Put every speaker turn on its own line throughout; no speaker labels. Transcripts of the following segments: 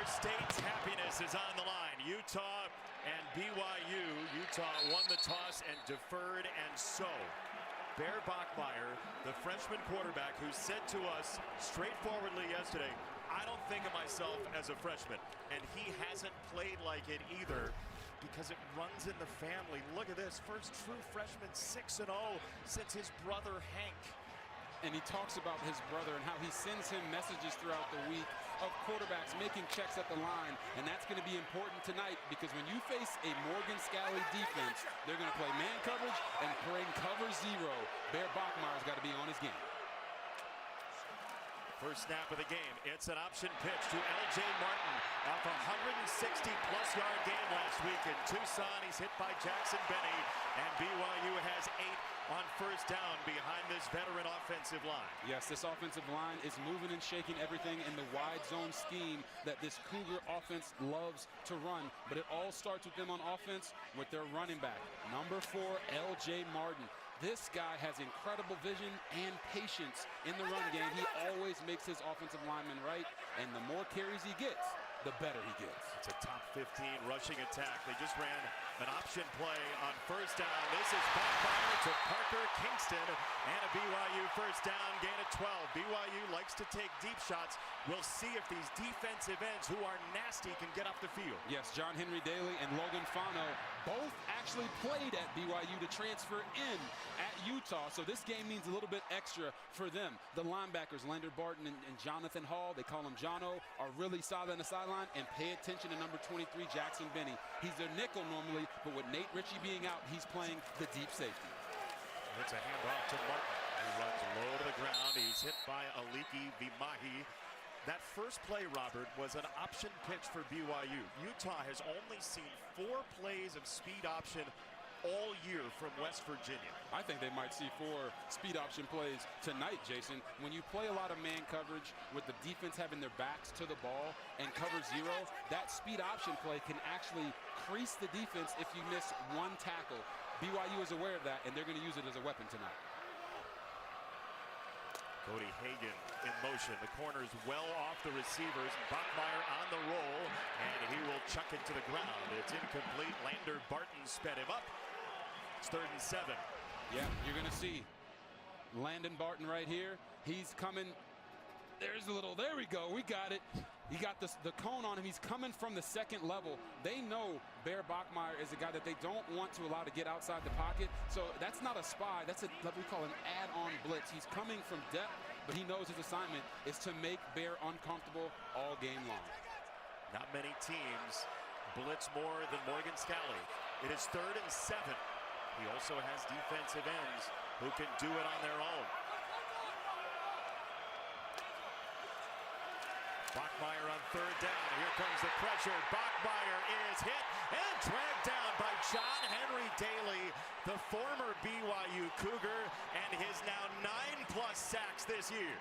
State's happiness is on the line. Utah and BYU. Utah won the toss and deferred, and so Bear Bachmeier, the freshman quarterback, who said to us straightforwardly yesterday, I don't think of myself as a freshman, and he hasn't played like it either because it runs in the family. Look at this, first true freshman 6-0 since his brother Hank.
And he talks about his brother and how he sends him messages throughout the week of quarterbacks making checks at the line. And that's going to be important tonight because when you face a Morgan Scalley defense, they're going to play man coverage and play cover zero. Bear Bachmeier's got to be on his game.
First snap of the game, it's an option pitch to L.J. Martin off a 160-plus yard game last week in Tucson. He's hit by Jackson Benny, and BYU has 8 on first down behind this veteran offensive line.
Yes, this offensive line is moving and shaking everything in the wide zone scheme that this Cougar offense loves to run. But it all starts with them on offense with their running back, number 4, L.J. Martin. This guy has incredible vision and patience in the run game. He always makes his offensive linemen right, and the more carries he gets, the better he gets.
It's a top 15 rushing attack. They just ran an option play on first down. This is Bachmeier to Parker Kingston, and a BYU first down, gain of 12. BYU likes to take deep shots. We'll see if these defensive ends who are nasty can get off the field.
Yes, John Henry Daly and Logan Fano both actually played at BYU to transfer in at Utah, so this game means a little bit extra for them. The linebackers, Lander Barton and Jonathan Hall, they call him Jono, are really solid on the sideline, and pay attention to number 23, Jackson Benny. He's their nickel normally, but with Nate Ritchie being out, he's playing the deep safety.
It's a handoff to Martin, who runs low to the ground. He's hit by Aliki Vimahi. That first play, Robert, was an option pitch for BYU. Utah has only seen 4 plays of speed option all year from West Virginia.
I think they might see 4 speed option plays tonight, Jason. When you play a lot of man coverage with the defense having their backs to the ball and cover zero, that speed option play can actually crease the defense if you miss 1 tackle. BYU is aware of that, and they're going to use it as a weapon tonight.
Cody Hagan in motion. The corner's well off the receivers. Bachmeier on the roll, and he will chuck it to the ground. It's incomplete. Lander Barton sped him up. It's 3rd and 7.
Yeah, you're going to see Landon Barton right here. He's coming. There's a little, there we go, we got it. He got the cone on him. He's coming from the second level. They know Bear Bachmeier is a guy that they don't want to allow to get outside the pocket. So that's not a spy. That's what we call an add-on blitz. He's coming from depth, but he knows his assignment is to make Bear uncomfortable all game long.
Not many teams blitz more than Morgan Scalley. It is 3rd and 7. He also has defensive ends who can do it on their own. Bachmeier on 3rd down. Here comes the pressure. Bachmeier is hit and dragged down by John Henry Daly, the former BYU Cougar, and his now 9+ sacks this year.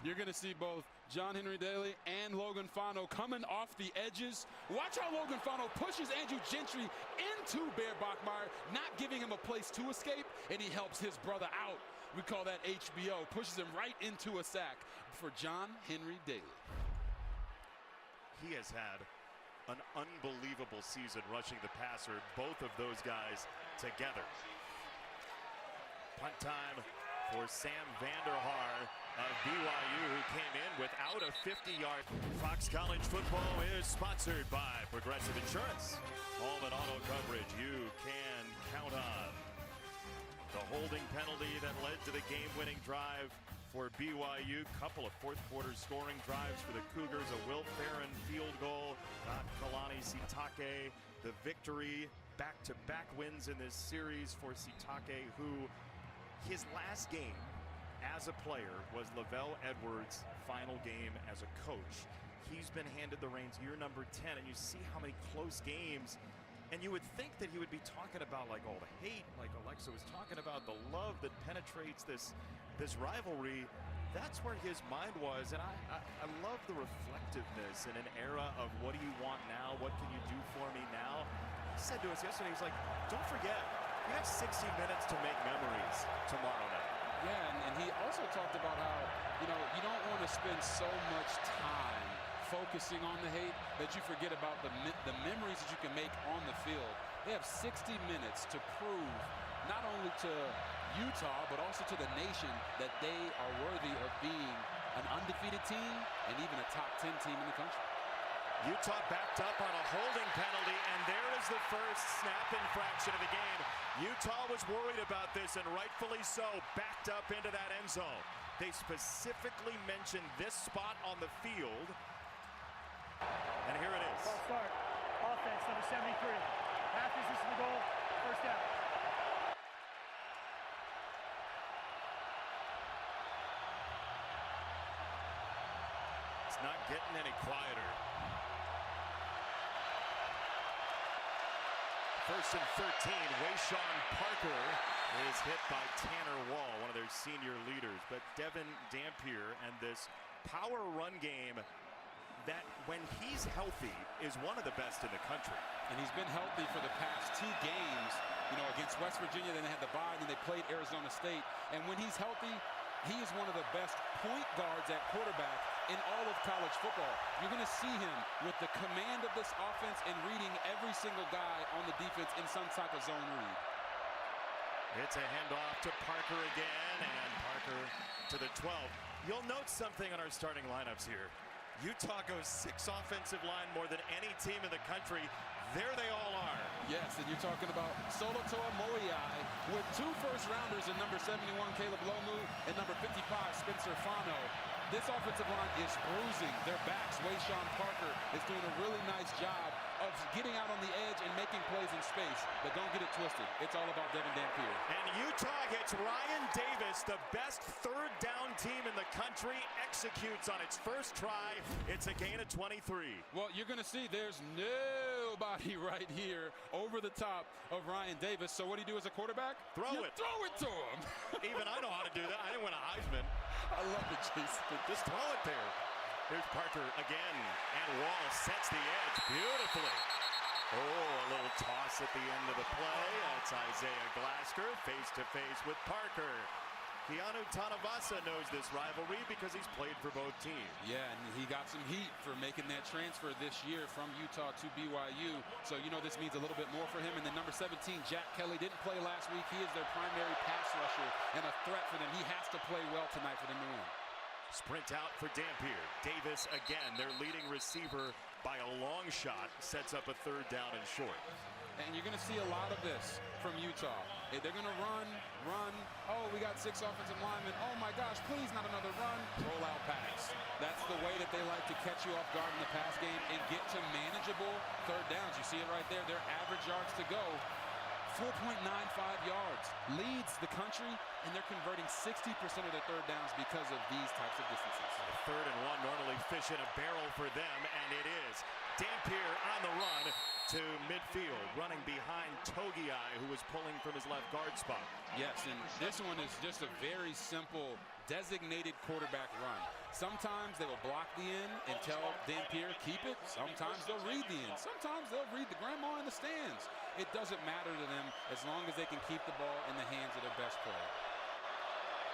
You're going to see both John Henry Daly and Logan Fano coming off the edges. Watch how Logan Fano pushes Andrew Gentry into Bear Bachmeier, not giving him a place to escape, and he helps his brother out. We call that HBO. Pushes him right into a sack for John Henry Daly.
He has had an unbelievable season rushing the passer, both of those guys together. Punt time for Sam Vanderhaar of BYU, who came in without a 50-yard. Fox College Football is sponsored by Progressive Insurance. Home and auto coverage you can count on. The holding penalty that led to the game-winning drive for BYU. Couple of fourth-quarter scoring drives for the Cougars. A Will Farron field goal got Kalani Sitake the victory. Back-to-back wins in this series for Sitake, who his last game as a player was Lavelle Edwards' final game as a coach. He's been handed the reins year number 10, and you see how many close games. And you would think that he would be talking about like all the hate, like Alexa was talking about, the love that penetrates this rivalry. That's where his mind was, and I love the reflectiveness in an era of what do you want now, what can you do for me now. He said to us yesterday, he's like, don't forget, we have 60 minutes to make memories tomorrow night.
Yeah, and he also talked about how, you don't want to spend so much time focusing on the hate that you forget about the memories that you can make on the field. They have 60 minutes to prove not only to Utah, but also to the nation that they are worthy of being an undefeated team and even a top 10 team in the country.
Utah backed up on a holding penalty, and there is the first snap infraction of the game. Utah was worried about this, and rightfully so, backed up into that end zone. They specifically mentioned this spot on the field, and here it is.
Ball start. Offense, number 73. Half distance to the goal, first down.
It's not getting any quieter. First and 13, Wayshawn Parker is hit by Tanner Wall, one of their senior leaders. But Devin Dampier and this power run game that, when he's healthy, is one of the best in the country.
And he's been healthy for the past 2 games, against West Virginia. Then they had the bye, and then they played Arizona State. And when he's healthy, he is one of the best point guards at quarterback in all of college football. You're going to see him with the command of this offense and reading every single guy on the defense in some type of zone read.
It's a handoff to Parker again, and Parker to the 12. You'll note something on our starting lineups here. Utah goes 6 offensive line more than any team in the country. There they all are.
Yes, and you're talking about Solotoa Moiai with 2 first-rounders in number 71, Caleb Lomu, and number 55, Spencer Fano. This offensive line is bruising their backs. Wayshawn Parker is doing a really nice job of getting out on the edge and making plays in space. But don't get it twisted. It's all about Devin Dampier.
And Utah gets Ryan Davis, the best third down team in the country, executes on its first try. It's a gain of 23.
Well, you're going to see there's nobody right here over the top of Ryan Davis. So what do you do as a quarterback?
Throw it to
him.
Even I know how to do that. I didn't win a Heisman.
I love it, Jason.
Just throw it there. Here's Parker again, and Wall sets the edge beautifully. Oh, a little toss at the end of the play. That's Isaiah Glasker face-to-face with Parker. Keanu Tanavasa knows this rivalry because he's played for both teams.
Yeah, and he got some heat for making that transfer this year from Utah to BYU. So, this means a little bit more for him. And then number 17, Jack Kelly, didn't play last week. He is their primary pass rusher and a threat for them. He has to play well tonight for them to win.
Sprint out for Dampier. Davis again, their leading receiver by a long shot, sets up a third down and short.
And you're going to see a lot of this from Utah. They're going to run. Oh, we got 6 offensive linemen. Oh, my gosh, please, not another run. Roll out pass. That's the way that they like to catch you off guard in the pass game and get to manageable third downs. You see it right there. Their average yards to go, 4.95 yards. Leads the country, and they're converting 60% of their third downs because of these types of distances.
Third and 1, normally fish in a barrel for them, and it is. Dampier on the run to midfield, running behind Togiai, who was pulling from his left guard spot.
Yes, and this one is just a very simple designated quarterback run. Sometimes they will block the end and tell Dampier, keep it. Sometimes they'll read the end. Sometimes they'll read the grandma in the stands. It doesn't matter to them as long as they can keep the ball in the hands of their best player.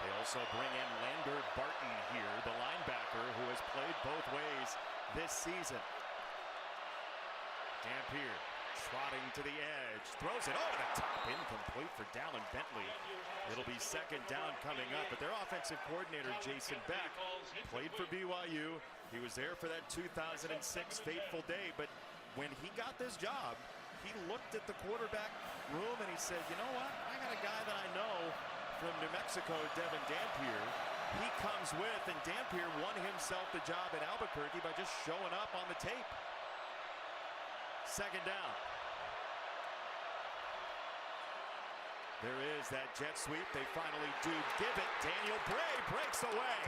They also bring in Lander Barton here, the linebacker who has played both ways this season. Dampier trotting to the edge, throws it over the top, incomplete for Dallin Bentley. It'll be second down coming up, but their offensive coordinator, Jason Beck, played for BYU. He was there for that 2006 fateful day, but when he got this job, he looked at the quarterback room and he said, you know what, I got a guy that I know from New Mexico, Devin Dampier. He comes with, and Dampier won himself the job in Albuquerque by just showing up on the tape. Second down. There is that jet sweep. They finally do give it. Daniel Bray breaks away.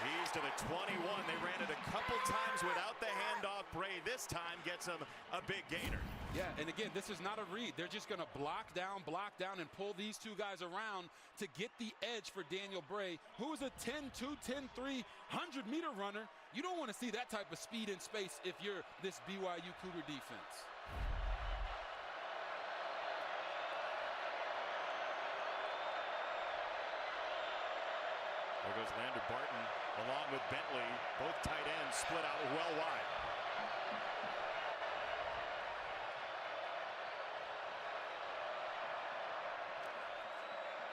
He's to the 21. They ran it a couple times without the handoff. Bray this time gets him a big gainer.
Yeah, and again, this is not a read. They're just going to block down, and pull these 2 guys around to get the edge for Daniel Bray, who is a 10-2, 10-3, 100-meter runner. You don't want to see that type of speed in space if you're this BYU Cougar defense.
There goes Landon Barton along with Bentley. Both tight ends split out well wide.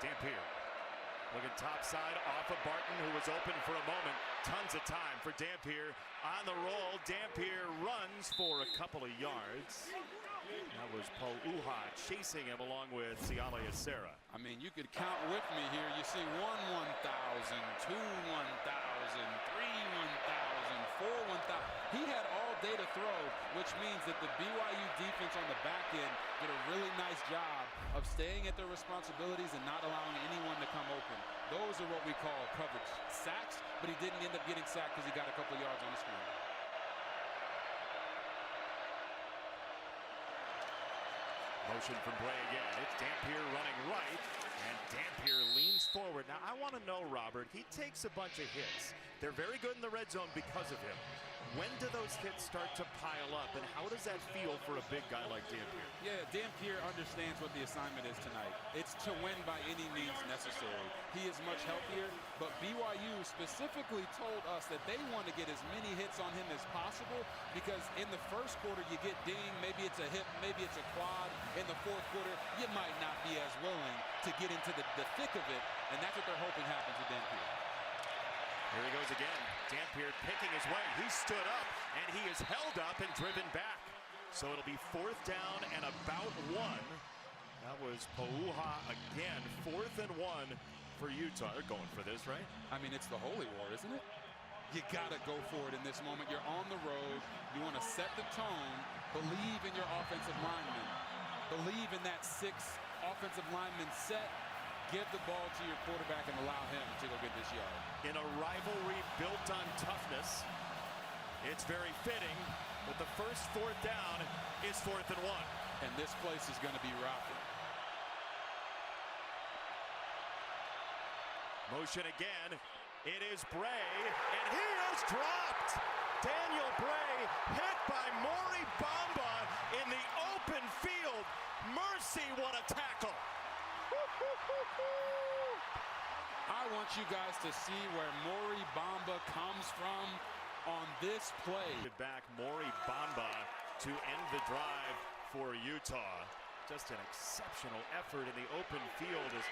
Dampier looking top side off of Barton, who was open for a moment. Tons of time for Dampier on the roll. Dampier runs for a couple of yards. That was Pau'uha chasing him along with Siale Acera.
I mean, you could count with me here. You see 1, 1,000, 2, 1,000, 3, 1,000, 4, 1,000. He had all day to throw, which means that the BYU defense on the back end did a really nice job of staying at their responsibilities and not allowing anyone to come open. Those are what we call coverage sacks, but he didn't end up getting sacked because he got a couple of yards on the screen.
Motion from Bray again. It's Dampier running right, and Dampier leans forward. Now, I want to know, Robert, he takes a bunch of hits. They're very good in the red zone because of him. When do those hits start to pile up, and how does that feel for a big guy like Dampier?
Yeah, Dampier understands what the assignment is tonight. It's to win by any means necessary. He is much healthier, but BYU specifically told us that they want to get as many hits on him as possible, because in the first quarter you get dinged, maybe it's a hip, maybe it's a quad. In the fourth quarter, you might not be as willing to get into the thick of it, and that's what they're hoping happens with Dampier.
Here he goes again. Dampier picking his way. He stood up, and he is held up and driven back. So it'll be 4th down and about 1. That was Pau'uha again. 4th and 1 for Utah. They're going for this, right?
I mean, it's the holy war, isn't it? You gotta go for it in this moment. You're on the road. You want to set the tone. Believe in your offensive linemen. Believe in that 6 offensive lineman set. Give the ball to your quarterback and allow him to go get this yard.
In a rivalry built on toughness, it's very fitting that the first 4th down is 4th and 1.
And this place is going to be rocking.
Motion again. It is Bray, and he is dropped. Daniel Bray hit by Maury Bamba in the open field. Mercy, what a tackle.
I want you guys to see where Maury Bamba comes from on this play.
Back Maury Bamba to end the drive for Utah. Just an exceptional effort in the open field as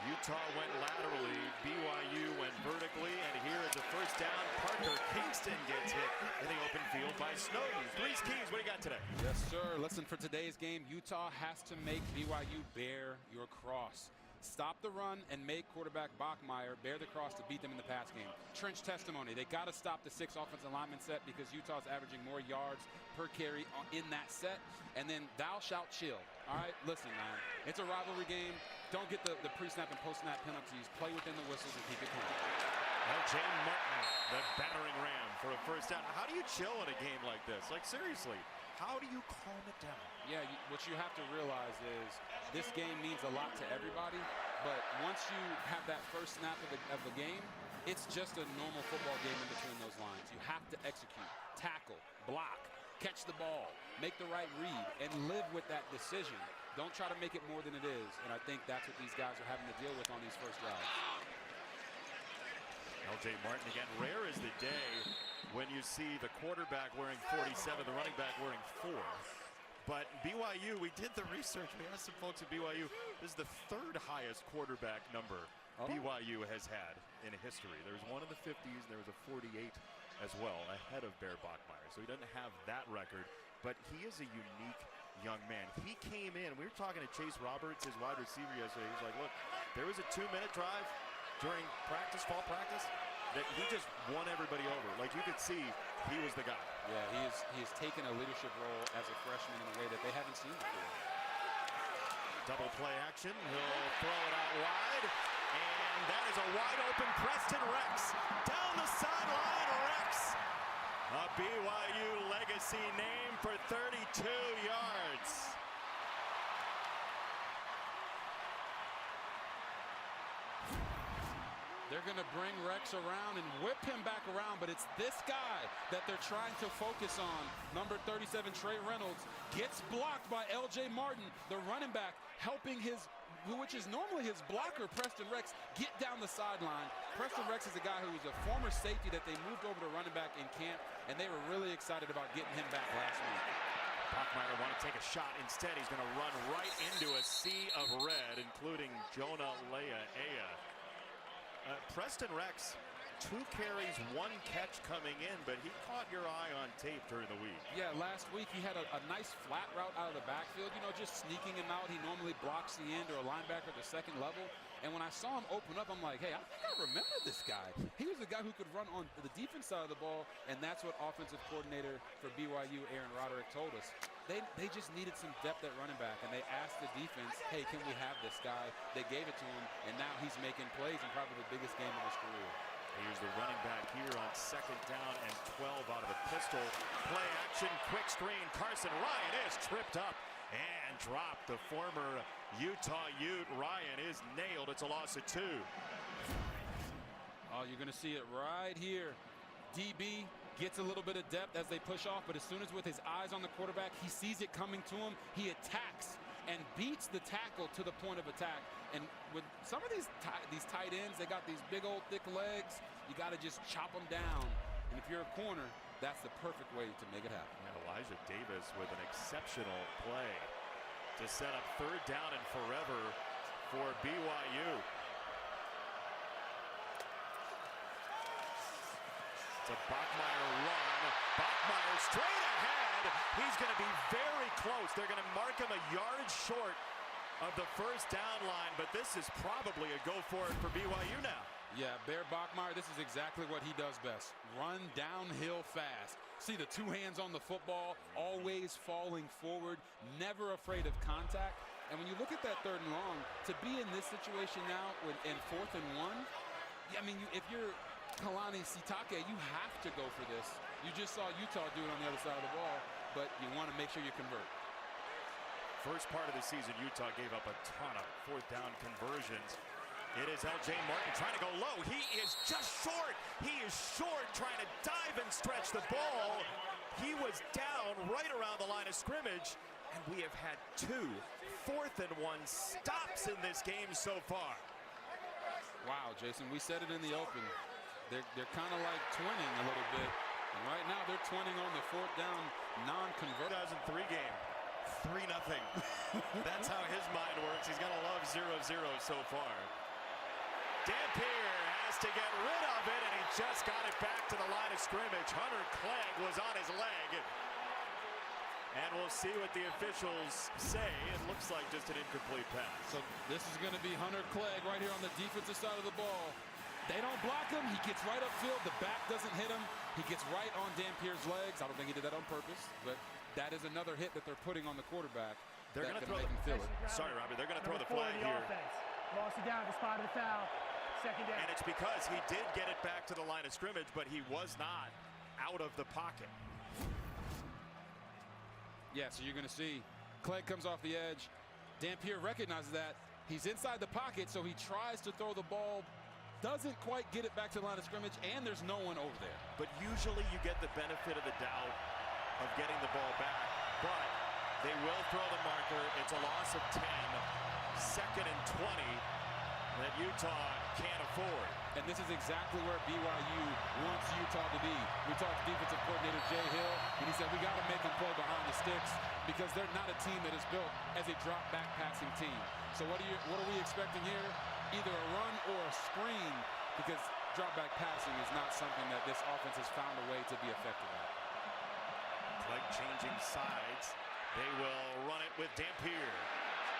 Utah went laterally, BYU went vertically, and here is a first down. Parker Kingston gets hit in the open field by Snowden. Three's Keys, what do you got today?
Yes, sir. Listen, for today's game, Utah has to make BYU bear your cross. Stop the run and make quarterback Bachmeier bear the cross to beat them in the pass game. Trench testimony, they got to stop the 6 offensive lineman set because Utah's averaging more yards per carry in that set. And then thou shalt chill. All right, listen, man, it's a rivalry game. Don't get the pre-snap and post-snap penalties. Play within the whistles and keep it clean.
LJ Martin, the battering ram for a first down. How do you chill in a game like this? Like, seriously, how do you calm it down?
Yeah, what you have to realize is this game means a lot to everybody, but once you have that first snap of the game, it's just a normal football game in between those lines. You have to execute, tackle, block, catch the ball, make the right read, and live with that decision. Don't try to make it more than it is, and I think that's what these guys are having to deal with on these first drives.
LJ Martin again. Rare is the day when you see the quarterback wearing 47, the running back wearing 4. But BYU, we did the research. We asked some folks at BYU. This is the 3rd highest quarterback number BYU has had in history. There was one in the 50s, and there was a 48 as well, ahead of Bear Bachmeier. So he doesn't have that record, but he is a unique young man. He came in, we were talking to Chase Roberts, his wide receiver yesterday. He's like, look, there was a 2-minute drive during practice, fall practice, that he just won everybody over. Like, you could see he was the guy.
Yeah, he has taken a leadership role as a freshman in a way that they haven't seen before.
Double play action. He'll throw it out wide. And that is a wide open Preston Rex. Down the sideline, Rex. A BYU legacy name for 32 yards.
They're going to bring Rex around and whip him back around, but it's this guy that they're trying to focus on. Number 37, Trey Reynolds, gets blocked by L.J. Martin, the running back, helping which is normally his blocker, Preston Rex, get down the sideline. Preston Rex is a guy who was a former safety that they moved over to running back in camp, and they were really excited about getting him back last week.
Bachmeier wanted to take a shot. Instead, he's going to run right into a sea of red, including Jonah Leah. Preston Rex, 2 carries, 1 catch coming in, but he caught your eye on tape during the week.
Yeah, last week he had a nice flat route out of the backfield, just sneaking him out. He normally blocks the end or a linebacker at the second level. And when I saw him open up, I'm like, hey, I think I remember this guy. He was the guy who could run on the defense side of the ball, and that's what offensive coordinator for BYU, Aaron Roderick, told us. They just needed some depth at running back, and they asked the defense, hey, can we have this guy? They gave it to him, and now he's making plays in probably the biggest game of his career.
Here's the running back here on 2nd down and 12 out of the pistol. Play action, quick screen. Carson Ryan is tripped up and dropped. The former Utah Ute, Ryan, is nailed. It's a loss of 2.
Oh, you're going to see it right here. DB gets a little bit of depth as they push off, but as soon as with his eyes on the quarterback, he sees it coming to him, he attacks and beats the tackle to the point of attack. And with some of these tight ends, they got these big old thick legs. You got to just chop them down. And if you're a corner, that's the perfect way to make it happen.
And Elijah Davis with an exceptional play to set up 3rd down and forever for BYU. It's a Bachmeier run. Bachmeier straight ahead. He's going to be very close. They're going to mark him a yard short of the 1st down line, but this is probably a go for it for BYU now.
Yeah, Bear Bachmeier, this is exactly what he does best. Run downhill fast. See the 2 hands on the football, always falling forward, never afraid of contact. And when you look at that 3rd and long, to be in this situation now in 4th and 1, I mean, if you're Kalani Sitake, you have to go for this. You just saw Utah do it on the other side of the ball, but you want to make sure you convert.
First part of the season, Utah gave up a ton of 4th down conversions. It is L.J. Martin trying to go low. He is just short. He is short, trying to dive and stretch the ball. He was down right around the line of scrimmage, and we have had 2 4th and 1 stops in this game so far.
Wow, Jason, we said it in the open. They're kind of like twinning a little bit. And right now they're twinning on the 4th down non-convert.
2003 game, 3-0. That's how his mind works. He's got to love 0-0 so far. Dampier has to get rid of it, and he just got it back to the line of scrimmage. Hunter Clegg was on his leg. And we'll see what the officials say. It looks like just an incomplete pass.
So this is going to be Hunter Clegg right here on the defensive side of the ball. They don't block him. He gets right upfield. The back doesn't hit him. He gets right on Dampier's legs. I don't think he did that on purpose, but that is another hit that they're putting on the quarterback.
They're going to throw the feel it. Sorry, Robbie. They're going to throw the flag here.
Lost it down, just spotted the foul. 2nd down.
And it's because he did get it back to the line of scrimmage, but he was not out of the pocket.
Yeah, so you're going to see Clegg comes off the edge. Dampier recognizes that. He's inside the pocket, so he tries to throw the ball. Doesn't quite get it back to the line of scrimmage, and there's no one over there.
But usually you get the benefit of the doubt of getting the ball back. But they will throw the marker. It's a loss of 10. 2nd and 20 that Utah can't afford.
And this is exactly where BYU wants Utah to be. We talked to defensive coordinator Jay Hill, and he said we got to make them play behind the sticks because they're not a team that is built as a drop-back passing team. So what are we expecting here? Either a run or a screen, because drop-back passing is not something that this offense has found a way to be effective at.
Clegg changing sides. They will run it with Dampier.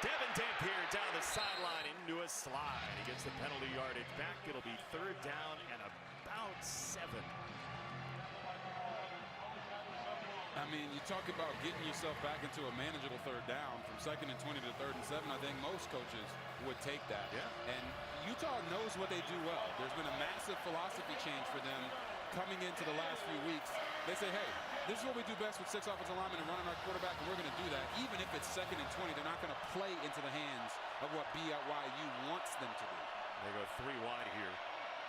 Devin Dampier down the sideline into a slide. He gets the penalty yardage back. It'll be 3rd down and about 7.
I mean, you talk about getting yourself back into a manageable 3rd down from 2nd and 20 to 3rd and 7. I think most coaches would take that.
Yeah.
And Utah knows what they do well. There's been a massive philosophy change for them coming into the last few weeks. They say, hey, this is what we do best with 6 offensive linemen and running our quarterback, and we're going to do that. Even if it's 2nd and 20, they're not going to play into the hands of what BYU wants them to do.
They go 3 wide here.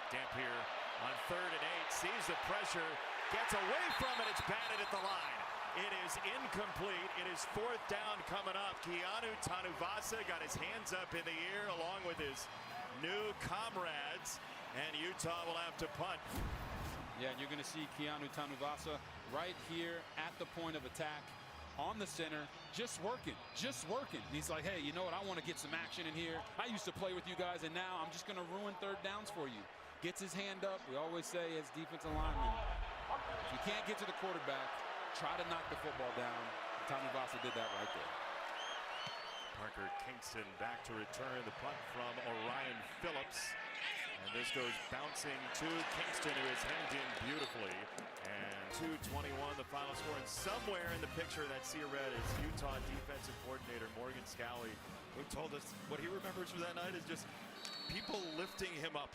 Dampier on 3rd and 8, sees the pressure, gets away from it, it's batted at the line. It is incomplete. It is 4th down coming up. Keanu Tanuvasa got his hands up in the air along with his new comrades, and Utah will have to punt.
Yeah, and you're going to see Keanu Tanuvasa right here at the point of attack on the center, just working. And he's like, hey, you know what? I want to get some action in here. I used to play with you guys, and now I'm just going to ruin 3rd downs for you. Gets his hand up. We always say as defensive linemen, if you can't get to the quarterback, try to knock the football down. Tanuvasa did that right there.
Parker Kingston back to return the punt from Orion Phillips. And this goes bouncing to Kingston, who is hemmed in beautifully. And 2:21 the final score. And somewhere in the picture that see red is Utah defensive coordinator Morgan Scalley, who told us what he remembers from that night is just people lifting him up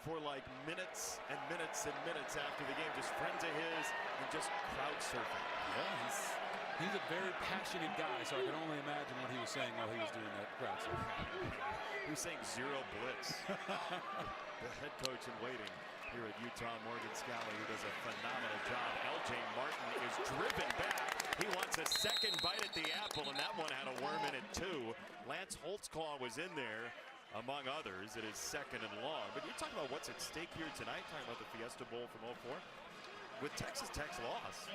for like minutes and minutes and minutes after the game, just friends of his, and just crowd surfing.
Yeah, he's a very passionate guy, so I can only imagine what he was saying while he was doing that crowd surfing.
He was saying zero blitz. The head coach in waiting here at Utah, Morgan Scalley, who does a phenomenal job. LJ Martin is driven back. He wants a second bite at the apple, and that one had a worm in it too. Lance Holtzclaw was in there, among others. It is 2nd and long. But you're talking about what's at stake here tonight, talking about the Fiesta Bowl from 04. With Texas Tech's loss,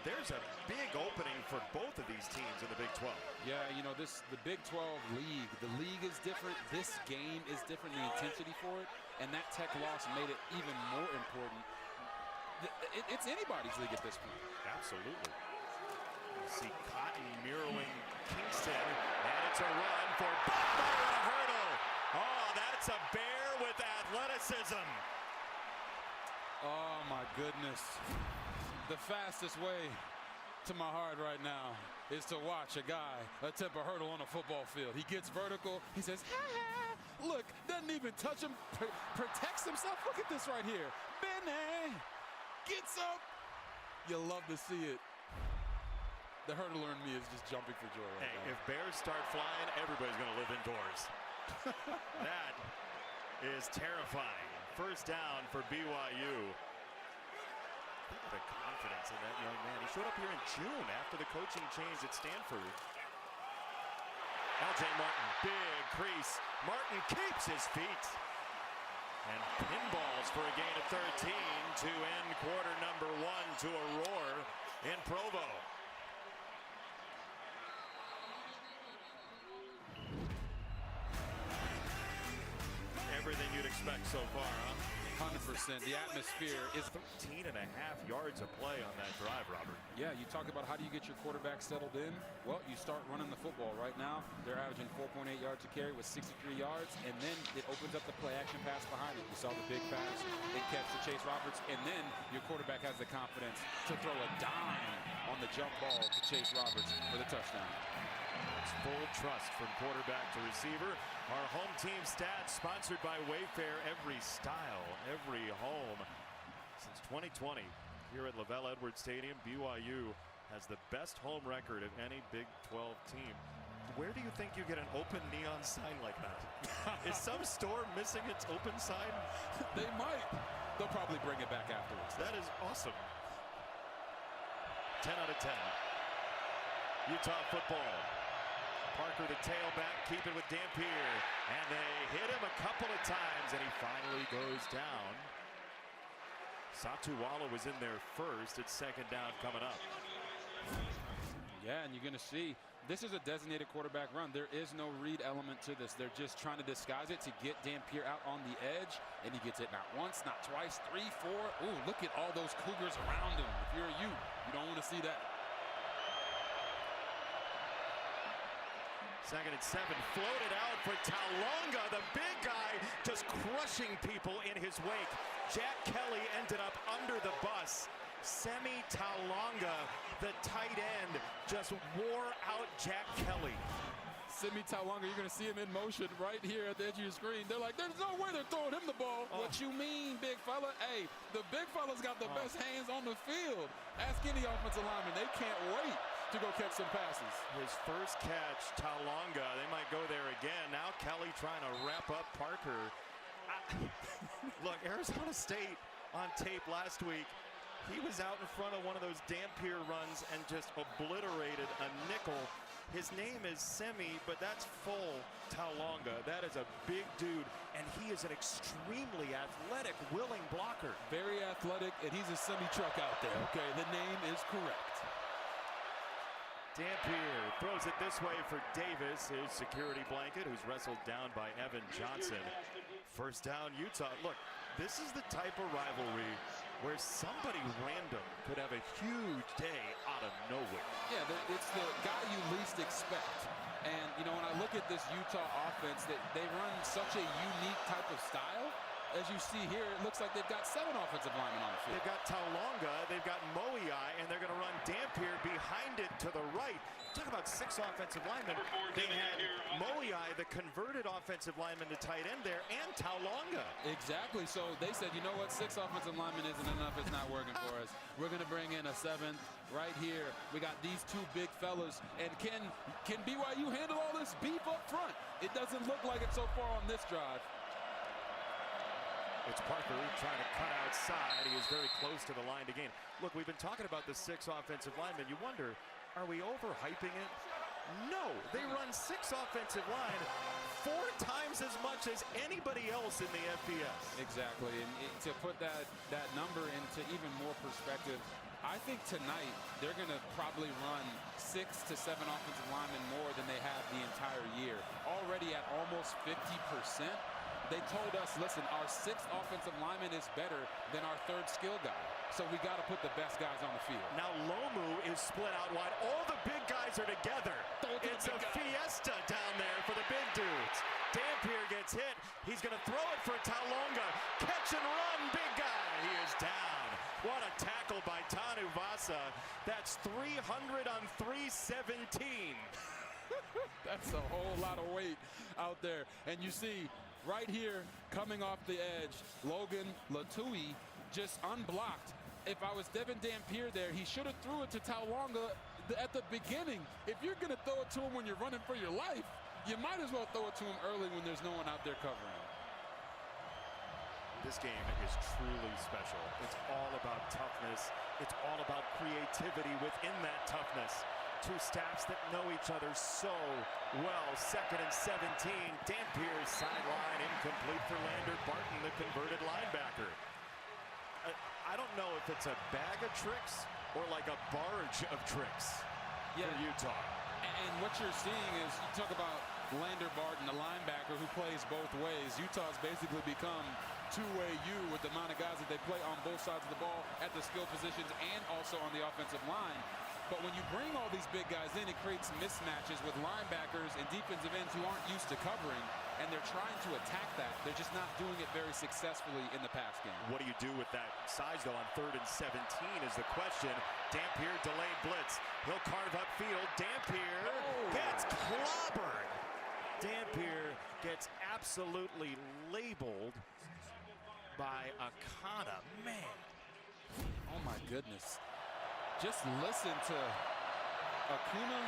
there's a big opening for both of these teams in the Big 12.
Yeah, you know, the Big 12 league, the league is different. This game is different, the intensity for it. And that Tech loss made it even more important. It's anybody's league at this point.
Absolutely. You see Cotton mirroring Kingston, and it's a run for Butler and a hurdle. Oh, that's a bear with athleticism.
Oh, my goodness. The fastest way to my heart right now is to watch a guy attempt a hurdle on a football field. He gets vertical. He says, ha-ha. Look, doesn't even touch him, protects himself. Look at this right here. Benny gets up. You love to see it. The hurdler in me is just jumping for joy right now.
If bears start flying, everybody's going to live indoors. That is terrifying. 1st down for BYU. Look at the confidence in that young man. He showed up here in June after the coaching change at Stanford. LJ Martin, big crease. Martin keeps his feet. And pinballs for a gain of 13 to end quarter number 1 to a roar in Provo. Everything you'd expect so far, huh?
100%. The atmosphere is
13.5 yards of play on that drive, Robert.
Yeah, you talk about how do you get your quarterback settled in? Well, you start running the football. Right now, they're averaging 4.8 yards a carry with 63 yards, and then it opens up the play-action pass behind it. You saw the big pass, big catch to Chase Roberts, and then your quarterback has the confidence to throw a dime on the jump ball to Chase Roberts for the touchdown.
It's full trust from quarterback to receiver. Our home team stats sponsored by Wayfair. Every style, every home. Since 2020, here at LaVell Edwards Stadium, BYU has the best home record of any Big 12 team. Where do you think you get an open neon sign like that? Is some store missing its open sign?
They might. They'll probably bring it back afterwards.
That is awesome. 10 out of 10. Utah football. Parker the tailback, keep it with Dampier, and they hit him a couple of times, and he finally goes down. Satuwala was in there first. It's 2nd down coming up.
Yeah, and you're going to see, this is a designated quarterback run. There is no read element to this. They're just trying to disguise it to get Dampier out on the edge, and he gets it not once, not twice, 3, 4. Ooh, look at all those Cougars around him. If you're a Ute, you don't want to see that.
2nd and 7, floated out for Talonga, the big guy, just crushing people in his wake. Jack Kelly ended up under the bus. Semi Talonga, the tight end, just wore out Jack Kelly.
Semi Talonga, you're going to see him in motion right here at the edge of your screen. They're like, there's no way they're throwing him the ball. Oh. What you mean, big fella? Hey, the big fella's got the best hands on the field. Ask any offensive lineman. They can't wait to go catch some passes.
His first catch, Talonga. They might go there again. Now Kelly trying to wrap up Parker. Look, Arizona State on tape last week, he was out in front of one of those Dampier runs and just obliterated a nickel. His name is Semi, but that's full Taulonga. That is a big dude, and he is an extremely athletic, willing blocker.
Very athletic, and he's a semi-truck out there. Okay, the name is correct.
Dampier throws it this way for Davis, his security blanket, who's wrestled down by Evan Johnson. First down, Utah. Look, this is the type of rivalry where somebody random could have a huge day out of nowhere.
Yeah, it's the guy you least expect. And, you know, when I look at this Utah offense, they run such a unique type of style. As you see here, it looks like they've got 7 offensive linemen on the field.
They've got Taulonga, they've got Moiai, and they're going to run Dampier behind it to the right. Talk about 6 offensive linemen. They had Moiai, the converted offensive lineman to tight end there, and Taulonga.
Exactly. So they said, you know what, 6 offensive linemen isn't enough. It's not working for us. We're going to bring in a 7th right here. We got these 2 big fellas. And can BYU handle all this beef up front? It doesn't look like it so far on this drive.
It's Parker trying to cut outside. He is very close to the line to gain. Look, we've been talking about the 6 offensive linemen. You wonder, are we overhyping it? No, they run 6 offensive line 4 times as much as anybody else in the FBS.
Exactly, and to put that number into even more perspective, I think tonight they're going to probably run 6 to 7 offensive linemen more than they have the entire year. Already at almost 50%. They told us, listen, our 6th offensive lineman is better than our 3rd skill guy. So we got to put the best guys on the field.
Now Lomu is split out wide. All the big guys are together. It's a fiesta down there for the big dudes. Dampier gets hit. He's going to throw it for Taulonga. Catch and run, big guy. He is down. What a tackle by Tanu Vasa. That's 300 on 317.
That's a whole lot of weight out there. And you see, right here, coming off the edge, Logan Latui just unblocked. If I was Devin Dampier there, he should have threw it to Taulonga at the beginning. If you're going to throw it to him when you're running for your life, you might as well throw it to him early when there's no one out there covering.
This game is truly special. It's all about toughness. It's all about creativity within that toughness. 2 staffs that know each other so well. 2nd and 17. Dampier's sideline incomplete for Lander Barton, the converted linebacker. I don't know if it's a bag of tricks or like a barge of tricks for Utah.
And what you're seeing is, you talk about Lander Barton, the linebacker who plays both ways. Utah's basically become two-way U with the amount of guys that they play on both sides of the ball at the skill positions and also on the offensive line. But when you bring all these big guys in, it creates mismatches with linebackers and defensive ends who aren't used to covering, and they're trying to attack that. They're just not doing it very successfully in the pass game.
What do you do with that size, though, on 3rd and 17 is the question. Dampier delayed blitz. He'll carve up field. Dampier gets clobbered. Dampier gets absolutely labeled by Akana. Man.
Oh, my goodness. Just listen to Akana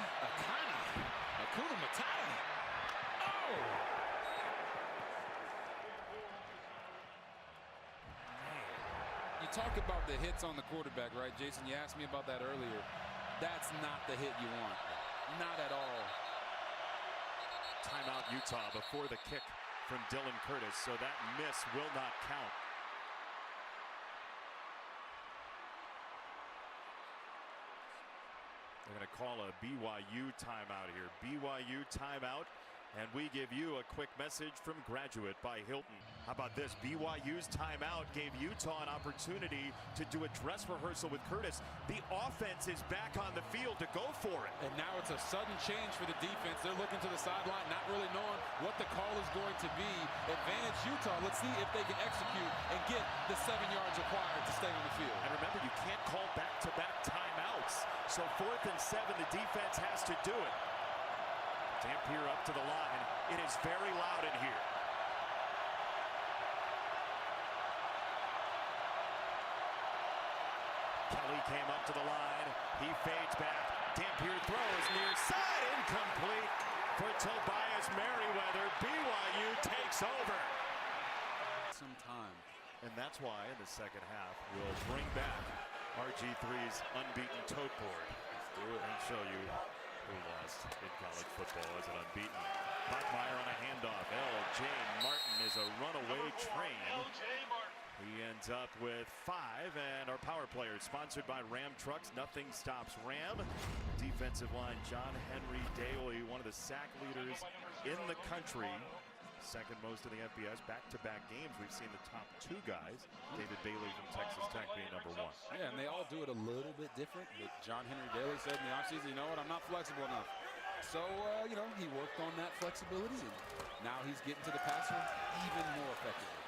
Matata. Oh! You talk about the hits on the quarterback, right, Jason? You asked me about that earlier. That's not the hit you want. Not at all.
Timeout Utah before the kick from Dylan Curtis, so that miss will not count. They're going to call a BYU timeout here. BYU timeout. And we give you a quick message from Graduate by Hilton. How about this? BYU's timeout gave Utah an opportunity to do a dress rehearsal with Curtis. The offense is back on the field to go for it.
And now it's a sudden change for the defense. They're looking to the sideline, not really knowing what the call is going to be. Advantage Utah. Let's see if they can execute and get the 7 yards required to stay on the field.
And remember, you can't call back-to-back timeouts. So 4th and 7, the defense has to do it. Dampier up to the line. It is very loud in here. Kelly came up to the line. He fades back. Dampier throws near side. Incomplete for Tobias Merriweather. BYU takes over. And that's why in the second half we'll bring back RG3's unbeaten tote board and show you who lost in college football as an unbeaten. Bachmeyer on a handoff. L.J. Martin is a runaway train. He ends up with 5, and our power player sponsored by Ram Trucks. Nothing stops Ram. Defensive line John Henry Daly, one of the sack leaders in the country. Second most in the FBS. Back-to-back games, we've seen the top 2 guys. David Bailey from Texas Tech being number 1.
Yeah, and they all do it a little bit different. But John Henry Daly said in the offseason, you know what, I'm not flexible enough. So, you know, he worked on that flexibility, and now he's getting to the passer even more effectively.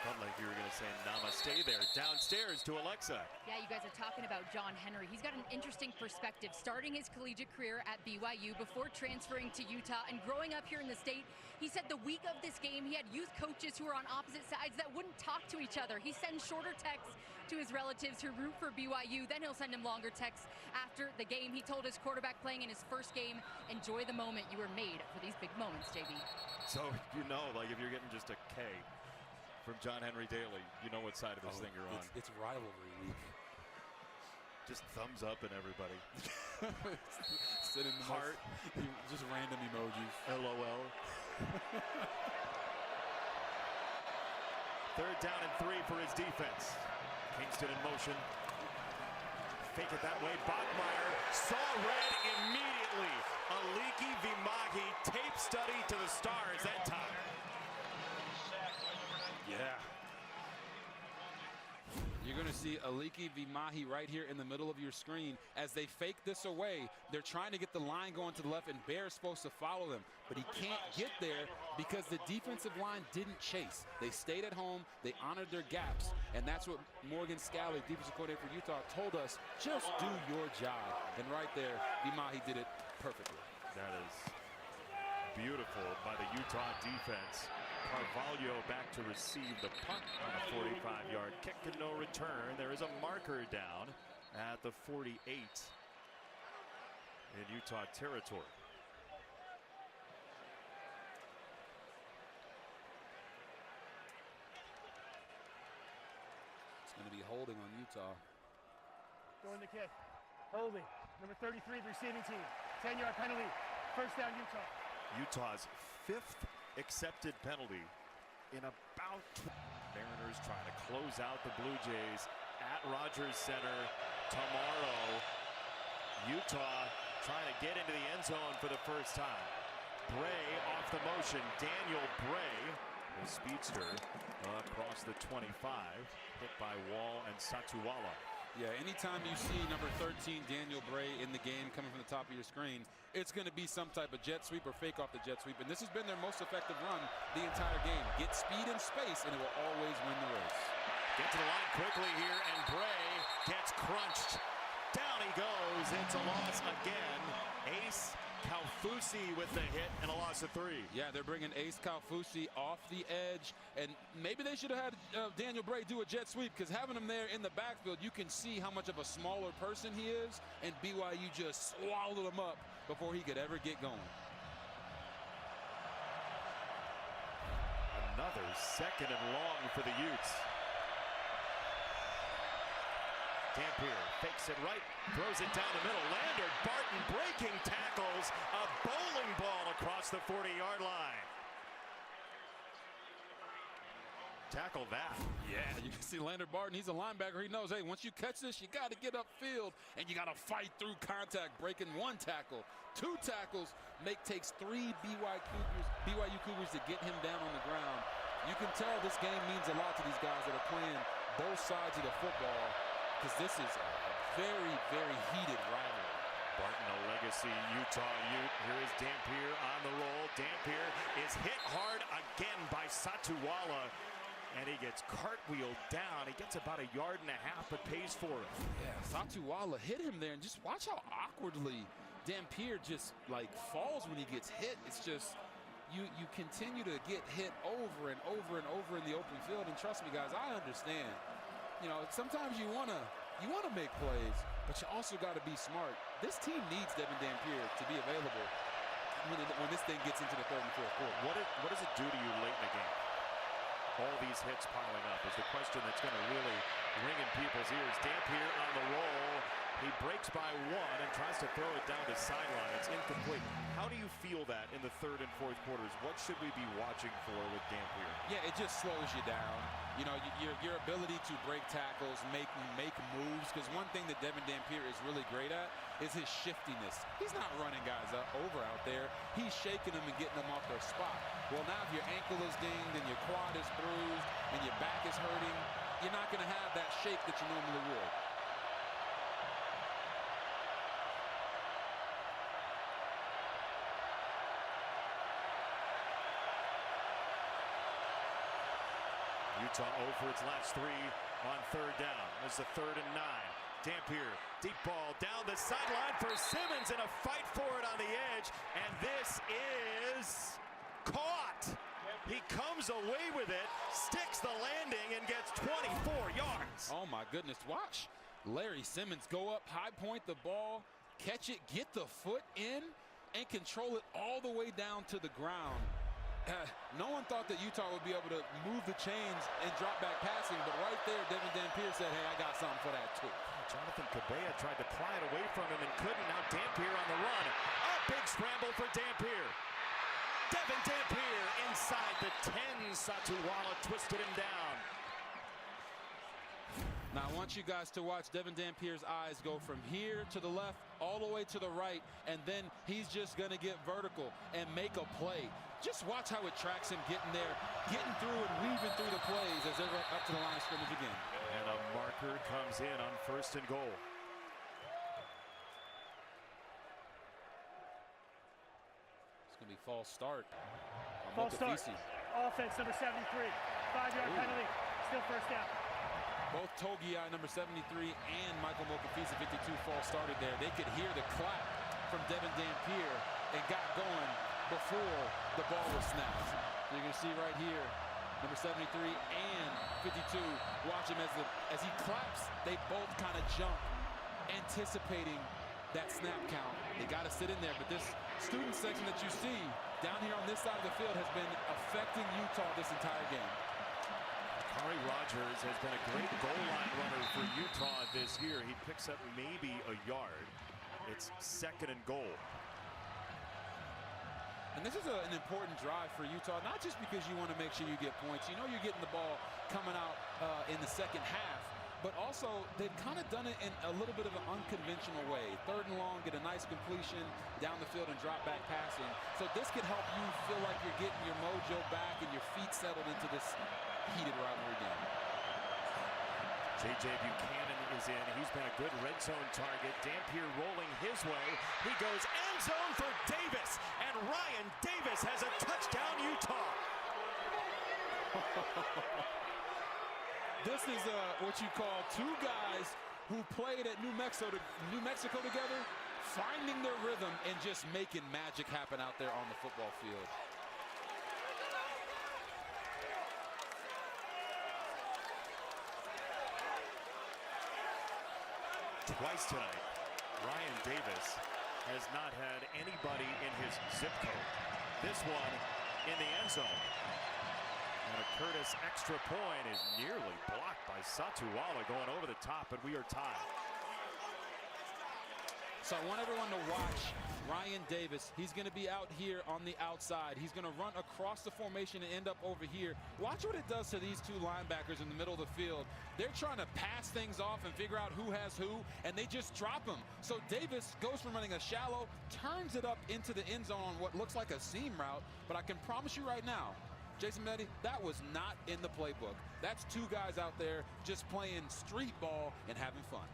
Felt like you were going to say namaste there. Downstairs to Alexa.
Yeah, you guys are talking about John Henry. He's got an interesting perspective, starting his collegiate career at BYU before transferring to Utah and growing up here in the state. He said the week of this game, he had youth coaches who were on opposite sides that wouldn't talk to each other. He sends shorter texts to his relatives who root for BYU. Then he'll send him longer texts after the game. He told his quarterback playing in his first game, enjoy the moment. You were made for these big moments, JB.
So, you know, like if you're getting just a K from John Henry Daly, you know what side of his thing you're on.
It's rivalry week.
Just thumbs up and everybody.
Sending the
Heart.
Just random emojis.
LOL. Third down and 3 for his defense. Kingston in motion. Fake it that way. Bachmeyer saw red immediately. Aliki Vimahi tape study to the stars that time.
Yeah. You're going to see Aliki Vimahi right here in the middle of your screen. As they fake this away, they're trying to get the line going to the left, and Bear's supposed to follow them. But he can't get there because the defensive line didn't chase. They stayed at home. They honored their gaps. And that's what Morgan Scalley, defensive coordinator for Utah, told us. Just do your job. And right there, Vimahi did it perfectly.
That is beautiful by the Utah defense. Carvalho back to receive the punt on a 45-yard kick and no return. There is a marker down at the 48 in Utah territory.
It's going to be holding on Utah.
Throwing the kick. Holding. Number 33, the receiving team. 10-yard penalty. First down, Utah.
Utah's 5th accepted penalty in about. Mariners trying to close out the Blue Jays at Rogers Center tomorrow. Utah trying to get into the end zone for the first time. Bray off the motion. Daniel Bray, the speedster, across the 25, hit by Wall and Satuwala.
Yeah, anytime you see number 13, Daniel Bray, in the game coming from the top of your screen, it's going to be some type of jet sweep or fake off the jet sweep. And this has been their most effective run the entire game. Get speed and space, and it will always win the race.
Get to the line quickly here, and Bray gets crunched. Down he goes. It's a loss again. Ace Kaufusi with the hit and a loss of 3.
Yeah, they're bringing Ace Kaufusi off the edge, and maybe they should have had Daniel Bray do a jet sweep, because having him there in the backfield, you can see how much of a smaller person he is, and BYU just swallowed him up before he could ever get going.
Another second and long for the Utes. Dampier fakes it right, throws it down the middle. Lander Barton breaking tackles, a bowling ball across the 40-yard line. Tackle that.
Yeah, you can see Lander Barton. He's a linebacker. He knows, hey, once you catch this, you got to get upfield, and you got to fight through contact, breaking 1 tackle. 2 tackles takes 3 BYU Cougars to get him down on the ground. You can tell this game means a lot to these guys that are playing both sides of the football, because this is a very, very heated rivalry.
Barton, a legacy Utah Ute. Here is Dampier on the roll. Dampier is hit hard again by Satuwala, and he gets cartwheeled down. He gets about 1.5 yards, but pays for it.
Yeah, Satuwala hit him there, and just watch how awkwardly Dampier just like falls when he gets hit. It's just, you continue to get hit over and over and over in the open field, and trust me, guys, I understand. You know, sometimes you wanna make plays, but you also got to be smart. This team needs Devin Dampier to be available when this thing gets into the 3rd and 4th quarter.
What does it do to you late in the game? All these these hits piling up is the question that's going to really ring in people's ears. Dampier on the roll. He breaks by one and tries to throw it down the sideline. It's incomplete. How do you feel that in the third and fourth quarters? What should we be watching for with Dampier?
Yeah, it just slows you down. You know, your ability to break tackles, make moves. Because one thing that Devin Dampier is really great at is his shiftiness. He's not running guys over out there. He's shaking them and getting them off their spot. Well, now if your ankle is dinged and your quad is bruised and your back is hurting, you're not going to have that shake that you normally would.
Utah 0 for its last 3 on third down. This is the 3rd and 9. Dampier, deep ball down the sideline for Simmons in a fight for it on the edge. And this is caught. He comes away with it, sticks the landing, and gets 24 yards.
Oh, my goodness. Watch Larry Simmons go up, high point the ball, catch it, get the foot in, and control it all the way down to the ground. No one thought that Utah would be able to move the chains and drop back passing, but right there, Devin Dampier said, hey, I got something for that too.
Jonathan Cabella tried to pry it away from him and couldn't. Now Dampier on the run. A big scramble for Dampier. Devin Dampier inside the 10. Satuwala twisted him down.
Now I want you guys to watch Devin Dampier's eyes go from here to the left all the way to the right, and then he's just going to get vertical and make a play. Just watch how it tracks him getting there, getting through and weaving through the plays as they're up to the line of scrimmage again.
And a marker comes in on 1st and goal.
It's going to be false start.
False start. Offense, number 73. 5-yard penalty. Still first down.
Both Togiai, number 73, and Michael Mokafisi, 52, false started there. They could hear the clap from Devin Dampier and got going before the ball was snapped. So you're going to see right here, number 73 and 52. Watch him as he claps. They both kind of jump, anticipating that snap count. They got to sit in there, but this student section that you see down here on this side of the field has been affecting Utah this entire game.
Kari Rogers has been a great goal line runner for Utah this year. He picks up maybe a yard. It's 2nd and goal.
And this is an important drive for Utah, not just because you want to make sure you get points. You know you're getting the ball coming out in the second half, but also they've kind of done it in a little bit of an unconventional way. 3rd and long, get a nice completion down the field and drop back passing. So this could help you feel like you're getting your mojo back and your feet settled into this heated rivalry game.
J.J. Buchanan is in. He's been a good red zone target. Dampier rolling his way. He goes end zone for Davis, and Ryan Davis has a touchdown, Utah.
This is what you call two guys who played at New Mexico together, finding their rhythm and just making magic happen out there on the football field.
Twice tonight, Ryan Davis has not had anybody in his zip code. This one in the end zone. And a Curtis extra point is nearly blocked by Satuwala going over the top, and we are tied.
So I want everyone to watch Ryan Davis. He's going to be out here on the outside. He's going to run across the formation and end up over here. Watch what it does to these two linebackers in the middle of the field. They're trying to pass things off and figure out who has who, and they just drop him. So Davis goes from running a shallow, turns it up into the end zone on what looks like a seam route, but I can promise you right now, Jason Meddy, that was not in the playbook. That's two guys out there just playing street ball and having fun.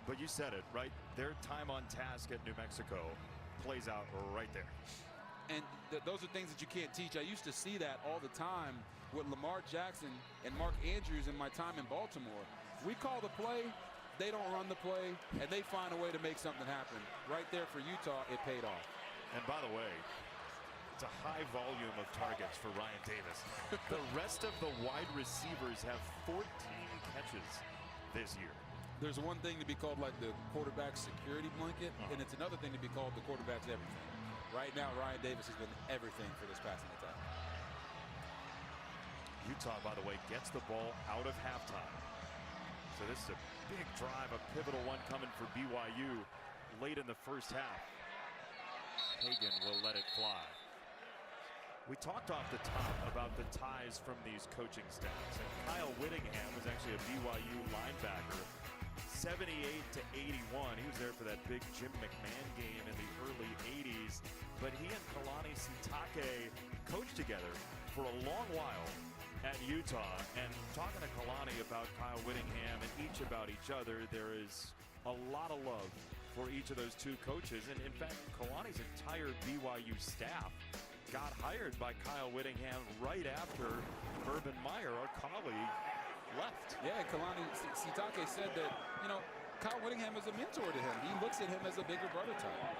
But you said it, right? Their time on task at New Mexico plays out right there.
And those are things that you can't teach. I used to see that all the time with Lamar Jackson and Mark Andrews in my time in Baltimore. We call the play, they don't run the play, and they find a way to make something happen. Right there for Utah, it paid off.
And by the way, it's a high volume of targets for Ryan Davis. The rest of the wide receivers have 14 catches this year.
There's one thing to be called like the quarterback security blanket, and it's another thing to be called the quarterback's everything. Right now, Ryan Davis has been everything for this passing attack.
Utah, by the way, gets the ball out of halftime. So this is a big drive, a pivotal one coming for BYU late in the first half. Hagan will let it fly. We talked off the top about the ties from these coaching staffs, and Kyle Whittingham was actually a BYU linebacker, 78 to 81. He was there for that big Jim McMahon game in the early 80s, but he and Kalani Sitake coached together for a long while at Utah. And talking to Kalani about Kyle Whittingham and each about each other, there is a lot of love for each of those two coaches. And in fact, Kalani's entire BYU staff got hired by Kyle Whittingham right after Urban Meyer, our colleague, left.
Yeah, Kalani Sitake said that, Kyle Whittingham is a mentor to him. He looks at him as a bigger brother type.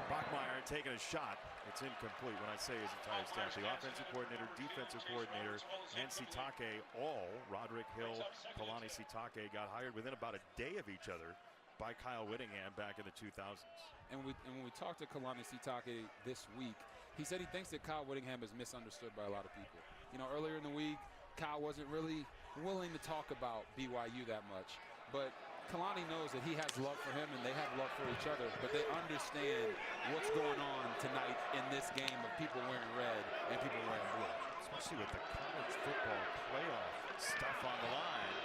Bachmeier taking a shot. It's incomplete when I say his entire staff. The offensive coordinator, defensive coordinator, and Sitake all, Roderick Hill, Kalani Sitake, got hired within about a day of each other by Kyle Whittingham back in the 2000s.
And when we talked to Kalani Sitake this week, he said he thinks that Kyle Whittingham is misunderstood by a lot of people. Earlier in the week, Kyle wasn't really willing to talk about BYU that much. But Kalani knows that he has love for him and they have love for each other, but they understand what's going on tonight in this game of people wearing red and people wearing blue.
Especially with the college football playoff stuff on the line.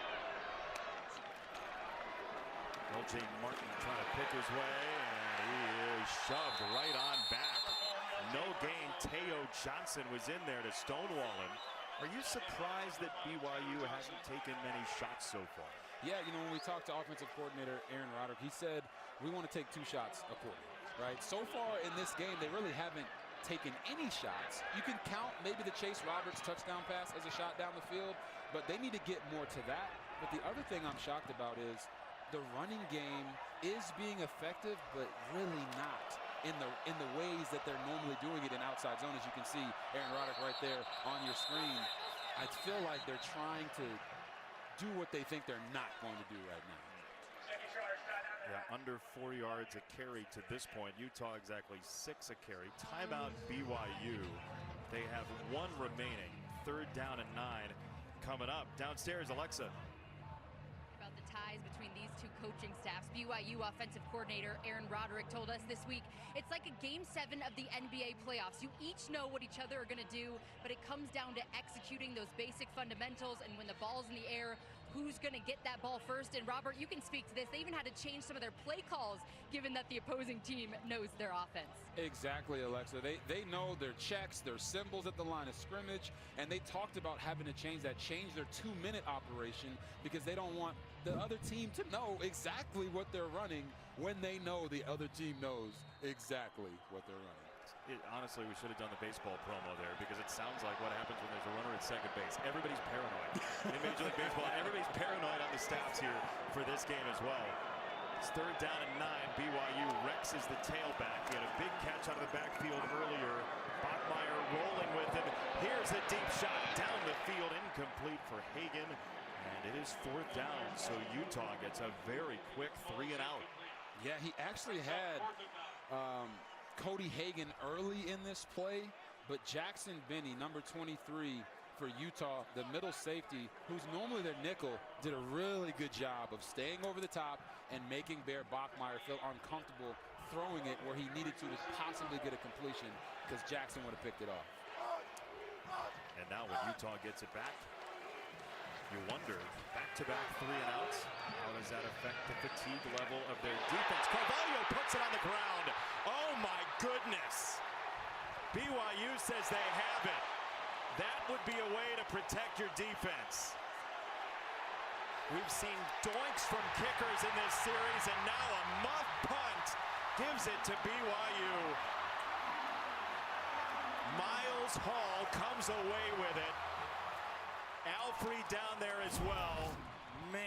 LJ Martin trying to pick his way, and he is shoved right on back. No gain. Teo Johnson was in there to stonewall him. Are you surprised that BYU hasn't taken many shots so far?
Yeah, when we talked to offensive coordinator Aaron Roderick, he said we want to take 2 shots a quarter, right? So far in this game, they really haven't taken any shots. You can count maybe the Chase Roberts touchdown pass as a shot down the field, but they need to get more to that. But the other thing I'm shocked about is the running game is being effective, but really not in the ways that they're normally doing it in outside zone. As you can see, Aaron Roderick right there on your screen. I feel like they're trying to do what they think they're not going to do right now.
Yeah, under 4 yards a carry to this point. Utah exactly 6 a carry. Timeout BYU. They have 1 remaining. 3rd down and 9 coming up. Downstairs, Alexa.
About the ties between these two coaching staffs. BYU offensive coordinator Aaron Roderick told us this week, it's like a game 7 of the NBA playoffs. You each know what each other are going to do, but it comes down to executing those basic fundamentals, and when the ball's in the air, who's going to get that ball first. And Robert, you can speak to this. They even had to change some of their play calls given that the opposing team knows their offense.
Exactly, Alexa. They know their checks, their symbols at the line of scrimmage, and they talked about having to change their 2-minute operation because they don't want the other team to know exactly what they're running when they know the other team knows exactly what they're running.
Honestly, we should have done the baseball promo there because it sounds like what happens when there's a runner at second base. Everybody's paranoid. In Major League Baseball, everybody's paranoid on the staffs here for this game as well. It's 3rd down and 9. BYU. Rex is the tailback. He had a big catch out of the backfield earlier. Bachmeier rolling with him. Here's a deep shot down the field. Incomplete for Hagan. And it is 4th down, so Utah gets a very quick 3 and out.
Yeah, he actually had Cody Hagan early in this play, but Jackson Benny, number 23 for Utah, the middle safety, who's normally their nickel, did a really good job of staying over the top and making Bear Bachmeier feel uncomfortable throwing it where he needed to possibly get a completion because Jackson would have picked it off.
And now when Utah gets it back, you wonder, back-to-back 3 and outs, how does that affect the fatigue level of their defense? Carvalho puts it on the ground. Oh my goodness. BYU says they have it. That would be a way to protect your defense. We've seen doinks from kickers in this series, and now a muff punt gives it to BYU. Miles Hall comes away with it. Alfrey down there as well. Man.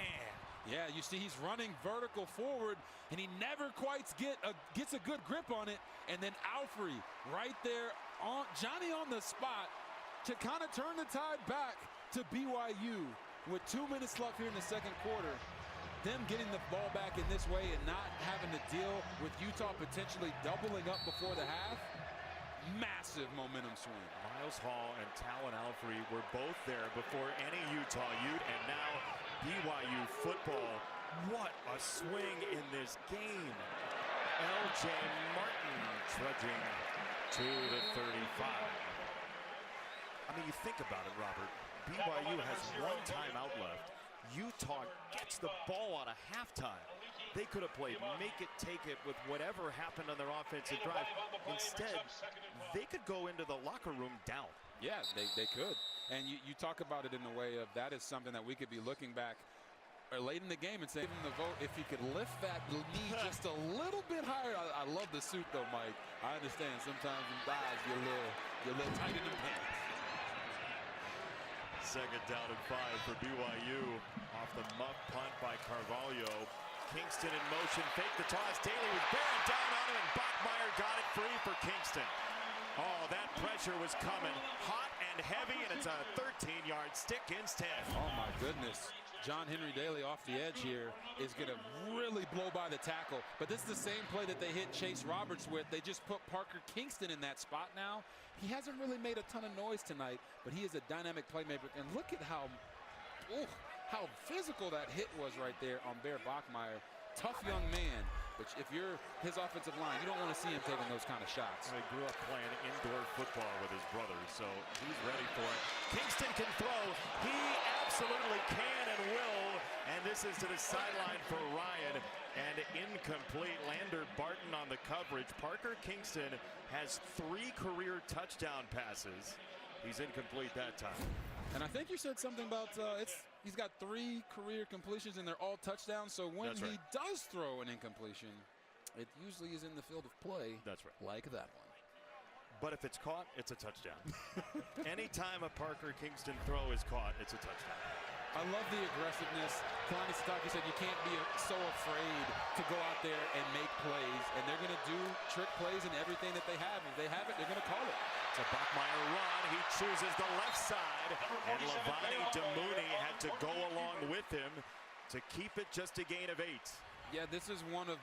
Yeah, you see he's running vertical forward, and he never quite gets a good grip on it. And then Alfrey right there, on Johnny on the spot to kind of turn the tide back to BYU with 2 minutes left here in the second quarter. Them getting the ball back in this way and not having to deal with Utah potentially doubling up before the half. massive momentum swing.
Miles Hall and Talon Alfrey were both there before any Utah Ute, and now BYU football. What a swing in this game. L.J. Martin trudging to the 35. I mean, you think about it, Robert. BYU has one timeout left. Utah gets the ball out of halftime. They could have played make it, take it with whatever happened on their offensive drive. Instead, they could go into the locker room down.
Yeah, they could. And you talk about it in the way of that is something that we could be looking back late in the game and say, give him the vote if he could lift that knee just a little bit higher. I love the suit though, Mike. I understand sometimes in thighs you're a little tight in the pants.
Second down and 5 for BYU off the muff punt by Carvalho. Kingston in motion, fake the toss. Daly was bearing down on him, and Bachmeier got it free for Kingston. Oh, that pressure was coming hot and heavy, and it's a 13-yard stick instead.
Oh my goodness. John Henry Daly off the edge here is going to really blow by the tackle. But this is the same play that they hit Chase Roberts with. They just put Parker Kingston in that spot now. He hasn't really made a ton of noise tonight, but he is a dynamic playmaker. And look at how physical that hit was right there on Bear Bachmeier. Tough young man. But if you're his offensive line, you don't want to see him taking those kind of shots.
He grew up playing indoor football with his brother, so he's ready for it. Kingston can throw. He absolutely can and will. And this is to the sideline for Ryan. And incomplete. Lander Barton on the coverage. Parker Kingston has 3 career touchdown passes. He's incomplete that time.
And I think you said something about he's got 3 career completions and they're all touchdowns. So when he does throw an incompletion, it usually is in the field of play.
That's right.
Like that one.
But if it's caught, it's a touchdown. Anytime a Parker Kingston throw is caught, it's a touchdown.
I love the aggressiveness. Kalani Sitake said you can't be so afraid to go out there and make plays. And they're going to do trick plays and everything that they have. If they have it, they're going to call it.
It's a Bachmeier run. He chooses the left side. And Levani Damouni had to go along with him to keep it just a gain of 8.
Yeah, this is one of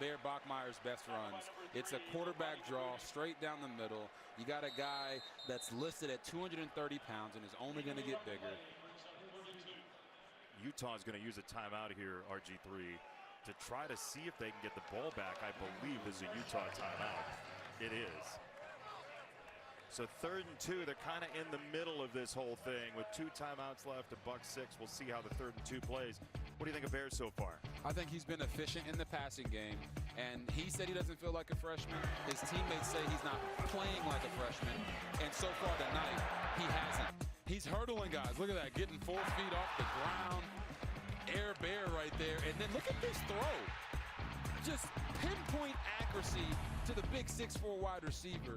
Bear Bachmeier's best runs. It's a quarterback draw straight down the middle. You got a guy that's listed at 230 pounds and is only going to get bigger.
Utah is going to use a timeout here, RG3, to try to see if they can get the ball back. I believe this is a Utah timeout. It is. So 3rd and 2, they're kind of in the middle of this whole thing with 2 timeouts left, $1.06. We'll see how the 3rd and 2 plays. What do you think of Bears so far?
I think he's been efficient in the passing game, and he said he doesn't feel like a freshman. His teammates say he's not playing like a freshman, and so far tonight, he hasn't. He's hurdling guys. Look at that, getting 4 feet off the ground. Air bear right there, and then look at this throw. Just pinpoint accuracy to the big 6'4" wide receiver.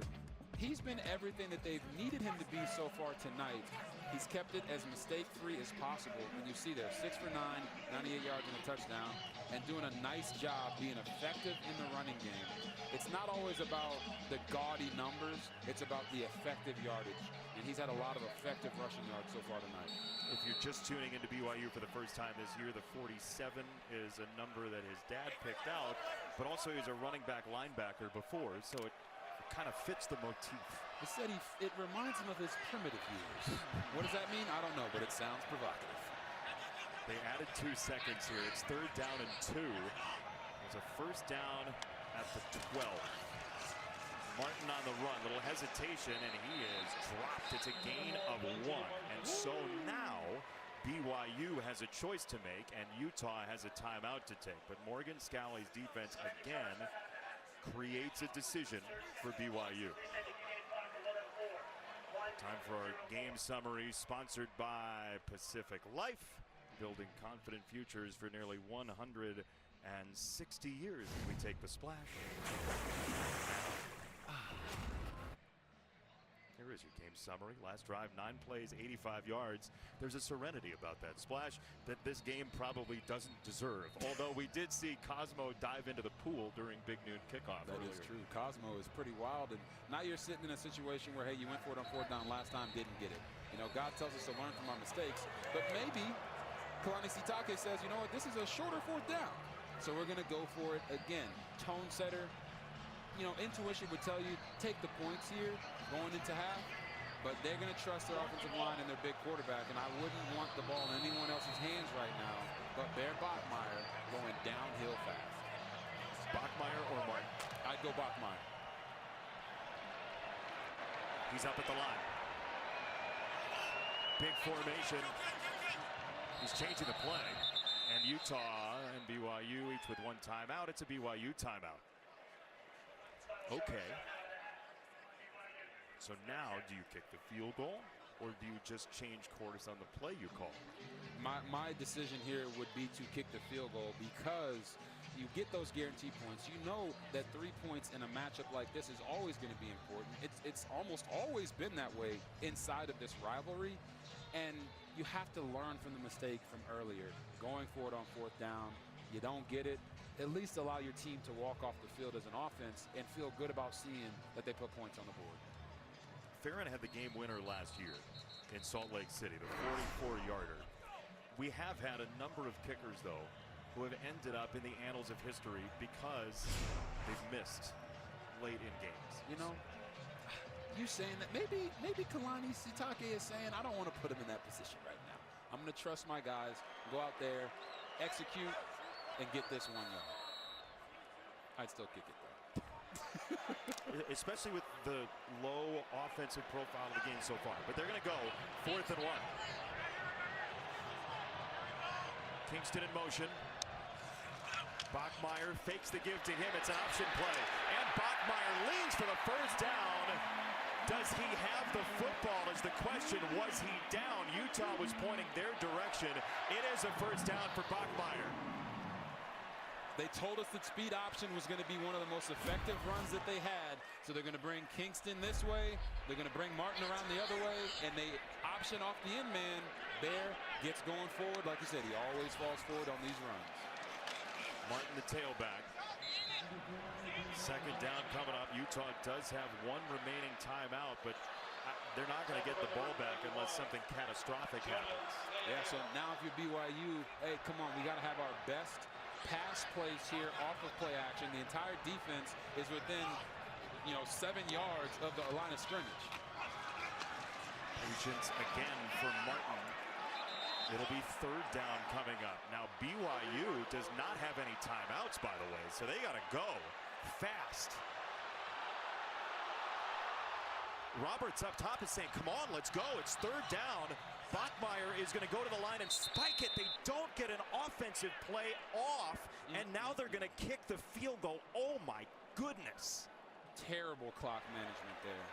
He's been everything that they've needed him to be so far tonight. He's kept it as mistake-free as possible. And you see there, 6 for 9, 98 yards and a touchdown, and doing a nice job being effective in the running game. It's not always about the gaudy numbers. It's about the effective yardage. And he's had a lot of effective rushing yards so far tonight.
If you're just tuning into BYU for the first time this year, the 47 is a number that his dad picked out, but also he's a running back linebacker before, so it kind of fits the motif.
He said it reminds him of his primitive years. What does that mean? I don't know, but it sounds provocative.
They added 2 seconds here. It's 3rd down and 2. There's a 1st down at the 12. Martin on the run, little hesitation, and he is dropped. It's a gain of 1. And so now BYU has a choice to make, and Utah has a timeout to take. But Morgan Scalley's defense again creates a decision for BYU. Time for our game summary, sponsored by Pacific Life, building confident futures for nearly 160 years. We take the splash. Here is your game summary. Last drive, 9 plays, 85 yards. There's a serenity about that splash that this game probably doesn't deserve. Although we did see Cosmo dive into the pool during Big Noon kickoff.
That is true. Cosmo is pretty wild. And now you're sitting in a situation where, hey, you went for it on 4th down last time, didn't get it. You know, God tells us to learn from our mistakes. But maybe Kalani Sitake says, you know what, this is a shorter 4th down. So we're going to go for it again. Tone setter. you know, intuition would tell you take the points here going into half, but they're going to trust their offensive line and their big quarterback, and I wouldn't want the ball in anyone else's hands right now but Bear Bachmeier going downhill fast.
Bachmeier or Martin?
I'd go Bachmeier.
He's up at the line. Big formation. He's changing the play. And Utah and BYU each with one timeout. It's a BYU timeout. Okay. So now, do you kick the field goal, or do you just change course on the play you call?
My decision here would be to kick the field goal because you get those guaranteed points. You know that 3 points in a matchup like this is always going to be important. It's almost always been that way inside of this rivalry, and you have to learn from the mistake from earlier. Going for it on 4th down, you don't get it. At least allow your team to walk off the field as an offense and feel good about seeing that they put points on the board.
Farron had the game winner last year in Salt Lake City, the 44-yarder. We have had a number of kickers, though, who have ended up in the annals of history because they've missed late in games.
You know, you saying that maybe Kalani Sitake is saying, I don't want to put him in that position right now. I'm going to trust my guys, go out there, execute, and get this 1 yard. I'd still kick it, though.
Especially with the low offensive profile of the game so far. But they're going to go 4th and 1. Kingston in motion. Bachmeier fakes the give to him. It's an option play. And Bachmeier leans for the first down. Does he have the football is the question. Was he down? Utah was pointing their direction. It is a first down for Bachmeier.
They told us that speed option was going to be one of the most effective runs that they had. So they're going to bring Kingston this way. They're going to bring Martin around the other way. And they option off the end man. Bear gets going forward. Like you said, he always falls forward on these runs.
Martin the tailback. 2nd down coming up. Utah does have one remaining timeout, but they're not going to get the ball back unless something catastrophic happens.
Yeah, so now if you're BYU, hey, come on, we got to have our best pass plays here off of play action. The entire defense is within, 7 yards of the line of scrimmage.
Patience again for Martin. It'll be 3rd down coming up. Now BYU does not have any timeouts, by the way, so they got to go fast. Roberts up top is saying, come on, let's go. It's 3rd down. Bachmeier is going to go to the line and spike it. They don't get an offensive play off, and now they're going to kick the field goal. Oh, my goodness.
Terrible clock management there.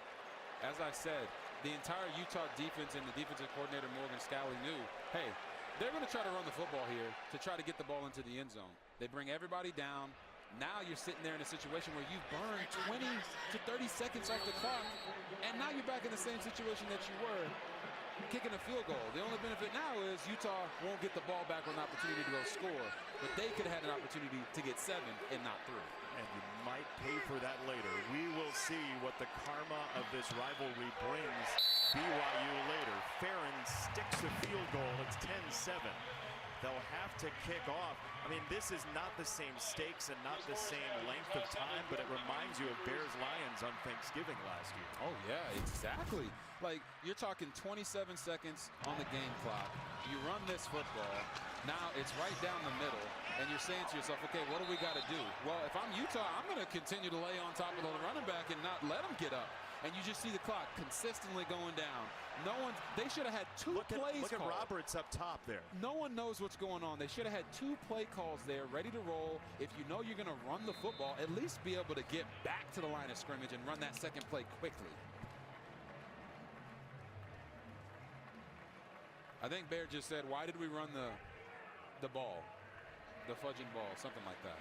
As I said, the entire Utah defense and the defensive coordinator, Morgan Scalley, knew, hey, they're going to try to run the football here to try to get the ball into the end zone. They bring everybody down. Now you're sitting there in a situation where you've burned 20 to 30 seconds off the clock, and now you're back in the same situation that you were kicking a field goal. The only benefit now is Utah won't get the ball back with an opportunity to go score, but they could have had an opportunity to get 7 and not 3.
And you might pay for that later. We will see what the karma of this rivalry brings BYU later. Farron sticks the field goal. It's 10-7. They'll have to kick off. I mean, this is not the same stakes and not the same length of time, but it reminds you of Bears-Lions on Thanksgiving last year.
Oh, yeah, exactly. Like, you're talking 27 seconds on the game clock. You run this football. Now it's right down the middle, and you're saying to yourself, okay, what do we got to do? Well, if I'm Utah, I'm going to continue to lay on top of the running back and not let him get up. And you just see the clock consistently going down. They should have had two plays
Look at Roberts up top there.
No one knows what's going on. They should have had 2 play calls there ready to roll. If you know you're going to run the football, at least be able to get back to the line of scrimmage and run that second play quickly. I think Bear just said, why did we run the ball? The fudging ball, something like that.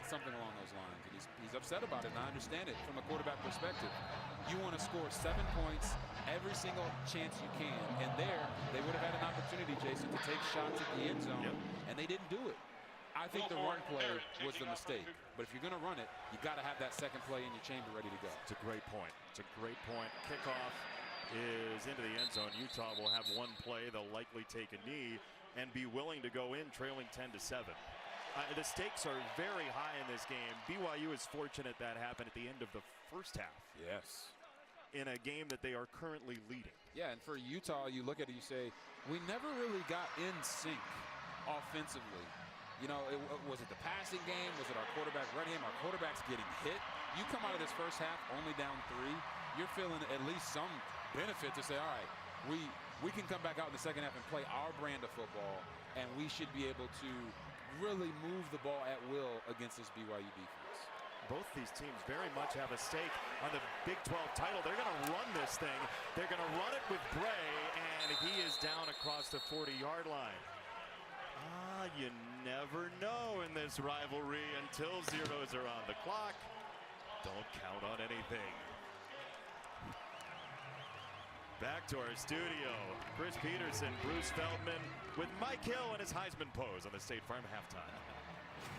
Something along those lines. And he's upset about it, and I understand it from a quarterback perspective. You want to score 7 points every single chance you can. And there, they would have had an opportunity, Jason, to take shots at the end zone, and they didn't do it. I think the run play was the mistake. But if you're going to run it, you got to have that second play in your chamber ready to go.
It's a great point. It's a great point. Kickoff is into the end zone. Utah will have 1 play. They'll likely take a knee and be willing to go in trailing 10-7. The stakes are very high in this game. BYU is fortunate that happened at the end of the first half.
Yes.
In a game that they are currently leading.
Yeah, and for Utah, you look at it, you say, we never really got in sync offensively. You know, was it the passing game? Was it our quarterback running him? Our quarterback's getting hit. You come out of this first half only down 3. You're feeling at least some benefit to say, all right, we can come back out in the second half and play our brand of football, and we should be able to really move the ball at will against this BYU defense.
Both these teams very much have a stake on the Big 12 title. They're going to run this thing. They're going to run it with Bray, and he is down across the 40-yard line. You never know in this rivalry until zeros are on the clock. Don't count on anything. Back to our studio. Chris Peterson, Bruce Feldman with Mike Hill and his Heisman pose on the State Farm halftime.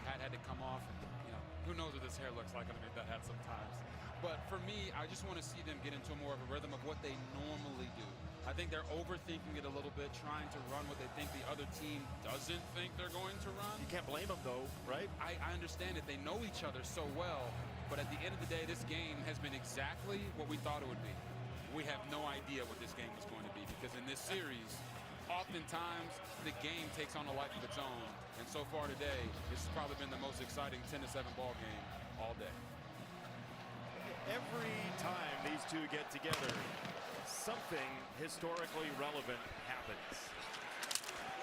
Hat had to come off. And, who knows what this hair looks like underneath that hat sometimes. But for me, I just want to see them get into more of a rhythm of what they normally do. I think they're overthinking it a little bit, trying to run what they think the other team doesn't think they're going to run.
You can't blame them, though, right?
I understand it. They know each other so well. But at the end of the day, this game has been exactly what we thought it would be. We have no idea what this game was going to be, because in this series, oftentimes the game takes on a life of its own. And so far today, this has probably been the most exciting 10-7 ball game all day.
Every time these two get together, something historically relevant happens.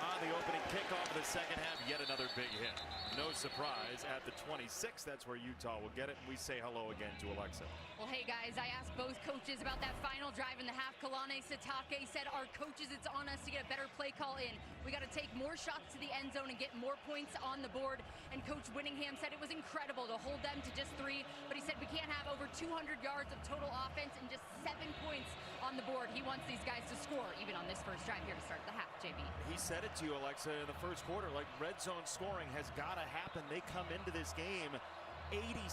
On the opening kickoff of the second half, yet another big hit. No surprise at the 26. That's where Utah will get it. And we say hello again to Alexa.
Well, hey, guys, I asked both coaches about that final drive in the half. Kalani Sitake said, our coaches, it's on us to get a better play call in. We got to take more shots to the end zone and get more points on the board. And Coach Winningham said it was incredible to hold them to just 3. But he said we can't have over 200 yards of total offense and just 7 points on the board. He wants these guys to score, even on this first drive here to start the half, JB.
He said it to you, Alexa, in the first quarter. Like, red zone scoring has got to happen. They come into this game 86%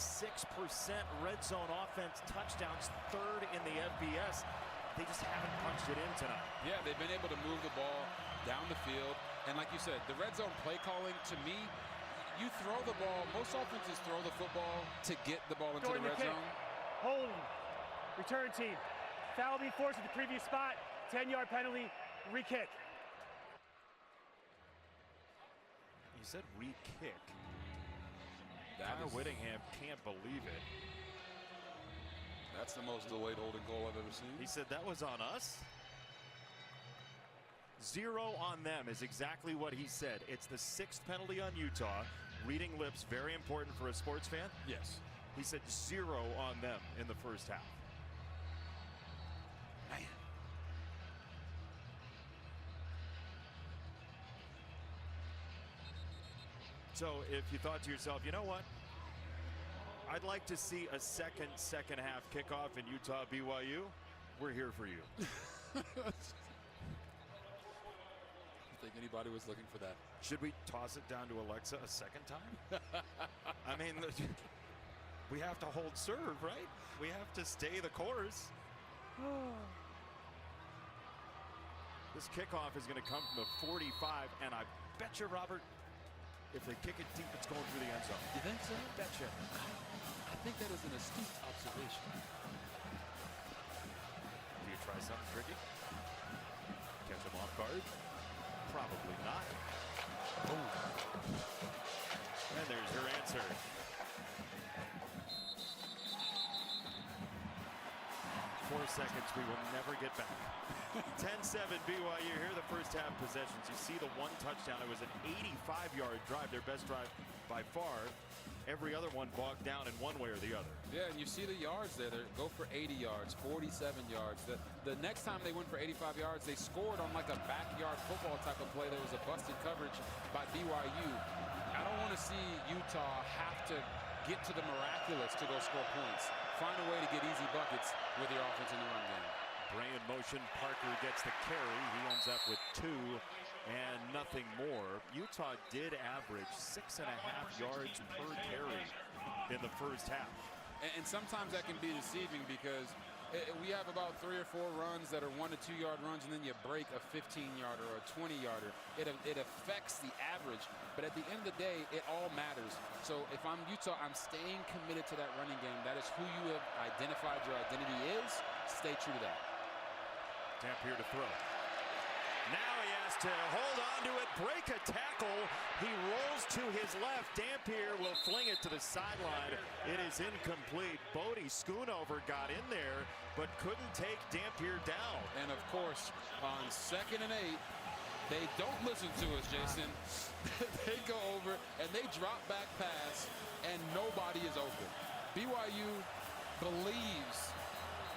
red zone offense, touchdowns, 3rd in the FBS. They just haven't punched it in tonight.
Yeah, they've been able to move the ball down the field. And like you said, the red zone play calling, to me, you throw the ball. Most offenses throw the football to get the ball into the red zone.
Holding. Return team. Foul being forced at the previous spot. 10-yard penalty. Re-kick.
He said re-kick. Connor Whittingham can't believe it.
That's the most delayed holding goal I've ever seen.
He said that was on us. 0 on them is exactly what he said. It's the 6th penalty on Utah. Reading lips, very important for a sports fan.
Yes.
He said 0 on them in the first half.
Man.
So if you thought to yourself, you know what? I'd like to see a second half kickoff in Utah BYU. We're here for you.
You think anybody was looking for that?
Should we toss it down to Alexa a second time? I mean, we have to hold serve, right? We have to stay the course. This kickoff is going to come from the 45, and I bet you, Robert, if they kick it deep, it's going through the end zone.
You think so?
Betcha.
I think that is an astute observation.
Do you try something tricky? Catch him off guard? Probably not. Boom. And there's your answer. 4 seconds we will never get back. 10-7 BYU. Here are the first half possessions. You see the 1 touchdown. It was an 85-yard drive, their best drive by far. Every other one bogged down in one way or the other.
Yeah, and you see the yards there. They go for 80 yards, 47 yards. The next time they went for 85 yards, they scored on like a backyard football type of play. There was a busted coverage by BYU. I don't want to see Utah have to get to the miraculous to go score points. Find a way to get easy buckets with your offense in the run game.
Bray in motion. Parker gets the carry. He ends up with 2 and nothing more. Utah did average 6.5 yards per carry in the first half.
And sometimes that can be deceiving because We have about 3 or 4 runs that are 1 to 2 yard runs, and then you break a 15-yarder or a 20-yarder. It affects the average, but at the end of the day, it all matters. So if I'm Utah, I'm staying committed to that running game. That is who you have identified your identity is. Stay true to that.
Dampier to throw. Now he has to hold on to it, break a tackle. He rolls to his left. Dampier will fling it to the sideline. It is incomplete. Bodie Schoonover got in there, but couldn't take Dampier down.
And of course, on 2nd and 8, they don't listen to us, Jason. They go over and they drop back pass, and nobody is open. BYU believes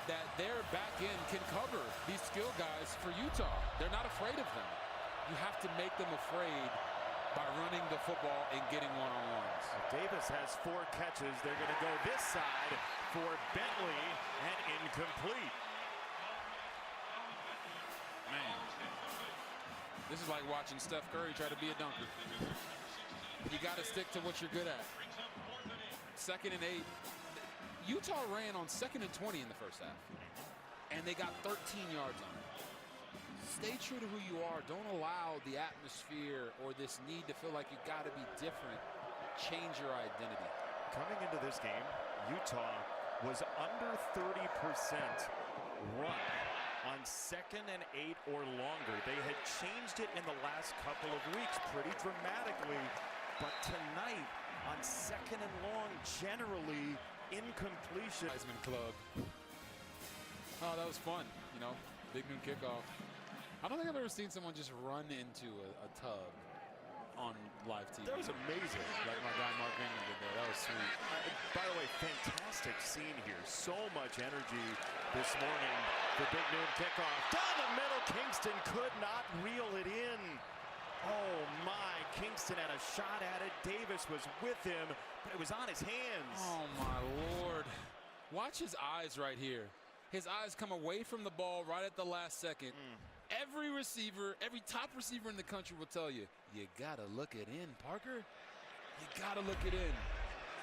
that their back end can cover these skill guys for Utah. They're not afraid of them. You have to make them afraid by running the football and getting one-on-ones.
Davis has 4 catches. They're going to go this side for Bentley, and incomplete.
Man, this is like watching Steph Curry try to be a dunker. You got to stick to what you're good at. 2nd and 8. Utah ran on 2nd and 20 in the first half, and they got 13 yards on it. Stay true to who you are. Don't allow the atmosphere or this need to feel like you got to be different change your identity.
Coming into this game, Utah was under 30% run on 2nd and 8 or longer. They had changed it in the last couple of weeks pretty dramatically, but tonight on 2nd and long, generally incompletion.
Heisman Club. Oh, that was fun. You know, big noon kickoff. I don't think I've ever seen someone just run into a tub on live TV.
That was amazing.
Like my guy Mark Ingram did there. That was sweet.
By the way, fantastic scene here. So much energy this morning for big noon kickoff. Down the middle, Kingston could not reel it in. Oh my, Kingston had a shot at it. Davis was with him, but it was on his hands.
Oh my Lord. Watch his eyes right here. His eyes come away from the ball right at the last second. Every receiver, every top receiver in the country will tell you, you gotta look it in, Parker. You gotta look it in.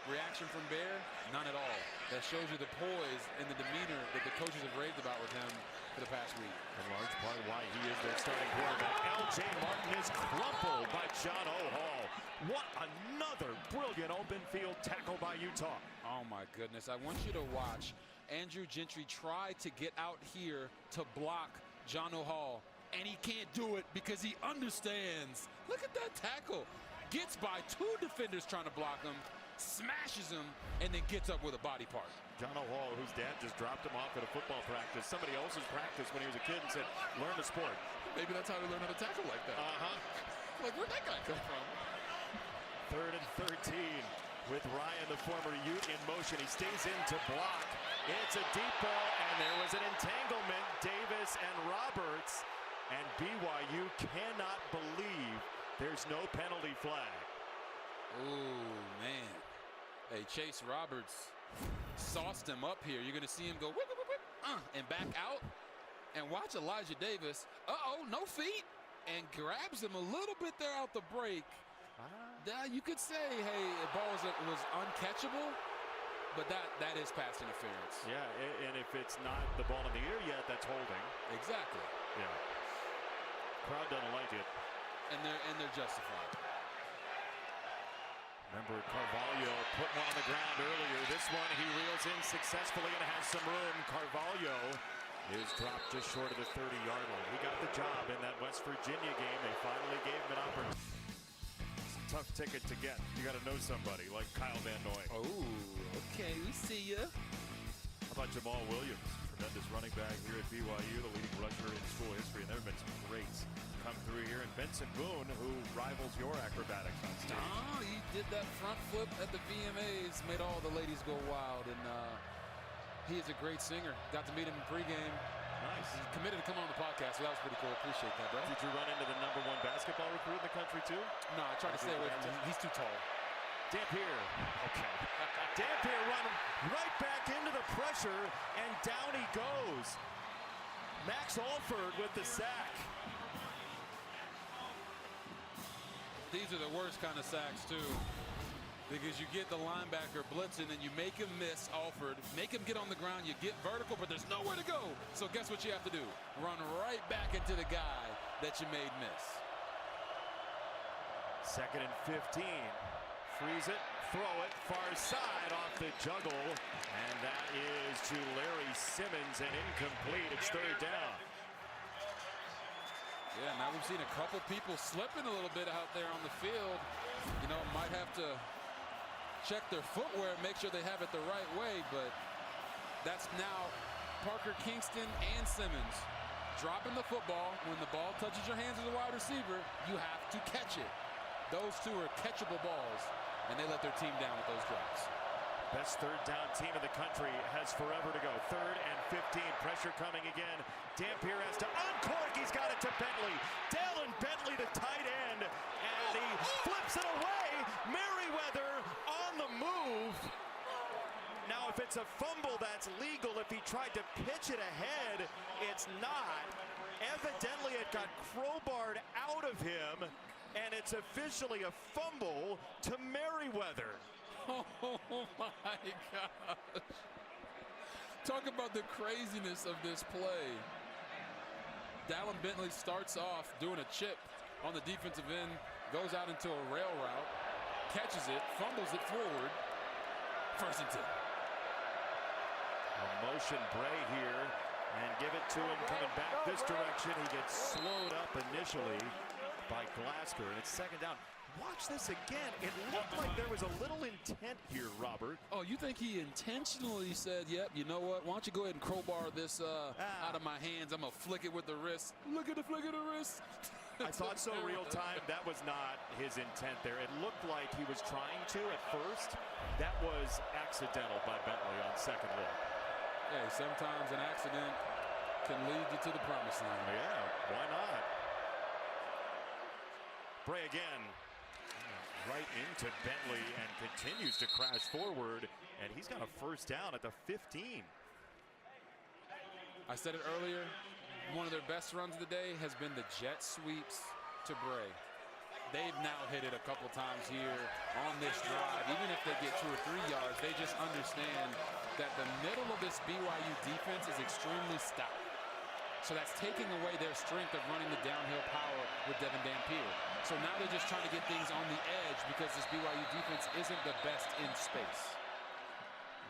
Reaction from Bear? None at all. That shows you the poise and the demeanor that the coaches have raved about with him for the past week.
In large part why he is their starting quarterback. L.J. Martin is crumpled by John O'Hall. What another brilliant open field tackle by Utah.
Oh my goodness, I want you to watch Andrew Gentry try to get out here to block John O'Hall, and he can't do it because he understands. Look at that tackle. Gets by 2 defenders trying to block him, smashes him, and then gets up with a body part.
John O'Hall, whose dad just dropped him off at a football practice, somebody else's practice when he was a kid, and said, learn the sport.
Maybe that's how we learn how to tackle like that. Like, where'd that guy come from?
3rd and 13 with Ryan, the former Ute, in motion. He stays in to block. It's a deep ball, and there was an entanglement. Davis and Roberts, and BYU cannot believe there's no penalty flag.
Ooh, man. Hey, Chase Roberts sauced him up here. You're going to see him go whip, whip, whip, and back out. And watch Elijah Davis. No feet. And grabs him a little bit there out the break. You could say, hey, the ball was uncatchable. But that is pass interference.
Yeah, and if it's not the ball in the ear yet, that's holding.
Exactly.
Yeah. Crowd doesn't like it.
And they're justified.
Remember, Carvalho put one on the ground earlier. This one he reels in successfully and has some room. Carvalho is dropped just short of the 30-yard line. He got the job in that West Virginia game. They finally gave him an opportunity. Tough ticket to get. You got to know somebody like Kyle Van Noy.
Oh, okay, we see ya.
How about Jamal Williams? Tremendous running back here at BYU, the leading rusher in school history, and there have been some greats come through here. And Benson Boone, who rivals your acrobatics on stage.
He did that front flip at the VMAs, made all the ladies go wild, and he is a great singer. Got to meet him in pregame.
Nice.
He's committed to come on the podcast, so that was pretty cool. Appreciate that, bro.
Did you run into the #1 basketball recruit in the country, too?
No, I tried to stay away from him. He's too tall.
Dampier. Okay. Dampier run right back into the pressure, and down he goes. Max Alford with the sack.
These are the worst kind of sacks, too. Because you get the linebacker blitzing and you make him miss Alford, make him get on the ground, you get vertical, but there's nowhere to go. So guess what you have to do? Run right back into the guy that you made miss.
2nd and 15. Freeze it, throw it, far side off the juggle. And that is to Larry Simmons and incomplete. It's 3rd down.
Yeah, now we've seen a couple people slipping a little bit out there on the field. You know, might have to check their footwear, make sure they have it the right way, but that's now Parker Kingston and Simmons dropping the football. When the ball touches your hands as a wide receiver, you have to catch it. Those two are catchable balls, and they let their team down with those drops.
Best 3rd down team in the country has forever to go. 3rd and 15. Pressure coming again. Dampier has to uncork. He's got it to Bentley. Dallin Bentley, the tight end, and he flips it away. Merriweather on the move. Now, if it's a fumble, that's legal. If he tried to pitch it ahead, it's not. Evidently, it got crowbarred out of him, and it's officially a fumble to Merriweather.
Oh my gosh. Talk about the craziness of this play. Dallin Bentley starts off doing a chip on the defensive end, goes out into a rail route, catches it, fumbles it forward. 1st and 10.
A motion Bray here, and give it to him coming back this direction. He gets slowed up initially by Glasgow, and it's 2nd down. Watch this again. It looked like there was a little intent here, Robert.
Oh, you think he intentionally said, yep, you know what? Why don't you go ahead and crowbar this out of my hands? I'm going to flick it with the wrist. Look at the flick of the wrist.
I thought so real time. That was not his intent there. It looked like he was trying to at first. That was accidental by Bentley on 2nd look.
Hey, sometimes an accident can lead you to the promised land.
Yeah, why not? Bray again. Right into Bentley and continues to crash forward, and he's got a 1st down at the 15.
I said it earlier, one of their best runs of the day has been the jet sweeps to Bray. They've now hit it a couple times here on this drive. Even if they get 2 or 3 yards, they just understand that the middle of this BYU defense is extremely stout. So that's taking away their strength of running the downhill power with Devin Dampier. So now they're just trying to get things on the edge because this BYU defense isn't the best in space.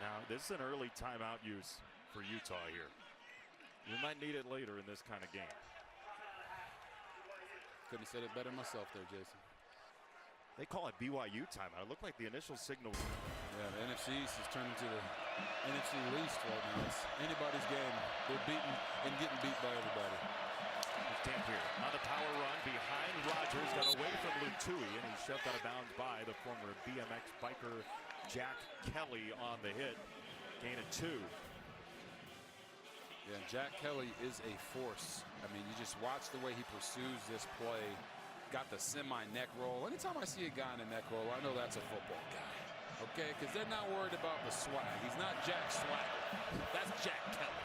Now, this is an early timeout use for Utah here. You might need it later in this kind of game.
Couldn't have said it better myself there, Jason.
They call it BYU timeout. It looked like the initial signal.
Yeah, the NFC East is turning to the NFC least right now. It's anybody's game. They're beaten and getting beat by everybody.
It's Dampier on the power run behind Rogers. Got away from Lutui, and he's shoved out of bounds by the former BMX biker Jack Kelly on the hit. Gain of 2.
Yeah, Jack Kelly is a force. I mean, you just watch the way he pursues this play. Got the semi-neck roll. Anytime I see a guy in a neck roll, I know that's a football guy. Okay, because they're not worried about the swag. He's not Jack Swagger. That's Jack Kelly.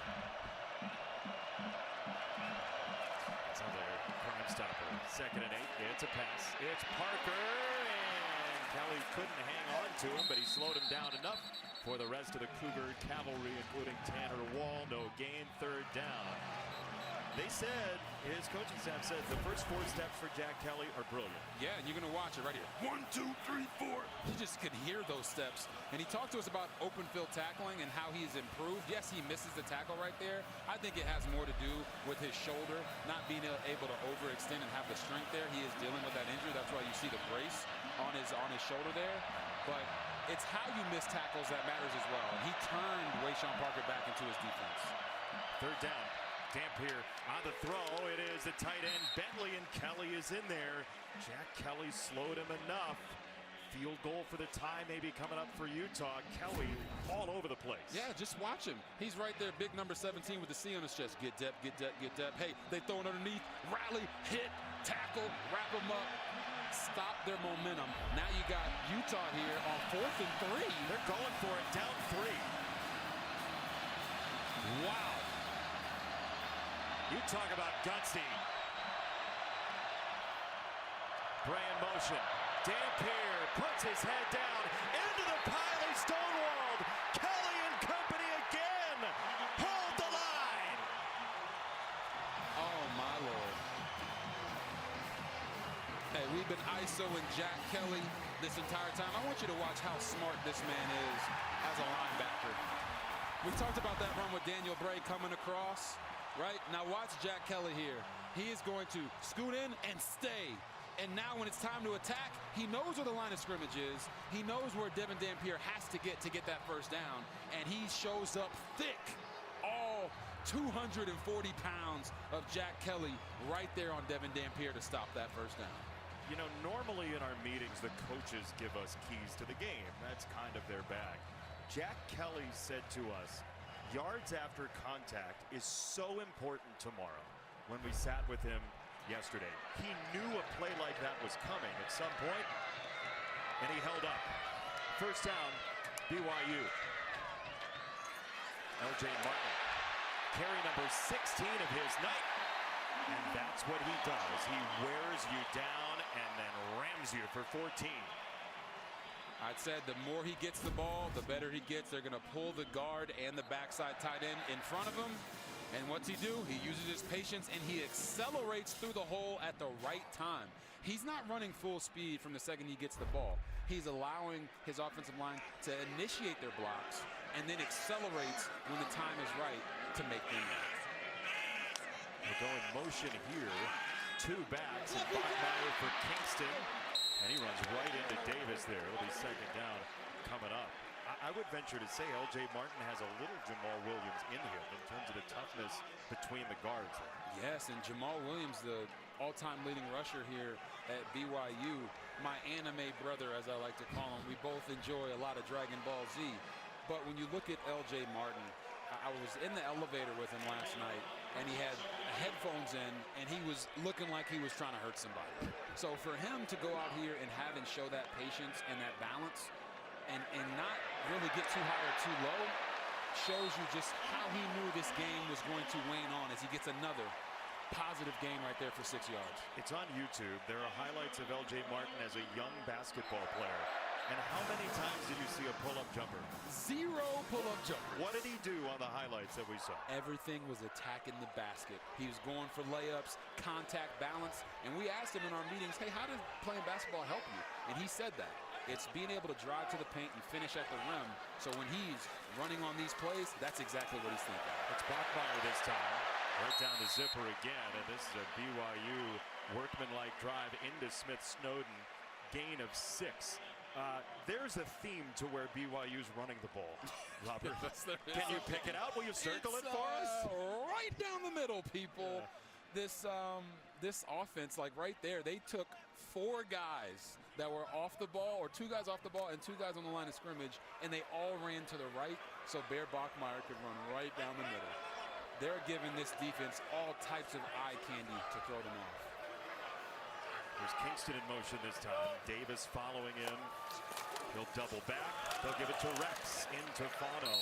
Sounds like a Crime Stopper. 2nd and 8. It's a pass. It's Parker, and Kelly couldn't hang on to him, but he slowed him down enough for the rest of the Cougar cavalry, including Tanner Wall. No gain, 3rd down. They said, his coaching staff said, the first 4 steps for Jack Kelly are brilliant.
Yeah, and you're going to watch it right here. 1, 2, 3, 4. You just could hear those steps. And he talked to us about open field tackling and how he's improved. Yes, he misses the tackle right there. I think it has more to do with his shoulder, not being able to overextend and have the strength there. He is dealing with that injury. That's why you see the brace on his shoulder there. But it's how you miss tackles that matters as well. And he turned Wayshawn Parker back into his defense.
3rd down. Dampier on the throw. It is the tight end Bentley, and Kelly is in there. Jack Kelly slowed him enough. Field goal for the tie maybe coming up for Utah. Kelly all over the place.
Yeah, just watch him. He's right there, big number 17 with the C on his chest. Get depth, get depth, get depth. Hey, they throw it underneath. Rally, hit, tackle, wrap him up. Stop their momentum. Now you got Utah here on 4th and 3.
They're going for it, down 3. Wow. You talk about gutsy. Bray in motion. Dampier puts his head down into the pile. He's stonewalled. Kelly and company again. Hold the line.
Oh, my Lord. Hey, we've been ISOing Jack Kelly this entire time. I want you to watch how smart this man is as a linebacker. We talked about that run with Daniel Bray coming across, right? Now watch Jack Kelly here. He is going to scoot in and stay. And now when it's time to attack, he knows where the line of scrimmage is. He knows where Devin Dampier has to get that first down. And he shows up thick, all 240 pounds of Jack Kelly right there on Devin Dampier to stop that first down.
You know, normally in our meetings, the coaches give us keys to the game. That's kind of their bag. Jack Kelly said to us, yards after contact is so important tomorrow. When we sat with him yesterday, he knew a play like that was coming at some point, and he held up. First down, BYU. LJ Martin, carry number 16 of his night. And that's what he does. He wears you down and then rams you for 14.
I said the more he gets the ball, the better he gets. They're going to pull the guard and the backside tight end in front of him. And what's he do? He uses his patience and he accelerates through the hole at the right time. He's not running full speed from the second he gets the ball. He's allowing his offensive line to initiate their blocks and then accelerates when the time is right to make them run.
We'll go in motion here. Two backs and Bachmeier for Kingston. And he runs right into Davis there. It'll be second down coming up. I would venture to say LJ Martin has a little Jamal Williams in him in terms of the toughness between the guards there.
Yes, and Jamal Williams, the all-time leading rusher here at BYU, my anime brother, as I like to call him. We both enjoy a lot of Dragon Ball Z. But when you look at LJ Martin, I was in the elevator with him last night, and he had headphones in, and he was looking like he was trying to hurt somebody. So for him to go out here and have and show that patience and that balance and not really get too high or too low shows you just how he knew this game was going to wane on as he gets another positive game right there for 6 yards.
It's on YouTube. There are highlights of LJ Martin as a young basketball player. And how many times did you see a pull-up jumper?
0 pull-up jumpers.
What did he do on the highlights that we saw?
Everything was attacking the basket. He was going for layups, contact, balance. And we asked him in our meetings, hey, how does playing basketball help you? And he said that. It's being able to drive to the paint and finish at the rim. So when he's running on these plays, that's exactly what he's thinking.
It's Bachmeier this time. Right down the zipper again. And this is a BYU workmanlike drive into Smith-Snowden. Gain of 6. There's a theme to where BYU's running the ball, Robert. Can you pick it out? Will you circle it for us?
Right down the middle, people. Yeah. This offense, like right there, they took 4 guys that were off the ball, or 2 guys off the ball and 2 guys on the line of scrimmage, and they all ran to the right so Bear Bachmeier could run right down the middle. They're giving this defense all types of eye candy to throw them off.
There's Kingston in motion this time. Davis following him. He'll double back. They'll give it to Rex into Fano.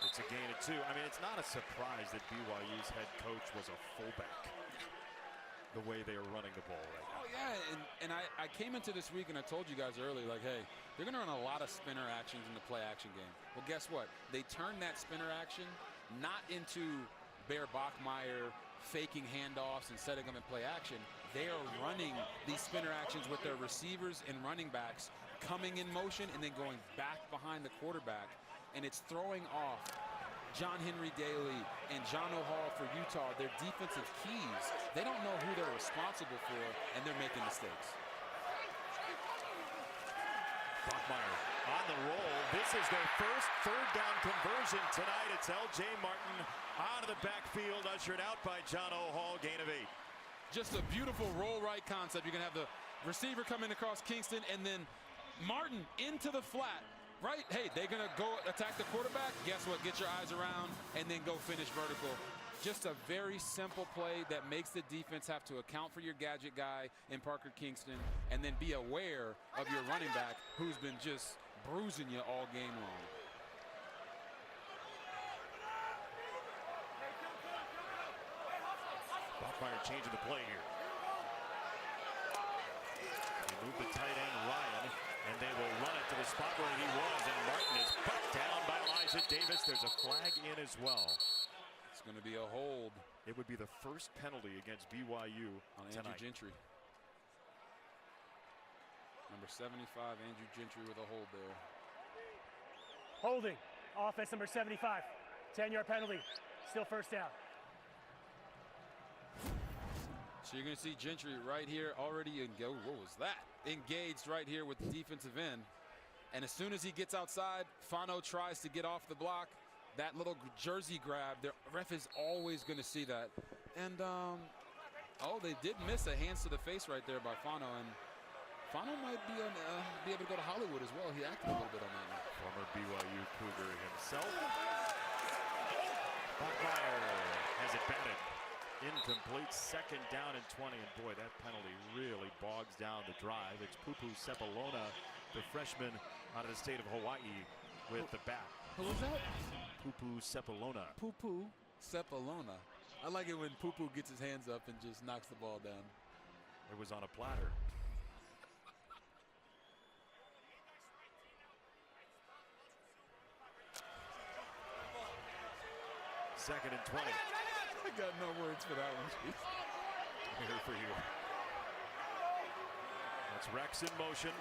It's a gain of 2. I mean, it's not a surprise that BYU's head coach was a fullback. The way they are running the ball right now.
Oh, yeah, and I came into this week and I told you guys early, like, hey, they're going to run a lot of spinner actions in the play-action game. Well, guess what? They turned that spinner action not into Bear Bachmeier faking handoffs and setting them in play action. They are running these spinner actions with their receivers and running backs coming in motion and then going back behind the quarterback. And it's throwing off John Henry Daly and John O'Hall for Utah, their defensive keys. They don't know who they're responsible for, and they're making mistakes.
Bachmeier on the roll. This is their first third down conversion tonight. It's LJ Martin out of the backfield, ushered out by John O'Hall, gain of 8.
Just a beautiful roll right concept. You're going to have the receiver coming across Kingston and then Martin into the flat, right? Hey, they're going to go attack the quarterback. Guess what? Get your eyes around and then go finish vertical. Just a very simple play that makes the defense have to account for your gadget guy in Parker Kingston and then be aware of your running back who's been just bruising you all game long.
Bachmeier changing the play here. He moved the tight end right. they will run it to the spot where he was, and Martin is put down by Elijah Davis. There's a flag in as well.
It's going to be a hold.
It would be the first penalty against BYU
on
tonight.
Andrew Gentry. Number 75, Andrew Gentry with a hold there.
Holding. Offense number 75. 10-yard penalty. Still first down.
So you're going to see Gentry right here already what was that? Engaged right here with the defensive end. And as soon as he gets outside, Fano tries to get off the block. That little jersey grab, the ref is always going to see that. And, oh, they did miss a hands to the face right there by Fano. And Fano might be able to go to Hollywood as well. He acted a little bit on that one.
Former BYU Cougar himself. Bachmeier has it batted. Incomplete, second down and 20. And boy, that penalty really bogs down the drive. It's Pupu Sepulona, the freshman out of the state of Hawaii, with the bat.
Who was that?
Pupu Sepulona.
Pupu Sepulona. I like it when Pupu gets his hands up and just knocks the ball down.
It was on a platter. Second and 20.
I got no words for that one.
Here for you. That's Rex in motion.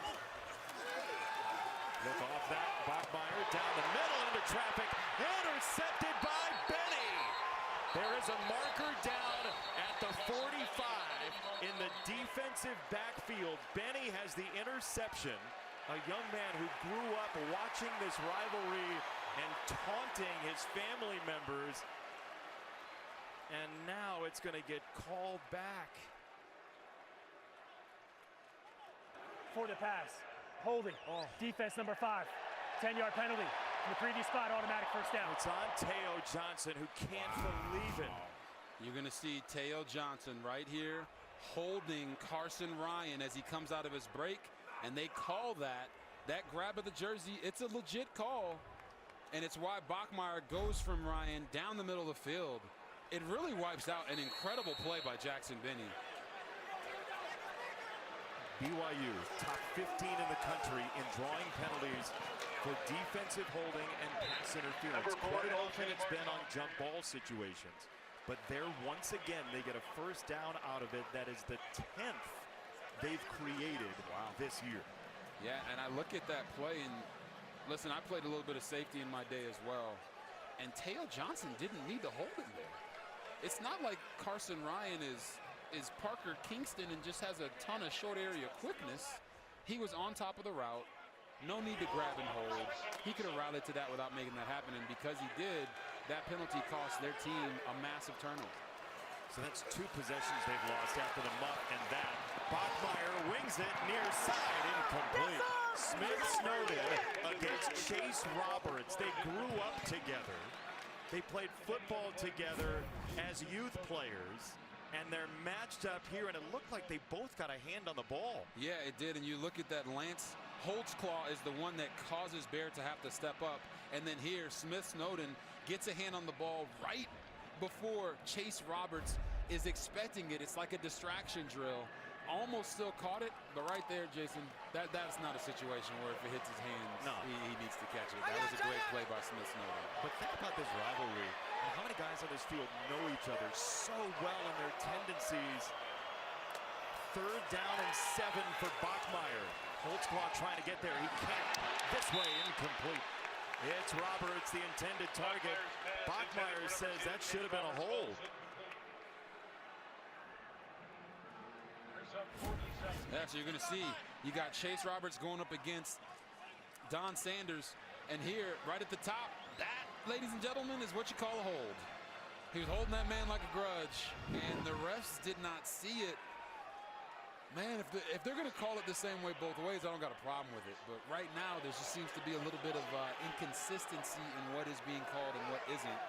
Look off that. Bachmeier down the middle into traffic. Intercepted by Benny. There is a marker down at the 45 in the defensive backfield. Benny has the interception. A young man who grew up watching this rivalry and taunting his family members. And now it's going to get called back.
For the pass. Holding. Defense number 5. 10-yard penalty. In the previous spot, automatic first down.
It's on Teo Johnson, who can't believe it.
You're going to see Teo Johnson right here holding Carson Ryan as he comes out of his break. And they call that grab of the jersey. It's a legit call. And it's why Bachmeier goes from Ryan down the middle of the field. It really wipes out an incredible play by Jackson Benny.
BYU, top 15 in the country in drawing penalties for defensive holding and pass interference. Quite often it's been on jump ball situations. But there, once again, they get a first down out of it. That is the 10th they've created this year.
Yeah, and I look at that play, and listen, I played a little bit of safety in my day as well. And Teo Johnson didn't need to hold him there. It's not like Carson Ryan is Parker Kingston and just has a ton of short area quickness. He was on top of the route. No need to grab and hold. He could have rallied to that without making that happen. And because he did, that penalty cost their team a massive turnover.
So that's 2 possessions they've lost after the muff and that. Bachmeier wings it near side, incomplete. Smith Snowden against Chase Roberts. They grew up together. They played football together as youth players, and they're matched up here, and it looked like they both got a hand on the ball.
Yeah, it did, and you look at that, Lance Holtzclaw is the one that causes Bear to have to step up, and then here, Smith Snowden gets a hand on the ball right before Chase Roberts is expecting it. It's like a distraction drill. Almost still caught it, but right there, Jason, that's not a situation where if it hits his hands, he needs to catch it. That was a great play by Smith Snowden.
But think about this rivalry and how many guys on this field know each other so well and their tendencies. 3rd down and 7 for Bachmeier. Holtzclaw trying to get there. He can't. This way, incomplete. It's Roberts, the intended target. Bachmeier says that should have been a hold.
Yeah, so you're going to see you got Chase Roberts going up against Don Sanders. And here, right at the top, that, ladies and gentlemen, is what you call a hold. He was holding that man like a grudge, and the refs did not see it. Man, if they're going to call it the same way both ways, I don't got a problem with it. But right now, there just seems to be a little bit of inconsistency in what is being called and what isn't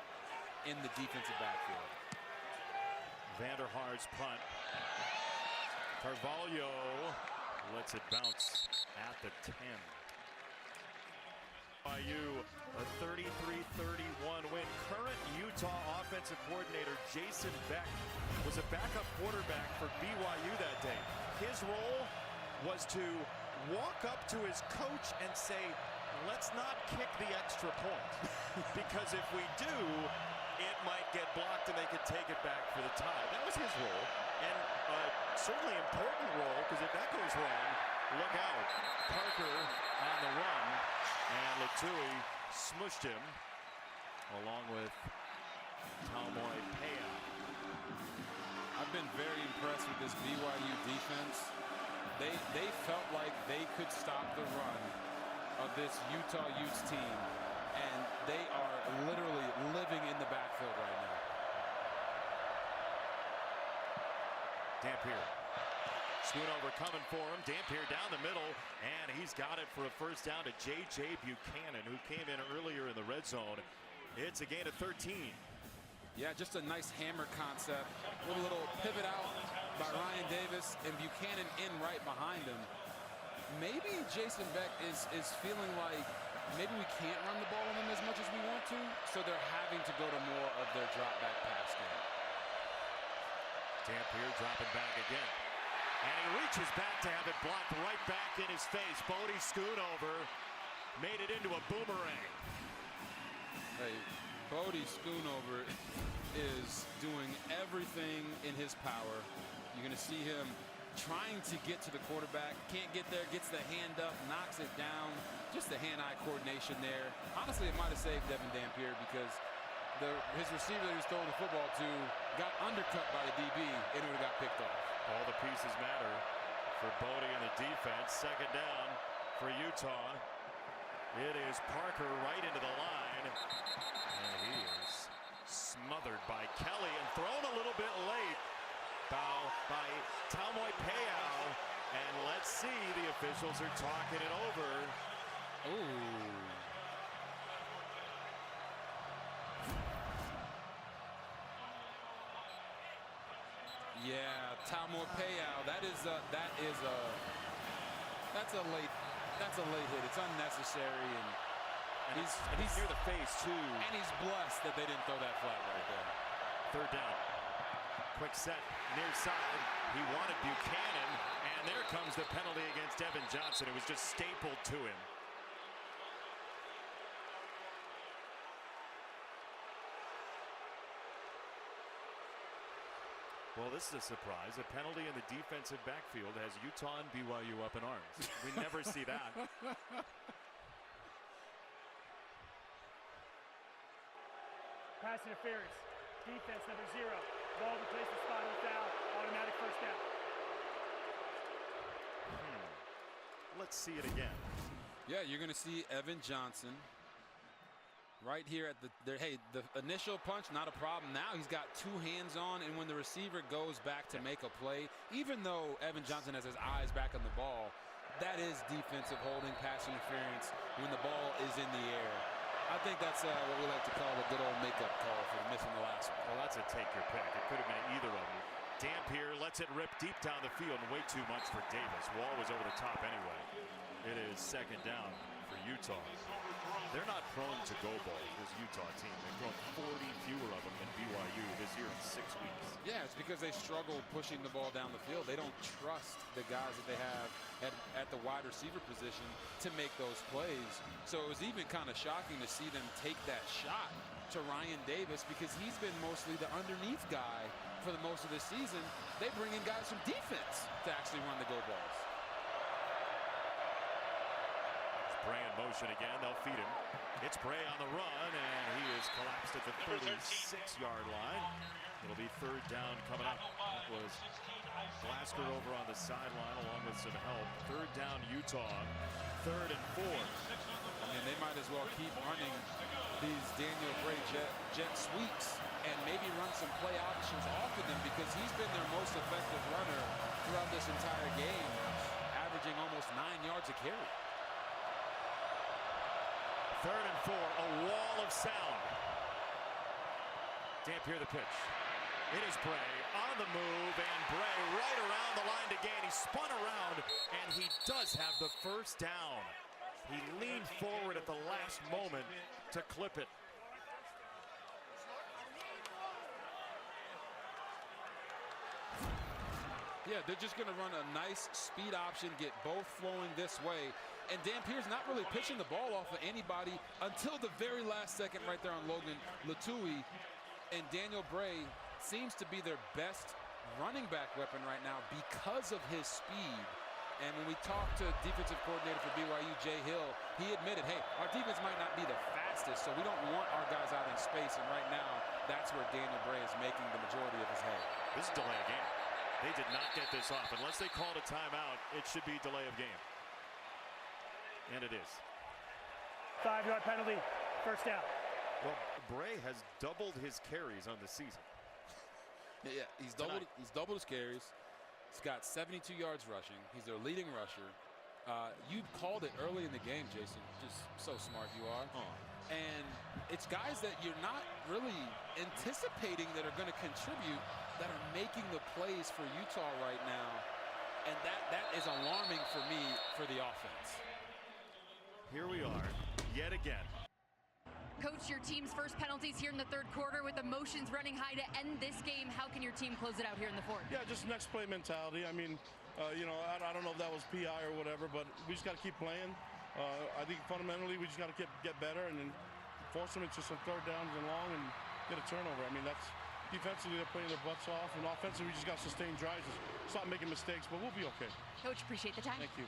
in the defensive backfield.
Vanderhaar's punt. Carvalho lets it bounce at the 10. BYU, a 33-31 win. Current Utah offensive coordinator Jason Beck was a backup quarterback for BYU that day. His role was to walk up to his coach and say, let's not kick the extra point. Because if we do, it might get blocked and they could take it back for the tie. That was his role, and certainly important role, because if that goes wrong, look out. Parker on the run, and Latui smushed him, along with Talmoy Paya.
I've been very impressed with this BYU defense. They felt like they could stop the run of this Utah Utes team, and they are literally living in the backfield right now.
Dampier. Schoonover coming for him. Dampier down the middle, and he's got it for a first down to J.J. Buchanan, who came in earlier in the red zone. It's a gain of 13.
Yeah, just a nice hammer concept with a little pivot out by Ryan Davis and Buchanan in right behind him. Maybe Jason Beck is feeling like maybe we can't run the ball on them as much as we want to, so they're having to go to more of their drop back pass game.
Dampier dropping back again. And he reaches back to have it blocked right back in his face. Bodie Schoonover made it into a boomerang.
Hey, Bodie Schoonover is doing everything in his power. You're going to see him trying to get to the quarterback. Can't get there, gets the hand up, knocks it down. Just the hand-eye coordination there. Honestly, it might have saved Devin Dampier because his receiver that he was throwing the football to got undercut by the DB and it would have got picked off.
All the pieces matter for Bodie and the defense. Second down for Utah. It is Parker right into the line. And he is smothered by Kelly and thrown a little bit late. Foul by Talmoy Payao. And let's see, the officials are talking it over.
Ooh. Yeah, Talmoy Payao. That's a late hit. It's unnecessary, and he's
near the face too.
And he's blessed that they didn't throw that flag right there.
Third down. Quick set near side. He wanted Buchanan, and there comes the penalty against Evan Johnson. It was just stapled to him. Well, this is a surprise. A penalty in the defensive backfield has Utah and BYU up in arms. We never see that.
Pass interference. Defense number 0. Ball replacement spot on foul. Automatic first down.
Let's see it again.
Yeah, you're going to see Evan Johnson right here at the initial punch, not a problem. Now he's got 2 hands on, and when the receiver goes back to make a play, even though Evan Johnson has his eyes back on the ball, that is defensive holding, pass interference when the ball is in the air. I think that's what we like to call the good old makeup call for missing the last one.
Well, that's a take your pick. It could have been either of them. Dampier lets it rip deep down the field, and way too much for Davis. Wall was over the top anyway. It is second down for Utah. They're not prone to go ball, this Utah team. They've thrown 40 fewer of them than BYU this year in 6 weeks.
Yeah, it's because they struggle pushing the ball down the field. They don't trust the guys that they have at the wide receiver position to make those plays. So it was even kind of shocking to see them take that shot to Ryan Davis because he's been mostly the underneath guy for the most of the season. They bring in guys from defense to actually run the go balls.
Bray in motion again. They'll feed him. It's Bray on the run, and he is collapsed at the 36-yard line. It'll be third down coming up. That was Blasker over on the sideline along with some help. Third down Utah. 3rd and 4.
I mean, they might as well keep running these Daniel Gray jet sweeps and maybe run some play options off of them because he's been their most effective runner throughout this entire game, averaging almost 9 yards a carry.
3rd and 4, a wall of sound. Dampier the pitch. It is Bray on the move, and Bray right around the line to gain. He spun around, and he does have the first down. He leaned forward at the last moment to clip it.
Yeah, they're just going to run a nice speed option, get both flowing this way. And Dampier's not really pitching the ball off of anybody until the very last second right there on Logan Latui. And Daniel Bray seems to be their best running back weapon right now because of his speed. And when we talked to defensive coordinator for BYU, Jay Hill, he admitted, hey, our defense might not be the fastest, so we don't want our guys out in space. And right now, that's where Daniel Bray is making the majority of his hay.
This is delay of game. They did not get this off. Unless they called a timeout, it should be delay of game. And it is.
5-yard penalty, first down.
Well, Bray has doubled his carries on the season.
Yeah, he's doubled his carries. He's got 72 yards rushing. He's their leading rusher. You called it early in the game, Jason. Just so smart you are. And it's guys that you're not really anticipating that are going to contribute that are making the plays for Utah right now. And that is alarming for me for the offense.
Here we are yet again.
Coach, your team's first penalties here in the third quarter with emotions running high to end this game. How can your team close it out here in the fourth?
Yeah, just next play mentality. I mean, you know, I don't know if that was PI or whatever, but we just got to keep playing. I think fundamentally we just got to get better and then force them into some third downs and long and get a turnover. I mean, that's defensively they're playing their butts off, and offensively we just got to sustain drives. Stop making mistakes, but we'll be okay.
Coach, appreciate the time.
Thank you.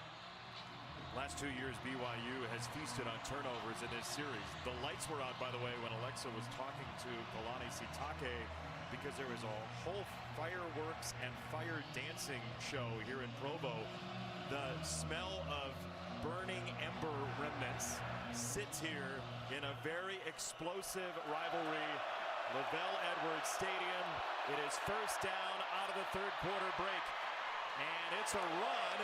Last 2 years, BYU has feasted on turnovers in this series. The lights were out, by the way, when Alexa was talking to Kalani Sitake because there was a whole fireworks and fire dancing show here in Provo. The smell of burning ember remnants sits here in a very explosive rivalry. Lavelle Edwards Stadium. It is first down out of the third quarter break. And it's a run,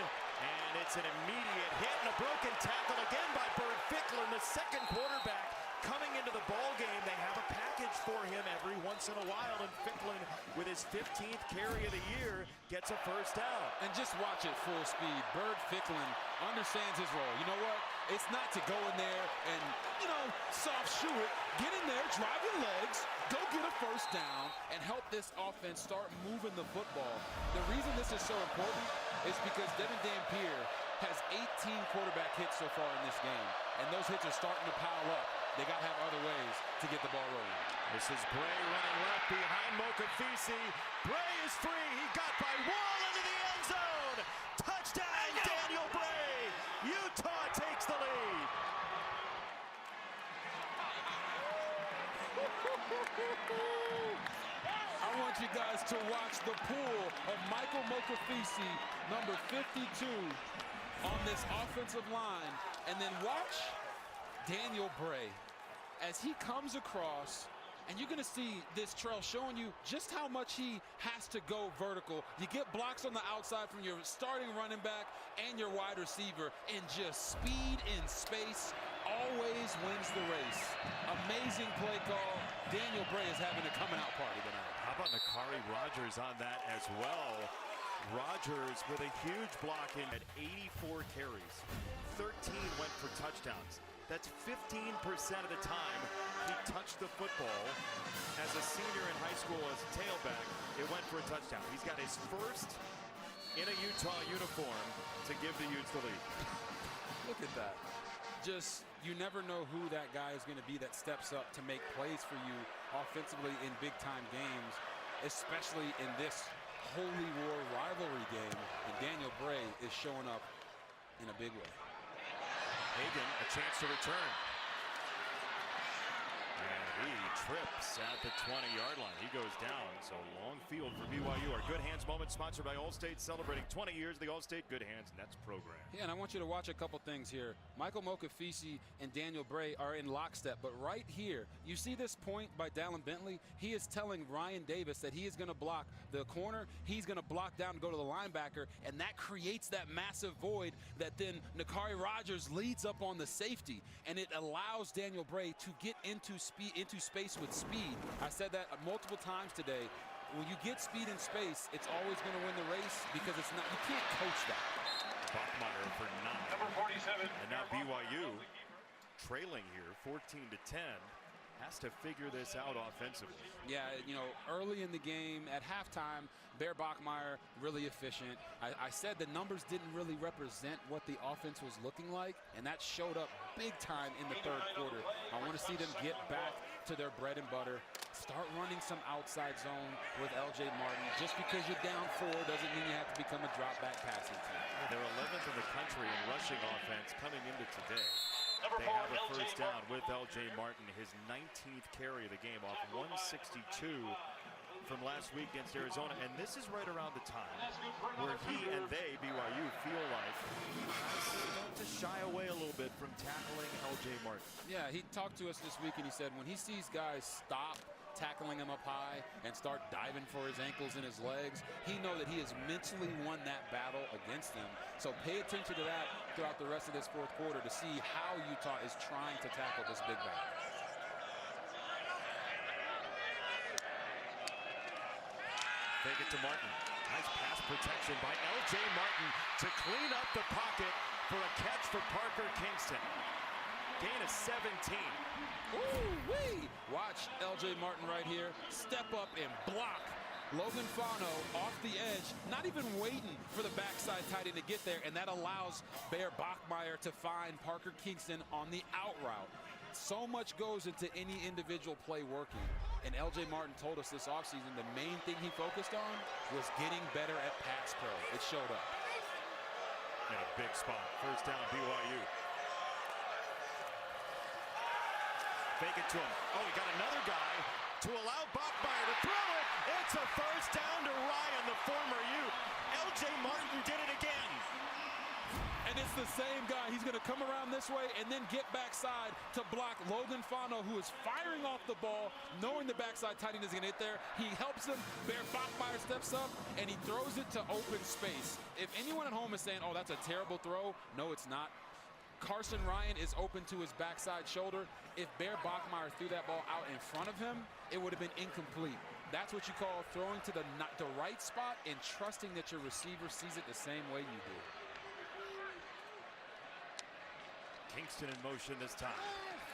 and it's an immediate hit and a broken tackle again by Bird Ficklin, the second quarterback coming into the ball game. They have a package for him every once in a while, and Ficklin, with his 15th carry of the year, gets a first down.
And just watch it full speed. Bird Ficklin understands his role. You know what? It's not to go in there and, you know, soft shoe it. Get in there, drive your legs, go get a first down, and help this offense start moving the football. The reason this is so important is because Devin Dampier has 18 quarterback hits so far in this game, and those hits are starting to pile up. They got to have other ways to get the ball rolling.
This is Bray running left behind Mokafisi. Bray is free. He got by Wall into the end zone. Touchdown, Daniel Bray. Utah takes the lead.
I want you guys to watch the pull of Michael Mokafisi, number 52, on this offensive line. And then watch Daniel Bray as he comes across. And you're going to see this trail showing you just how much he has to go vertical. You get blocks on the outside from your starting running back and your wide receiver, and just speed in space always wins the race. Amazing play call. Daniel Bray is having a coming out party tonight.
How about Nakari Rogers on that as well? Rogers with a huge block in at 84 carries. 13 went for touchdowns. That's 15% of the time he touched the football. As a senior in high school as a tailback, it went for a touchdown. He's got his first in a Utah uniform to give the Utes the lead.
Look at that. Just, you never know who that guy is going to be that steps up to make plays for you offensively in big-time games, especially in this Holy War rivalry game. And Daniel Bray is showing up in a big way.
Hagan, a chance to return. And he trips at the 20-yard line. He goes down. So long field for BYU. Our Good Hands moment sponsored by Allstate, celebrating 20 years of the Allstate Good Hands Nets program.
Yeah, and I want you to watch a couple things here. Michael Mokafisi and Daniel Bray are in lockstep, but right here, you see this point by Dallin Bentley? He is telling Ryan Davis that he is going to block the corner, he's going to block down and go to the linebacker, and that creates that massive void that then Nakari Rogers leads up on the safety, and it allows Daniel Bray to get into space with speed. I said that multiple times today. When you get speed in space, it's always going to win the race because it's not, you can't coach that.
Bachmeyer for 9.
Number 47.
And now BYU trailing here 14-10. has to figure this out offensively.
Yeah, you know, early in the game, at halftime, Bear Bachmeier really efficient. I said the numbers didn't really represent what the offense was looking like, and that showed up big time in the third quarter. I want to see them get back to their bread and butter, start running some outside zone with LJ Martin. Just because you're down 4 doesn't mean you have to become a drop back passing team.
They're 11th in the country in rushing offense coming into today. They have a first down with LJ Martin, his 19th carry of the game off 162 from last week against Arizona. And this is right around the time where he and they, BYU, feel like starting to shy away a little bit from tackling LJ Martin.
Yeah, he talked to us this week and he said when he sees guys stop tackling him up high and start diving for his ankles and his legs, he knows that he has mentally won that battle against them. So pay attention to that throughout the rest of this fourth quarter to see how Utah is trying to tackle this big back.
Fake it to Martin. Nice pass protection by LJ Martin to clean up the pocket for a catch for Parker Kingston. Gain of 17.
Ooh-wee! Watch LJ Martin right here step up and block Logan Fano off the edge, not even waiting for the backside tight end to get there, and that allows Bear Bachmeier to find Parker Kingston on the out route. So much goes into any individual play working, and LJ Martin told us this offseason the main thing he focused on was getting better at pass pro. It showed up.
In a big spot. First down, BYU. Fake it to him. Oh, he got another guy to allow Bachmeier to throw it. It's a first down to Ryan, the former Ute. LJ Martin did it again.
And it's the same guy. He's going to come around this way and then get backside to block Logan Fano, who is firing off the ball, knowing the backside tight end is going to hit there. He helps him. Bear Bachmeier steps up, and he throws it to open space. If anyone at home is saying, oh, that's a terrible throw, no, it's not. Carson Ryan is open to his backside shoulder. If Bear Bachmeier threw that ball out in front of him, it would have been incomplete. That's what you call throwing to the right spot and trusting that your receiver sees it the same way you do.
Kingston in motion this time.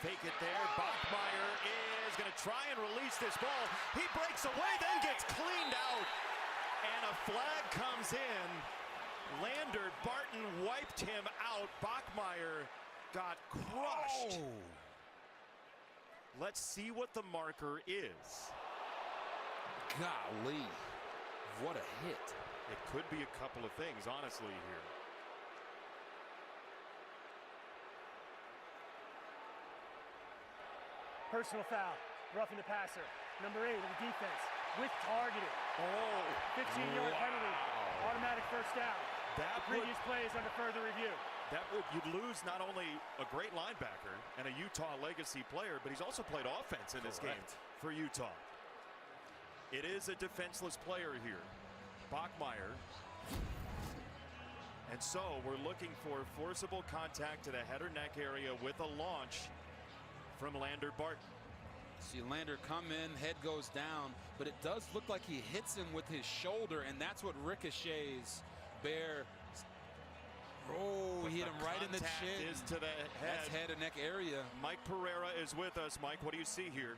Fake it there. Bachmeier is going to try and release this ball. He breaks away, then gets cleaned out. And a flag comes in. Lander Barton wiped him out. Bachmeier got crushed.
Oh.
Let's see what the marker is.
Golly, what a hit.
It could be a couple of things, honestly, here.
Personal foul, roughing the passer. Number 8 of the defense with targeting.
Oh,
15-yard penalty, automatic first down.
That
The previous play is under further review.
you'd lose not only a great linebacker and a Utah legacy player, but he's also played offense in this game for Utah. It is a defenseless player here, Bachmeier. And so we're looking for forcible contact to the head or neck area with a launch from Lander Barton.
See Lander come in, head goes down, but it does look like he hits him with his shoulder, and that's what ricochets Bear. Oh, he hit him right in the chin.
Is to the head.
That's head and neck area.
Mike Pereira is with us. Mike, what do you see here?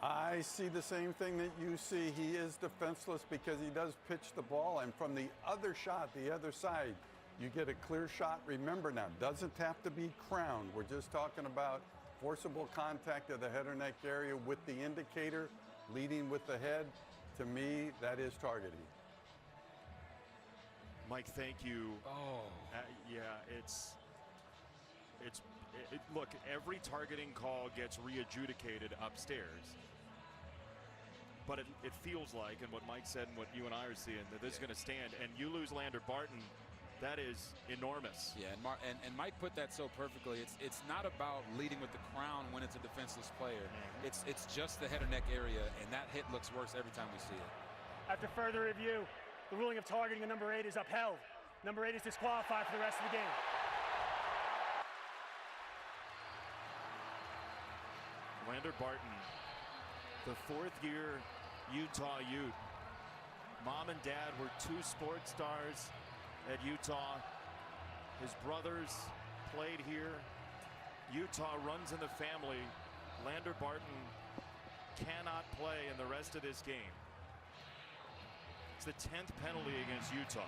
I see the same thing that you see. He is defenseless because he does pitch the ball, and from the other shot, the other side, you get a clear shot. Remember now, doesn't have to be crowned. We're just talking about forcible contact of the head or neck area with the indicator leading with the head. To me, that is targeting.
Mike, thank you.
Oh.
Yeah, look, every targeting call gets re-adjudicated upstairs. But it feels like, and what Mike said and what you and I are seeing, that this is going to stand. And you lose Lander Barton, that is enormous.
Yeah, and Mike put that so perfectly. It's not about leading with the crown when it's a defenseless player. It's just the head or neck area, and that hit looks worse every time we see it.
After further review, the ruling of targeting of number 8 is upheld. Number 8 is disqualified for the rest of the game.
Lander Barton, the fourth-year Utah Ute. Mom and dad were 2 sports stars at Utah. His brothers played here. Utah runs in the family. Lander Barton cannot play in the rest of this game. It's the 10th penalty against Utah.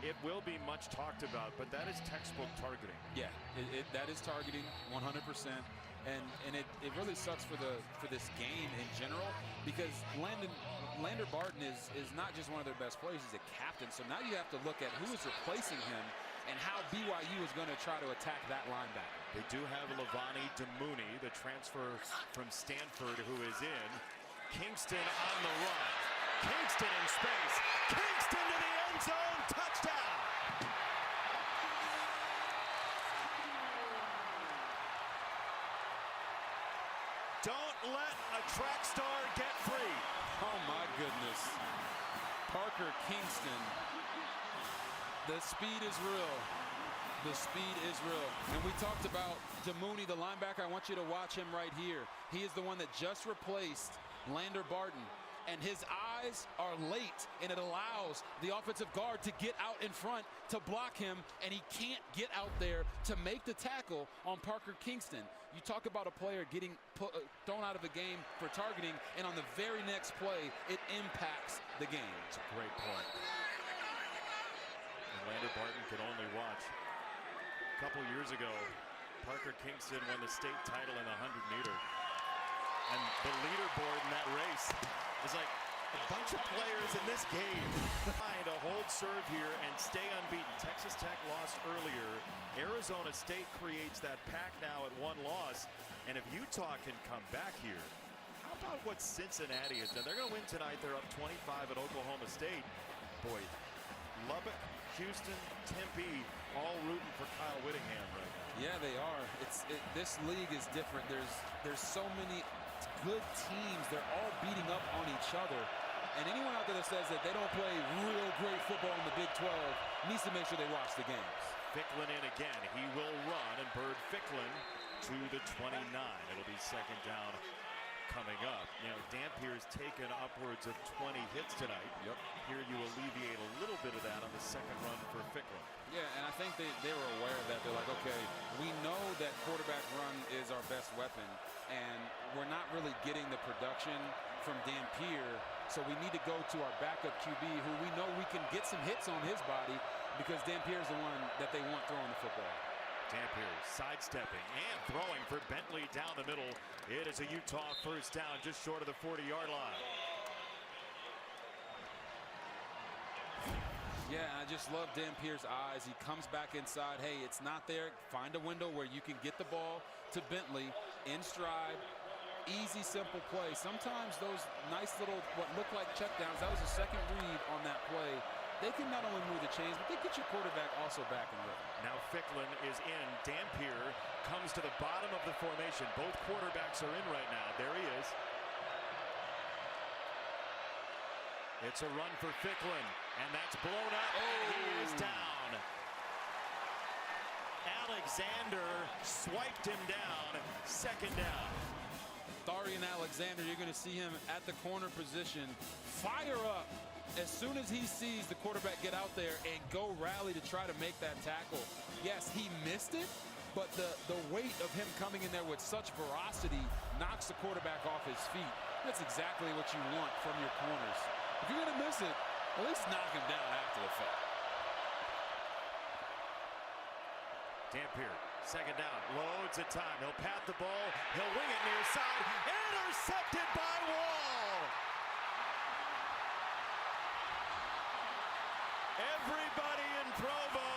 It will be much talked about, but that is textbook targeting.
Yeah, that is targeting 100%. And it really sucks for this game in general, because Lander Barton is not just one of their best players, he's a captain. So now you have to look at who is replacing him and how BYU is going to try to attack that linebacker.
They do have Levani Demooney, the transfer from Stanford, who is in. Kingston on the run. Kingston in space. Kingston to the end zone. Touchdown. Don't let a track star get free.
Oh my goodness. Parker Kingston. The speed is real. The speed is real. And we talked about Demooney, the linebacker. I want you to watch him right here. He is the one that just replaced Lander Barton. And his eyes are late, and it allows the offensive guard to get out in front to block him, and he can't get out there to make the tackle on Parker Kingston. You talk about a player getting thrown out of the game for targeting, and on the very next play, it impacts the game.
It's a great point. And Lander Barton could only watch. A couple years ago, Parker Kingston won the state title in the 100-meter. And the leaderboard in that race is like a bunch of players in this game trying to hold serve here and stay unbeaten. Texas Tech lost earlier. Arizona State creates that pack now at 1 loss. And if Utah can come back here, how about what Cincinnati has done? They're going to win tonight. They're up 25 at Oklahoma State. Boy, Lubbock, Houston, Tempe, all rooting for Kyle Whittingham right now.
Yeah, they are. This league is different. There's so many good teams. They're all beating up on each other. And anyone out there that says that they don't play real great football in the Big 12 needs to make sure they watch the games.
Ficklin in again. He will run, and Bird Ficklin to the 29. It'll be second down coming up. You know, Dampier's taken upwards of 20 hits tonight.
Yep.
Here you alleviate a little bit of that on the second run for Ficklin.
Yeah, and I think they were aware of that. They're like, okay, we know that quarterback run is our best weapon, and we're not really getting the production from Dampier, so we need to go to our backup QB, who we know we can get some hits on his body, because Dampier is the one that they want throwing the football.
Dampier sidestepping and throwing for Bentley down the middle. It is a Utah first down just short of the 40-yard line.
Yeah, I just love Dampier's eyes. He comes back inside. Hey, it's not there. Find a window where you can get the ball to Bentley in stride. Easy, simple play. Sometimes those nice little, what look like checkdowns, that was a second read on that play. They can not only move the chains, but they get your quarterback also back in rhythm.
Now Ficklin is in. Dampier comes to the bottom of the formation. Both quarterbacks are in right now. There he is. It's a run for Ficklin, and that's blown up, and he is down. Alexander swiped him down. Second down.
Darian Alexander, you're going to see him at the corner position. Fire up as soon as he sees the quarterback get out there and go rally to try to make that tackle. Yes, he missed it, but the weight of him coming in there with such ferocity knocks the quarterback off his feet. That's exactly what you want from your corners. If you're going to miss it, at least knock him down after the fact.
Dampier, second down, loads of time. He'll pat the ball. He'll wing it near side. Intercepted by Wall. Everybody in Provo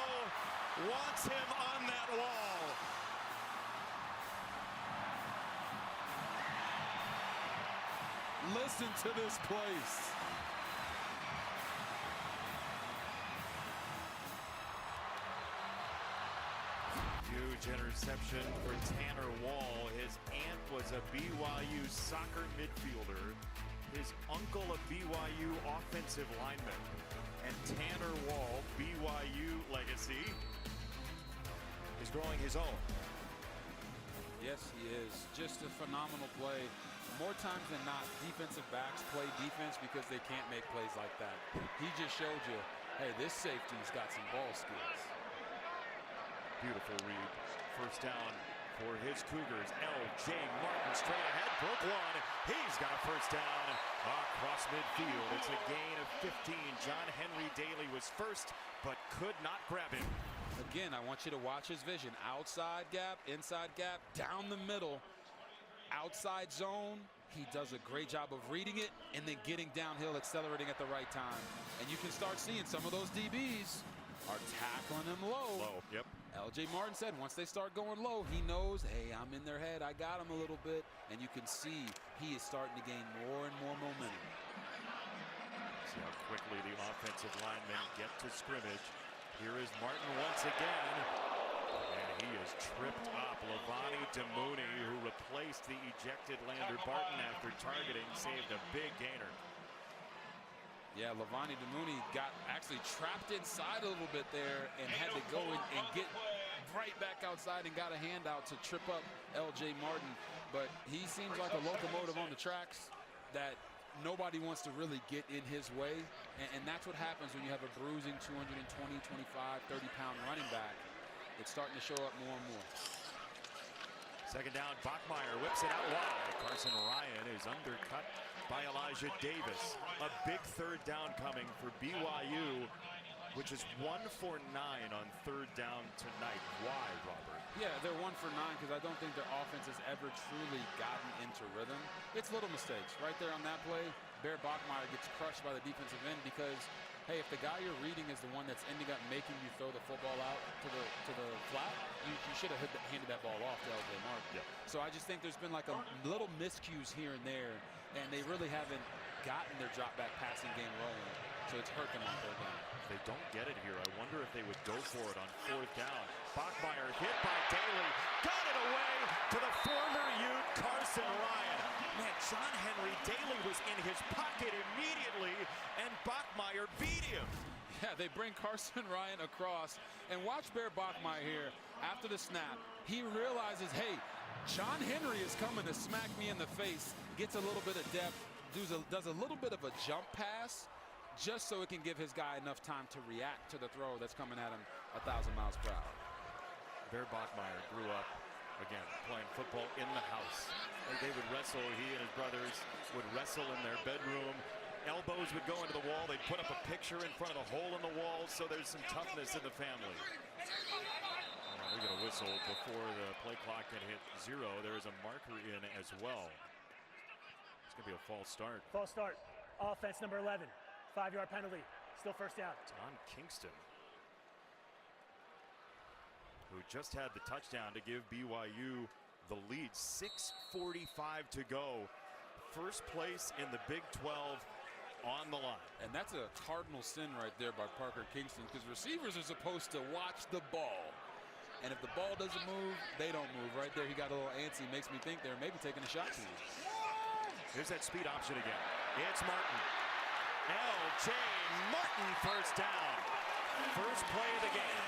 wants him on that wall.
Listen to this place.
Huge interception for Tanner Wall. His aunt was a BYU soccer midfielder. His uncle a BYU offensive lineman. And Tanner Wall, BYU legacy, is growing his own.
Yes, he is. Just a phenomenal play. More times than not, defensive backs play defense because they can't make plays like that. He just showed you, hey, this safety's got some ball skills.
Beautiful read. First down for his Cougars. L.J. Martin straight ahead, broke one. He's got a first down across midfield. It's a gain of 15. John Henry Daly was first, but could not grab him.
Again, I want you to watch his vision. Outside gap, inside gap, down the middle, outside zone. He does a great job of reading it and then getting downhill, accelerating at the right time. And you can start seeing some of those DBs are tackling him low.
Yep.
L.J. Martin said once they start going low, he knows, hey, I'm in their head. I got him a little bit. And you can see he is starting to gain more and more momentum.
See how quickly the offensive linemen get to scrimmage. Here is Martin once again. And he is tripped up. Levani Demooney, who replaced the ejected Lander Barton after targeting, saved a big gainer.
Yeah, Levani Demooney got actually trapped inside a little bit there and had to go and get right back outside and got a handout to trip up L.J. Martin. But he seems like a locomotive on the tracks that nobody wants to really get in his way. And that's what happens when you have a bruising 220, 25, 30-pound running back. It's starting to show up more and more.
Second down, Bachmeier whips it out wide. Carson Ryan is undercut by Elijah Davis. A big third down coming for BYU, which is 1 for 9 on third down tonight. Why, Robert?
Yeah, they're 1 for 9 because I don't think their offense has ever truly gotten into rhythm. It's little mistakes. Right there on that play, Bear Bachmeier gets crushed by the defensive end because, hey, if the guy you're reading is the one that's ending up making you throw the football out to the flat, you should have handed that ball off to L.J. Martin.
Yeah.
So I just think there's been like a little miscues here and there, and they really haven't gotten their drop back passing game rolling. So it's hurt them on third down.
If they don't get it here, I wonder if they would go for it on fourth down. Bachmeier hit by Daly, got it away to the former Ute Carson Ryan. Man, John Henry Daly was in his pocket immediately, and Bachmeier beat him.
Yeah, they bring Carson Ryan across, and watch Bear Bachmeier here. After the snap, he realizes, hey, John Henry is coming to smack me in the face, gets a little bit of depth, does a little bit of a jump pass, just so it can give his guy enough time to react to the throw that's coming at him 1,000 miles per hour.
Bear Bachmeier grew up, again, playing football in the house. Like they would wrestle, he and his brothers would wrestle in their bedroom. Elbows would go into the wall. They'd put up a picture in front of the hole in the wall, so there's some toughness in the family. We get a whistle before the play clock can hit 0. There is a marker in as well. It's going to be a false start.
False start. Offense number 11. 5-yard penalty. Still first down.
Tom Kingston, who just had the touchdown to give BYU the lead. 6:45 to go. First place in the Big 12 on the line.
And that's a cardinal sin right there by Parker Kingston, because receivers are supposed to watch the ball. And if the ball doesn't move, they don't move. Right there, he got a little antsy. Makes me think they're maybe taking a shot to you.
Here's that speed option again. It's Martin. L.J. Martin first down. First play of the game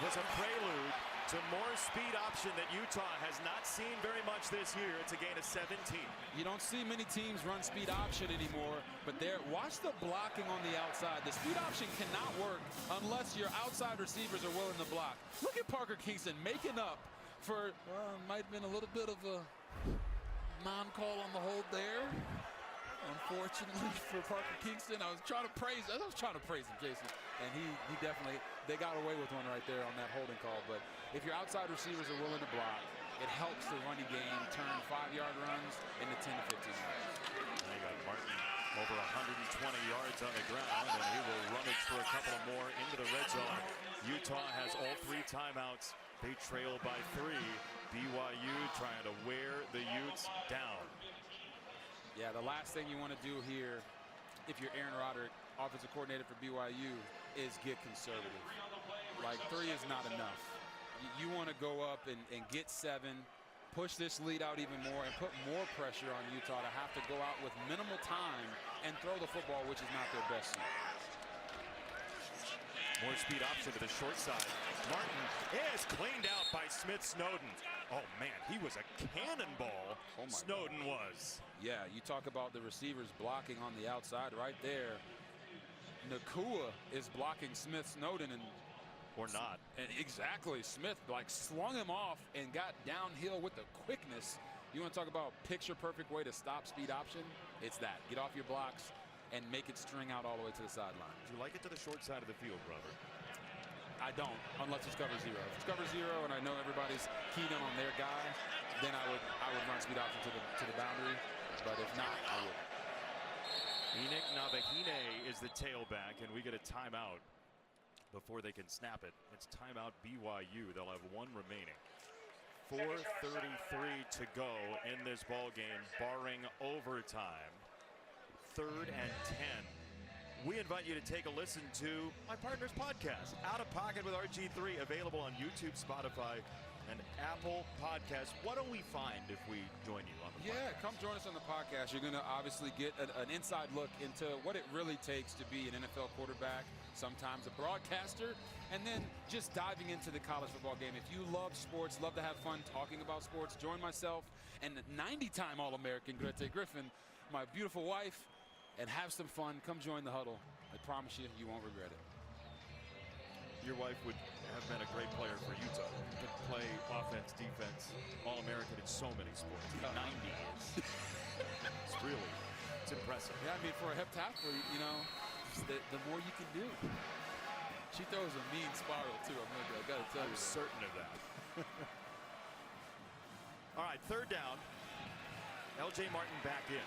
was a prelude to more speed option that Utah has not seen very much this year. It's a gain of 17.
You don't see many teams run speed option anymore, but watch the blocking on the outside. The speed option cannot work unless your outside receivers are willing to block. Look at Parker Kingston making up for, might have been a little bit of a non-call on the hold there. Unfortunately for Parker Kingston, I was trying to praise him, Jason, and he definitely, they got away with one right there on that holding call. But if your outside receivers are willing to block, it helps the running game turn 5-yard runs into 10 to 15 yards.
Now you got Martin over 120 yards on the ground, and he will rummage for a couple more into the red zone. Utah has all 3 timeouts. They trail by 3. BYU trying to wear the Utes down.
Yeah, the last thing you want to do here, if you're Aaron Roderick, offensive coordinator for BYU, is get conservative. Like 3 is not enough. You want to go up and get 7, push this lead out even more, and put more pressure on Utah to have to go out with minimal time and throw the football, which is not their best suit.
More speed option to the short side. Martin is cleaned out by Smith Snowden. Oh man, he was a cannonball.
Oh my
Snowden
God.
was.
Yeah, you talk about the receivers blocking on the outside right there. Nakua is blocking Smith Snowden, and
Or not.
And exactly, Smith like slung him off and got downhill with the quickness. You want to talk about picture-perfect way to stop speed option? It's that. Get off your blocks and make it string out all the way to the sideline.
Do you like it to the short side of the field, brother?
I don't, unless it's cover zero. If it's cover zero and I know everybody's keyed in on their guy, then I would run speed option to the boundary. But if not, I would.
Enoch Nabahine is the tailback, and we get a timeout before they can snap it. It's timeout BYU. They'll have one remaining. 4:33 to go in this ball game, barring overtime. 3rd and 10. We invite you to take a listen to my partner's podcast, Out of Pocket with RG3, available on YouTube, Spotify, and Apple Podcasts. What do we find if we join you on the podcast?
Come join us on the podcast. You're going to obviously get an inside look into what it really takes to be an NFL quarterback, sometimes a broadcaster, and then just diving into the college football game. If you love sports, love to have fun talking about sports, join myself and 90-time All-American Grete Griffin, my beautiful wife, and have some fun. Come join the huddle. I promise you, you won't regret it.
Your wife would have been a great player for Utah. Could play offense, defense, All-American in so many sports. 90s. It's impressive.
Yeah, I mean, for a heptathlete, you know, the more you can do. She throws a mean spiral, too. I got to tell you.
I'm certain of that. All right, 3rd down. L.J. Martin back in.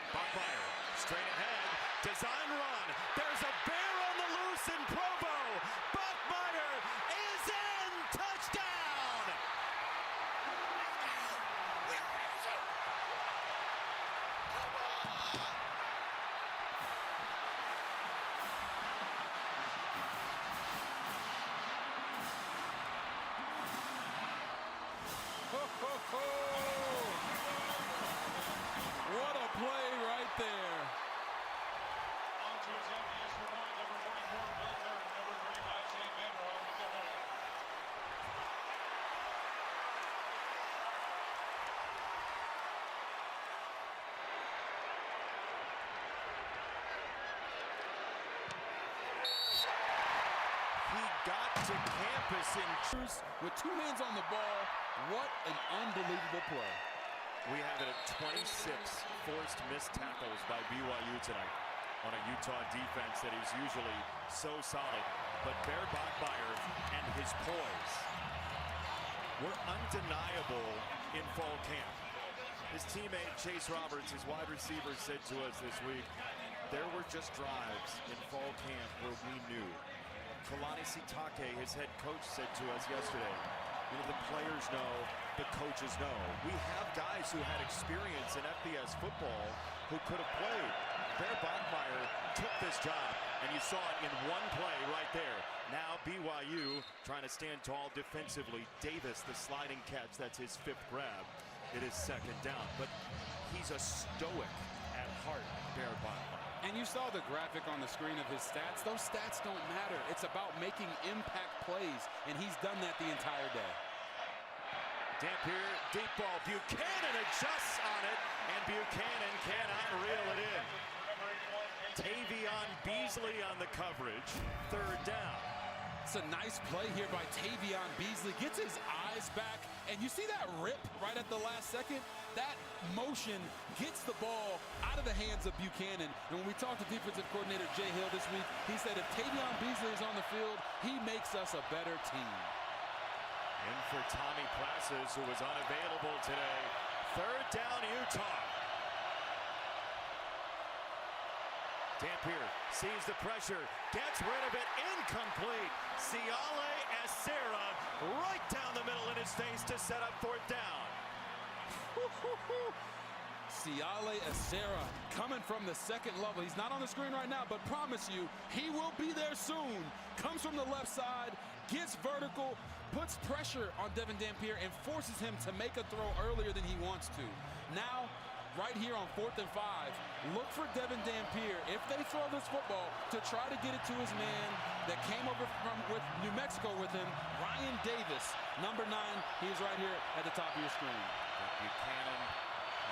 Bachmeier, straight ahead, design run. There's a bear on the loose in Provo. Bachmeier is in, touchdown.
Ho, ho, ho. What a play right there.
He got to campus in
with 2 hands on the ball. What an unbelievable play.
We have it at 26 forced missed tackles by BYU tonight on a Utah defense that is usually so solid. But Bear Bachmeier and his poise were undeniable in fall camp. His teammate Chase Roberts, his wide receiver, said to us this week, there were just drives in fall camp where we knew. Kalani Sitake, his head coach, said to us yesterday, you know, the players know, the coaches know. We have guys who had experience in FBS football who could have played. Bear Bachmeier took this job, and you saw it in one play right there. Now BYU trying to stand tall defensively. Davis, the sliding catch, that's his 5th grab. It is 2nd down, but he's a stoic at heart, Bear Bachmeier.
And you saw the graphic on the screen of his stats. Those stats don't matter. It's about making impact plays, and he's done that the entire day.
Dampier, deep ball. Buchanan adjusts on it, and Buchanan cannot reel it in. Tavion Beasley on the coverage. 3rd down.
It's a nice play here by Tavion Beasley. Gets his eyes back, and you see that rip right at the last second? That motion gets the ball out of the hands of Buchanan. And when we talked to defensive coordinator Jay Hill this week, he said if Tavion Beasley is on the field, he makes us a better team.
In for Tommy Classes, who was unavailable today. 3rd down, Utah. Dampier sees the pressure, gets rid of it, incomplete. Siale Acera right down the middle in his face to set up 4th down.
Siale Acera coming from the 2nd level. He's not on the screen right now, but promise you, he will be there soon. Comes from the left side, gets vertical, puts pressure on Devin Dampier, and forces him to make a throw earlier than he wants to. Now, right here on 4th and 5, look for Devin Dampier, if they throw this football, to try to get it to his man that came over from with New Mexico with him, Ryan Davis, number 9. He's right here at the top of your screen.
Buchanan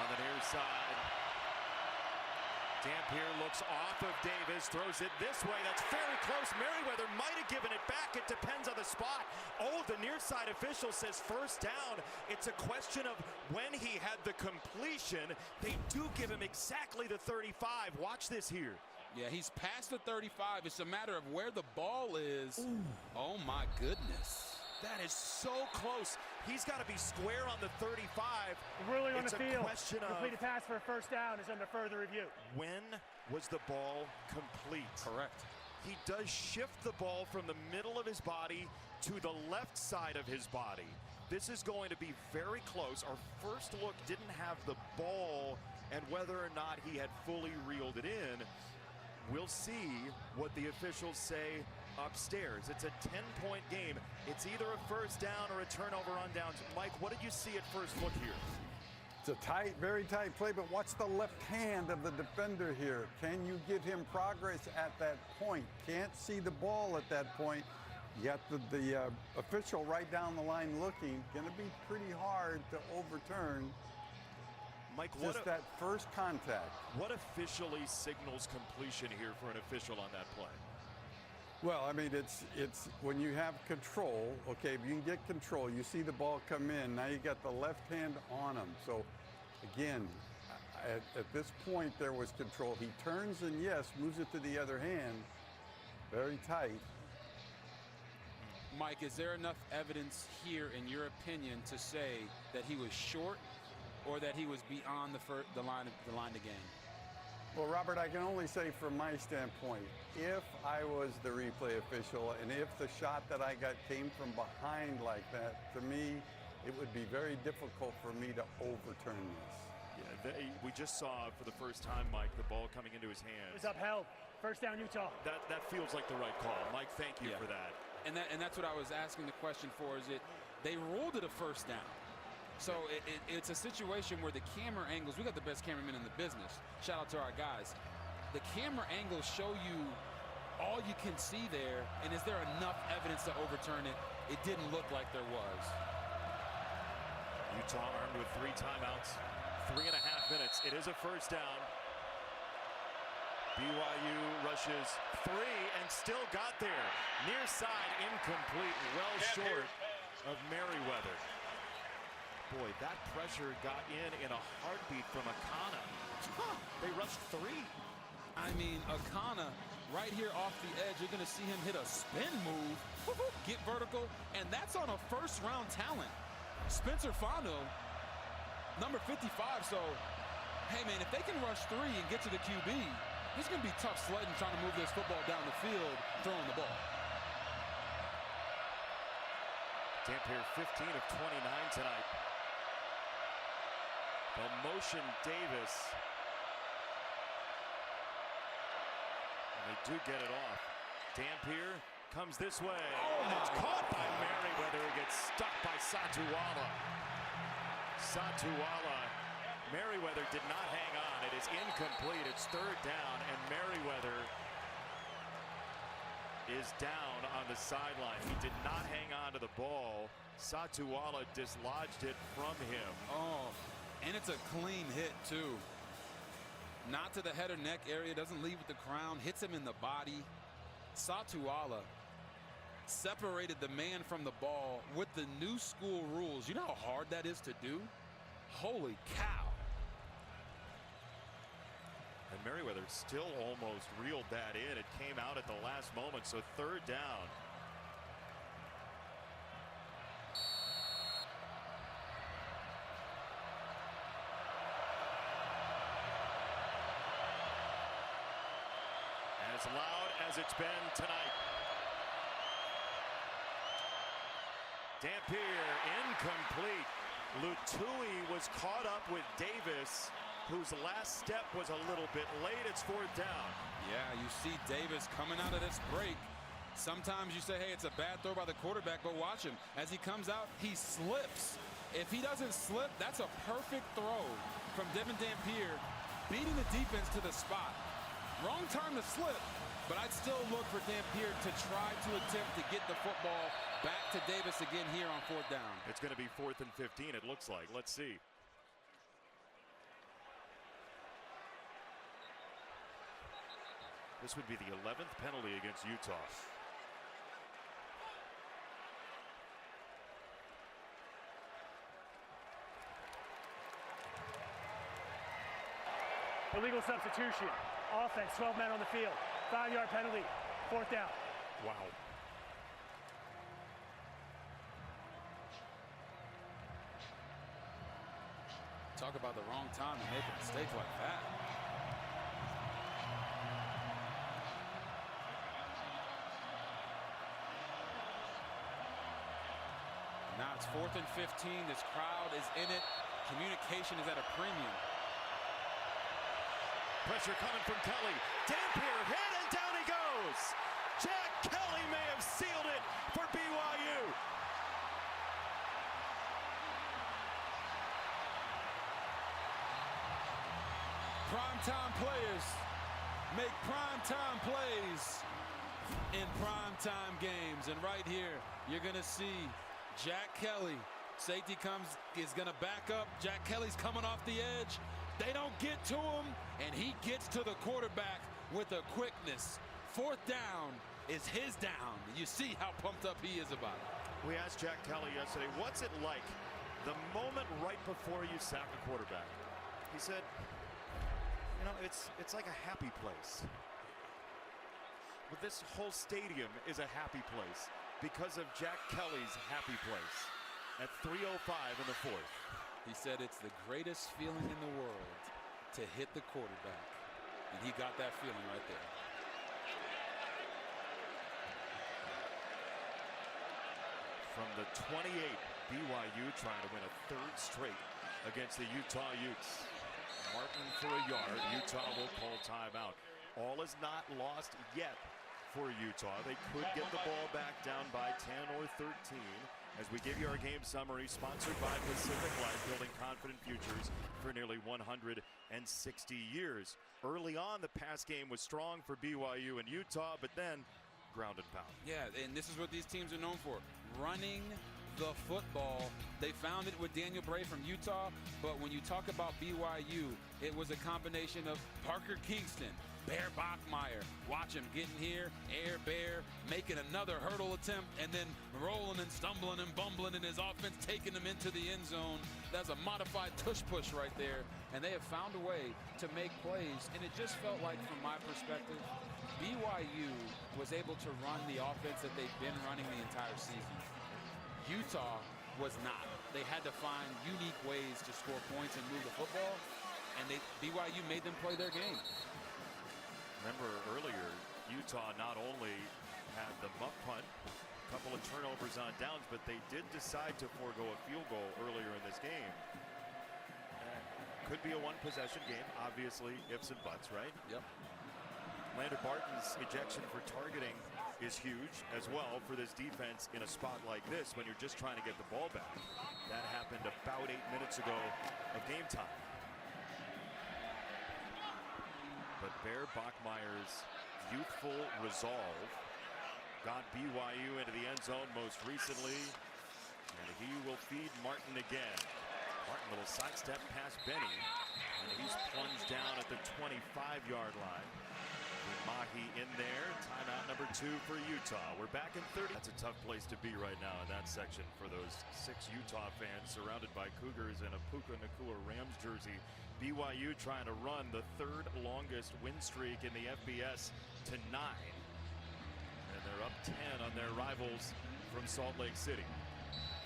on the near side. Dampier looks off of Davis, throws it this way. That's very close. Merriweather might have given it back. It depends on the spot. Oh, the near side official says first down. It's a question of when he had the completion. They do give him exactly the 35. Watch this here.
Yeah, he's past the 35. It's a matter of where the ball is. Ooh. Oh, my goodness.
That is so close. He's got to be square on the 35.
Ruling on
it's
the field.
Question of
completed pass for a first down is under further review.
When was the ball complete?
Correct.
He does shift the ball from the middle of his body to the left side of his body. This is going to be very close. Our first look didn't have the ball and whether or not he had fully reeled it in. We'll see what the officials say upstairs. It's a 10-point game. It's either a first down or a turnover on downs. Mike, what did you see at first look here?
It's a tight, very tight play, but watch the left hand of the defender here. Can you give him progress at that point? Can't see the ball at that point. You got the official right down the line looking. Going to be pretty hard to overturn.
Mike,
just that first contact.
What officially signals completion here for an official on that play?
Well, I mean, it's when you have control, okay, if you can get control, you see the ball come in, now you got the left hand on him. So, again, at this point there was control. He turns and, yes, moves it to the other hand. Very tight.
Mike, is there enough evidence here, in your opinion, to say that he was short or that he was beyond the line to gain?
Well, Robert, I can only say from my standpoint, if I was the replay official and if the shot that I got came from behind like that, to me, it would be very difficult for me to overturn this.
Yeah, we just saw for the first time, Mike, the ball coming into his hands.
It was upheld. First down, Utah.
That feels like the right call. Mike, thank you for that.
And that's what I was asking the question for, is they ruled it a first down. So it's a situation where the camera angles, we got the best cameramen in the business. Shout out to our guys. The camera angles show you all you can see there, and is there enough evidence to overturn it? It didn't look like there was.
Utah armed with 3 timeouts, 3.5 minutes. It is a first down. BYU rushes 3 and still got there. Near side incomplete, well short of Merriweather. Boy, that pressure got in a heartbeat from Akana. They rushed 3.
I mean, Akana, right here off the edge, you're going to see him hit a spin move, get vertical, and that's on a first-round talent. Spencer Fano, number 55, so, hey, man, if they can rush 3 and get to the QB, it's going to be tough sledding trying to move this football down the field, throwing the ball.
Dampier 15 of 29 tonight. They'll motion Davis. And they do get it off. Dampier comes this way. And it's caught by Merriweather. It gets stuck by Satuala. Merriweather did not hang on. It is incomplete. It's third down, and Merriweather is down on the sideline. He did not hang on to the ball. Satuala dislodged it from him.
Oh, and it's a clean hit, too. Not to the head or neck area, doesn't leave with the crown, hits him in the body. Satuala separated the man from the ball with the new school rules. You know how hard that is to do? Holy cow.
And Merriweather still almost reeled that in. It came out at the last moment, so third down. As loud as it's been tonight. Dampier incomplete. Lutui was caught up with Davis, whose last step was a little bit late. It's fourth down.
Yeah, you see Davis coming out of this break. Sometimes you say, hey, it's a bad throw by the quarterback, but watch him. As he comes out, he slips. If he doesn't slip, that's a perfect throw from Devin Dampier, beating the defense to the spot. Wrong time to slip, but I'd still look for Dampier to try to attempt to get the football back to Davis again here on fourth down.
It's going to be 4th and 15, it looks like. Let's see. This would be the 11th penalty against Utah.
Illegal substitution. Offense, 12 men on the field. 5-yard penalty. 4th down.
Wow.
Talk about the wrong time to make a mistake like that. Now it's 4th and 15. This crowd is in it. Communication is at a premium.
Pressure coming from Kelly. Dampier hit and down he goes. Jack Kelly may have sealed it for BYU.
Primetime players make primetime plays in primetime games. And right here, you're going to see Jack Kelly. Safety is going to back up. Jack Kelly's coming off the edge. They don't get to him, and he gets to the quarterback with a quickness. 4th down is his down. You see how pumped up he is about it.
We asked Jack Kelly yesterday, what's it like the moment right before you sack a quarterback? He said, you know, it's like a happy place. But this whole stadium is a happy place because of Jack Kelly's happy place at 3:05 in the 4th.
He said it's the greatest feeling in the world to hit the quarterback. And he got that feeling right there.
From the 28, BYU trying to win a 3rd straight against the Utah Utes. Martin for a yard. Utah will call timeout. All is not lost yet for Utah. They could get the ball back down by 10 or 13. As we give you our game summary, sponsored by Pacific Life, building confident futures for nearly 160 years. Early on, the pass game was strong for BYU and Utah, but then ground and pound.
Yeah, and this is what these teams are known for, running the football. They found it with Daniel Bray from Utah, but when you talk about BYU, it was a combination of Parker Kingston, Bear Bachmeier. Watch him getting here, Air Bear, making another hurdle attempt, and then rolling and stumbling and bumbling in his offense, taking him into the end zone. That's a modified tush-push right there, and they have found a way to make plays, and it just felt like, from my perspective, BYU was able to run the offense that they've been running the entire season. Utah was not. They had to find unique ways to score points and move the football, and BYU made them play their game.
Remember earlier, Utah not only had the muff punt, a couple of turnovers on downs, but they did decide to forego a field goal earlier in this game. Could be a one-possession game, obviously, ifs and buts, right?
Yep.
Lander Barton's ejection for targeting is huge as well for this defense in a spot like this when you're just trying to get the ball back. That happened about 8 minutes ago of game time. But Bear Bachmeier's youthful resolve got BYU into the end zone most recently, and he will feed Martin again. Martin, little sidestep past Benny, and he's plunged down at the 25-yard line. Mahi in there. Timeout number 2 for Utah. We're back in 30. That's a tough place to be right now in that section for those 6 Utah fans surrounded by Cougars in a Puka Nacua Rams jersey. BYU trying to run the 3rd longest win streak in the FBS to 9. And they're up 10 on their rivals from Salt Lake City.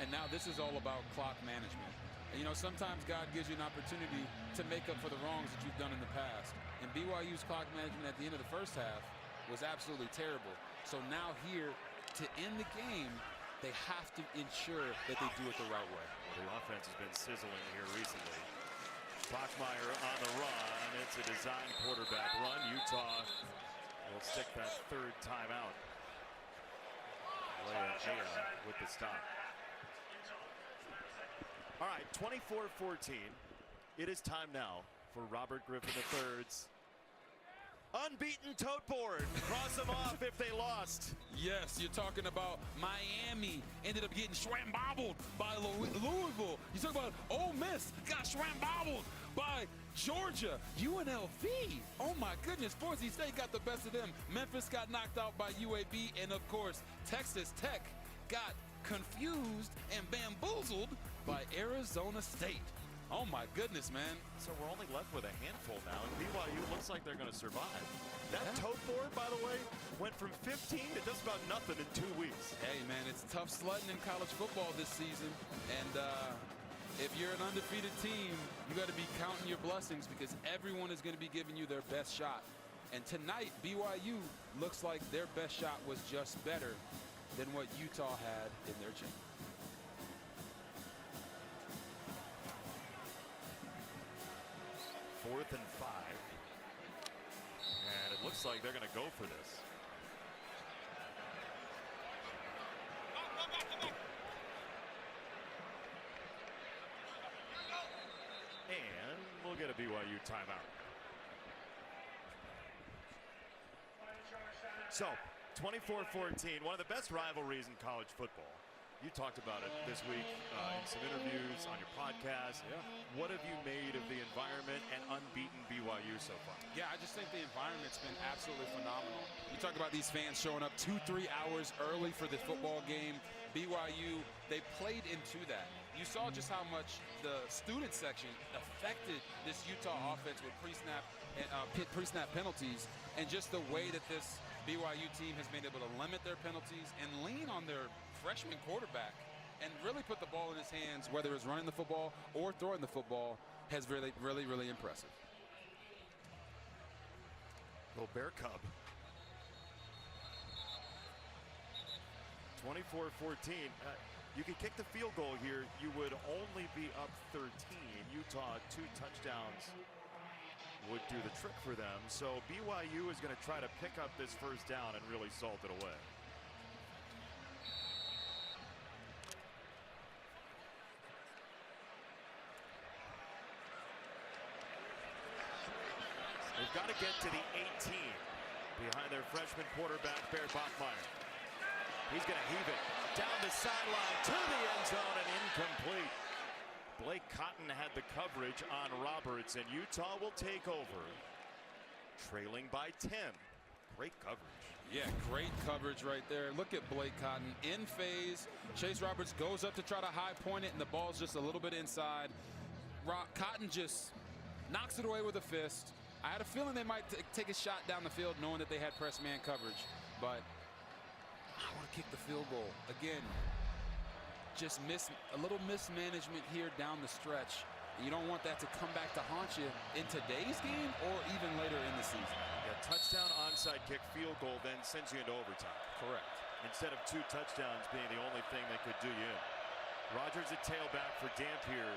And now this is all about clock management. And, you know, sometimes God gives you an opportunity to make up for the wrongs that you've done in the past. And BYU's clock management at the end of the first half was absolutely terrible. So now here, to end the game, they have to ensure that they do it the right way.
The offense has been sizzling here recently. Bachmeier on the run. It's a design quarterback run. Utah will stick that 3rd timeout. Leia with the stop. All right, 24-14. It is time now for Robert Griffin III's unbeaten tote board. Cross them off if they lost.
Yes, you're talking about Miami ended up getting shwambobbled by Louisville. You talk about Ole Miss got shwambobbled by Georgia. UNLV. Oh my goodness, Boise State got the best of them. Memphis got knocked out by UAB, and of course, Texas Tech got confused and bamboozled by Arizona State. Oh my goodness, man.
So we're only left with a handful now, and BYU looks like they're going to survive. That tote board, by the way, went from 15 to just about nothing in 2 weeks.
Hey, man, it's tough sledding in college football this season, and if you're an undefeated team, you got to be counting your blessings because everyone is going to be giving you their best shot. And tonight, BYU looks like their best shot was just better than what Utah had in their chamber.
Fourth and 5. And it looks like they're going to go for this. And we'll get a BYU timeout. So, 24-14, one of the best rivalries in college football. You talked about it this week in some interviews on your podcast.
Yeah.
What have you made of the environment and unbeaten BYU so far?
Yeah, I just think the environment's been absolutely phenomenal. You talk about these fans showing up 2-3 hours early for the football game. BYU, they played into that. You saw just how much the student section affected this Utah offense with pre-snap penalties, and just the way that this BYU team has been able to limit their penalties and lean on their freshman quarterback and really put the ball in his hands, whether it's running the football or throwing the football, has really, really, really impressive.
Little bear cub. 24-14. You could kick the field goal here. You would only be up 13. Utah, 2 touchdowns would do the trick for them. So BYU is going to try to pick up this first down and really salt it away. They've got to get to the 18 behind their freshman quarterback, Bear Bachmeier. He's going to heave it down the sideline to the end zone and incomplete. Blake Cotton had the coverage on Roberts, and Utah will take over, trailing by 10. Great coverage.
Yeah, great coverage right there. Look at Blake Cotton in phase. Chase Roberts goes up to try to high point it, and the ball's just a little bit inside. Cotton just knocks it away with a fist. I had a feeling they might take a shot down the field knowing that they had press man coverage, but I want to kick the field goal. Again, just a little mismanagement here down the stretch. You don't want that to come back to haunt you in today's game or even later in the season.
Yeah, touchdown, onside kick, field goal, then sends you into overtime.
Correct.
Instead of 2 touchdowns being the only thing that could do you in. Rogers at tailback for Dampier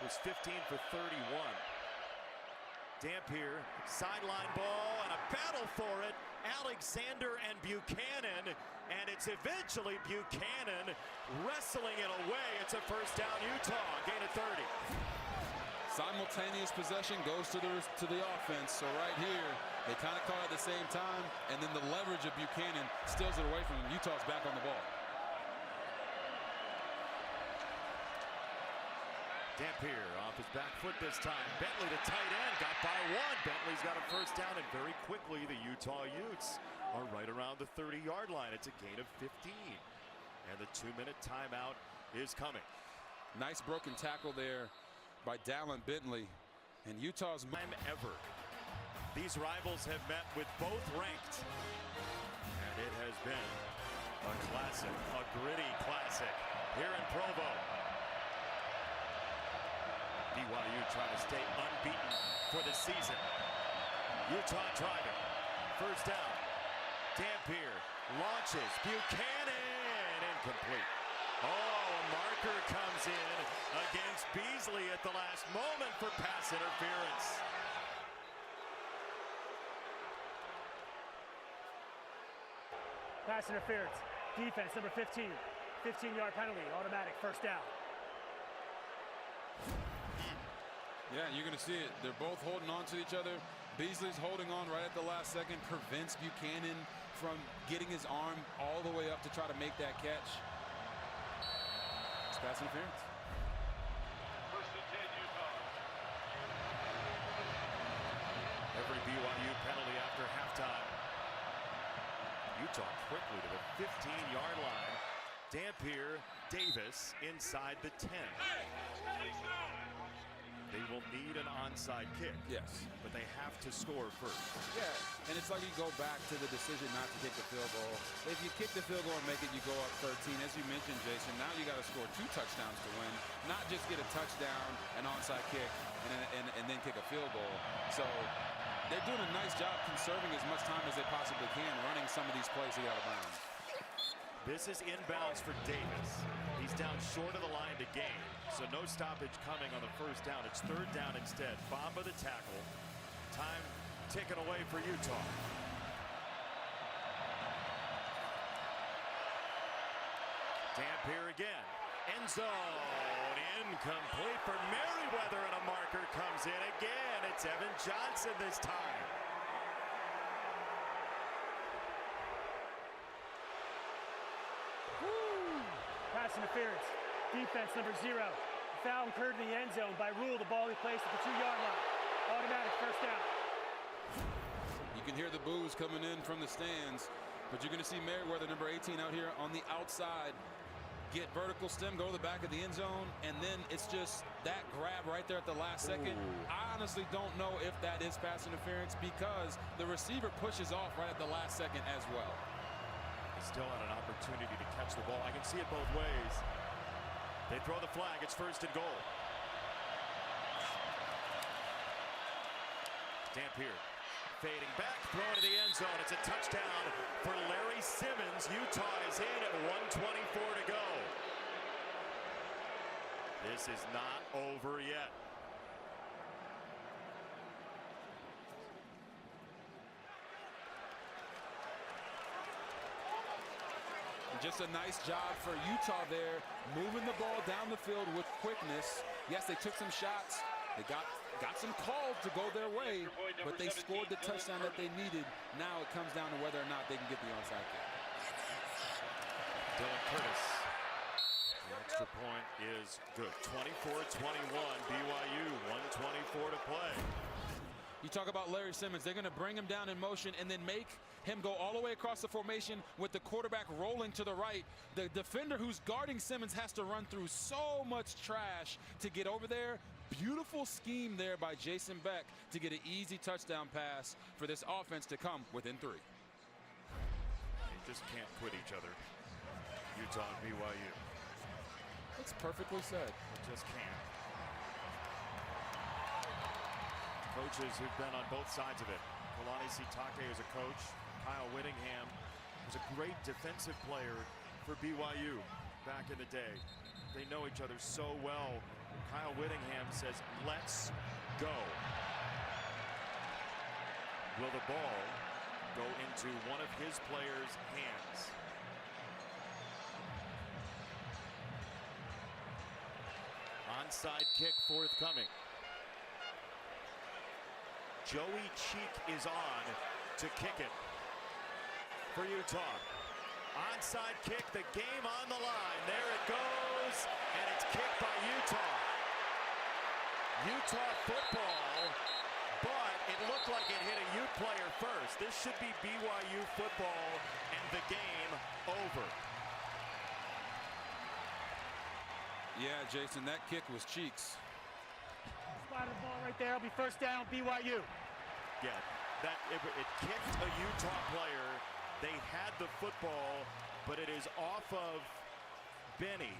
was 15 for 31. Dampier, sideline ball, and a battle for it. Alexander and Buchanan, and it's eventually Buchanan wrestling it away. It's a first down, Utah, gain of 30.
Simultaneous possession goes to the offense. So right here, they kind of caught at the same time, and then the leverage of Buchanan steals it away from them. Utah's back on the ball.
Dampier off his back foot this time. Bentley to tight end, got by 1. Bentley's got a first down, and very quickly the Utah Utes are right around the 30-yard line. It's a gain of 15. And the 2-minute timeout is coming.
Nice broken tackle there by Dallin Bentley. And Utah's
time ever. These rivals have met with both ranked. And it has been a classic, a gritty classic here in Provo. BYU trying to stay unbeaten for the season. Utah driving. First down. Dampier launches. Buchanan incomplete. Oh, a marker comes in against Beasley at the last moment for pass interference.
Pass interference. Defense, number 15. 15-yard penalty, automatic, first down.
Yeah, you're going to see it. They're both holding on to each other. Beasley's holding on right at the last second, prevents Buchanan from getting his arm all the way up to try to make that catch. It's pass interference.
First and 10, Utah.
quickly to the 15-yard line. Dampier, Davis inside the 10. They will need an onside kick.
Yes.
But they have to score first.
Yeah, and it's like you go back to the decision not to kick the field goal. If you kick the field goal and make it, you go up 13. As you mentioned, Jason, now you got to score 2 touchdowns to win, not just get a touchdown, an onside kick, and then kick a field goal. So they're doing a nice job conserving as much time as they possibly can, running some of these plays to get out of bounds.
This is inbounds for Davis. He's down short of the line to gain, so no stoppage coming on the first down. It's 3rd down instead. Bamba the tackle. Time taken away for Utah. Dampier again. End zone. Incomplete for Merriweather, and a marker comes in again. It's Evan Johnson this time.
Pass interference. Defense number 0. Foul incurred in the end zone. By rule, the ball will be placed at the 2-yard line. Automatic first down.
You can hear the boos coming in from the stands, but you're going to see Merriweather, number 18, out here on the outside. Get vertical stem, go to the back of the end zone, and then it's just that grab right there at the last second. I honestly don't know if that is pass interference because the receiver pushes off right at the last second as well.
Still had an opportunity to catch the ball. I can see it both ways. They throw the flag. It's 1st and goal. Dampier fading back, throwing to the end zone. It's a touchdown for Larry Simmons. Utah is in at 1:24 to go. This is not over yet.
Just a nice job for Utah there, moving the ball down the field with quickness. Yes, they took some shots. They got some calls to go their way, but they scored the touchdown that they needed. Now it comes down to whether or not they can get the onside kick.
Dylan Curtis. The extra point is good. 24-21, BYU, 1:24 to play.
You talk about Larry Simmons. They're going to bring him down in motion and then make him go all the way across the formation with the quarterback rolling to the right. The defender who's guarding Simmons has to run through so much trash to get over there. Beautiful scheme there by Jason Beck to get an easy touchdown pass for this offense to come within 3.
They just can't quit each other. Utah and BYU.
It's perfectly said.
They just can't. Coaches who've been on both sides of it. Kalani Sitake is a coach. Kyle Whittingham was a great defensive player for BYU back in the day. They know each other so well. Kyle Whittingham says, let's go. Will the ball go into one of his players' hands? Onside kick forthcoming. Joey Cheek is on to kick it for Utah. Onside kick, the game on the line. There it goes, and it's kicked by Utah. Utah football, but it looked like it hit a Ute player first. This should be BYU football and the game over.
Yeah, Jason, that kick was Cheeks.
Spotted the ball right there. It'll be first down, BYU.
Yeah, it kicked a Utah player. They had the football, but it is off of Benny.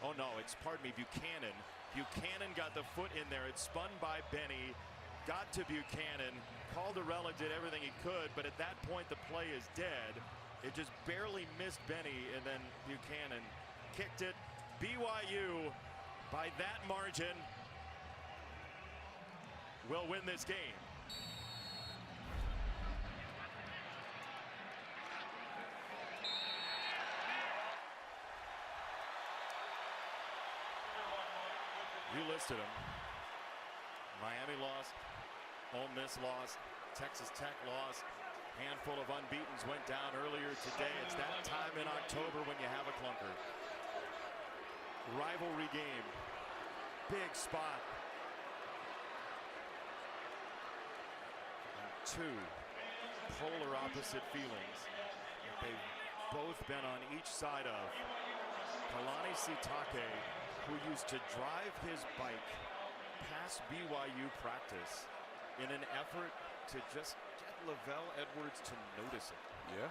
Oh no, it's, pardon me, Buchanan. Buchanan got the foot in there. It spun by Benny, got to Buchanan. Caldarella did everything he could, but at that point the play is dead. It just barely missed Benny, and then Buchanan kicked it. BYU, by that margin, will win this game. You listed them. Miami lost, Ole Miss lost, Texas Tech lost. Handful of unbeatens went down earlier today. It's that time in October when you have a clunker. Rivalry game, big spot. And 2 polar opposite feelings. they've both been on each side of. Kalani Sitake, who used to drive his bike past BYU practice in an effort to just get Lavelle Edwards to notice it.
Yeah.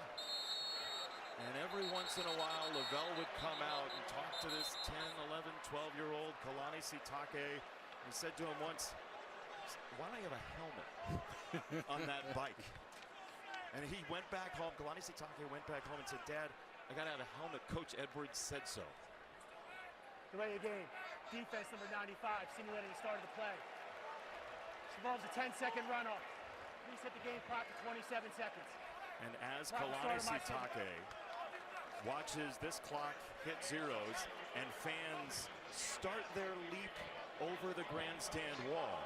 And every once in a while, Lavelle would come out and talk to this 10, 11, 12-year-old Kalani Sitake. He said to him once, "Why don't you have a helmet on that bike?" And he went back home. Kalani Sitake went back home and said, "Dad, I got to have a helmet. Coach Edwards said so."
Delay of game. Defense number 95, simulating the start of the play. This involves a 10-second runoff. Please hit the game clock to 27 seconds.
And as Kalani Sitake watches this clock hit zeros and fans start their leap over the grandstand wall,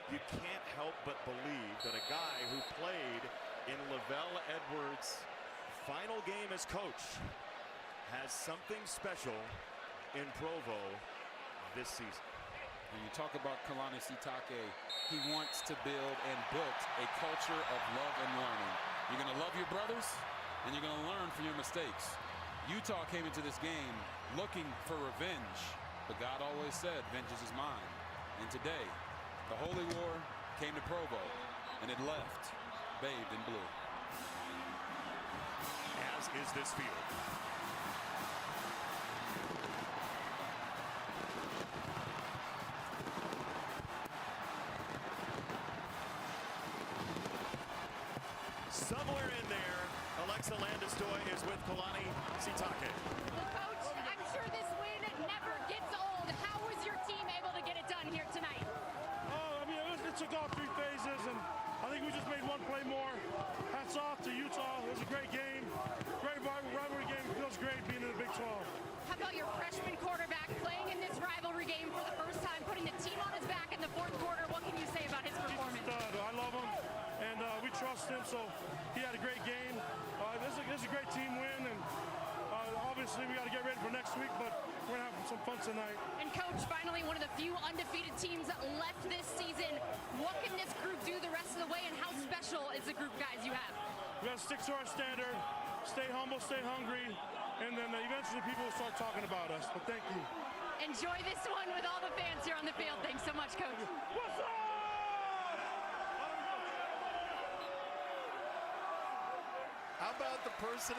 you can't help but believe that a guy who played in Lavelle Edwards' final game as coach has something special in Provo this season.
When you talk about Kalani Sitake, he wants to build and built a culture of love and learning. You're going to love your brothers, and you're going to learn from your mistakes. Utah came into this game looking for revenge, but God always said, "Vengeance is mine." And today, the Holy War came to Provo, and it left bathed in blue.
As is this field. Somewhere in there, Alexa Landestoy is with Kalani Sitake.
Well, Coach, I'm sure this win never gets old. How was your team able to get it done here tonight?
I mean, it took all 3 phases, and I think we just made 1 play more. Hats off to Utah. It was a great game. Great rivalry game. It feels great being in the Big 12.
How about your freshman quarterback playing in this rivalry game for the first time, putting the team on his back in the 4th quarter? What can you say about his performance?
I love him, and we trust him, so he had a great game. This is a great team win, and obviously we got to get ready for next week, but we're going to have some fun tonight.
And Coach, finally one of the few undefeated teams left this season. What can this group do the rest of the way, and how special is the group, guys, you have?
We got to stick to our standard, stay humble, stay hungry, and then eventually people will start talking about us, but thank you.
Enjoy this one with all the fans here on the field. Thanks so much, Coach.
What's up?
How about the person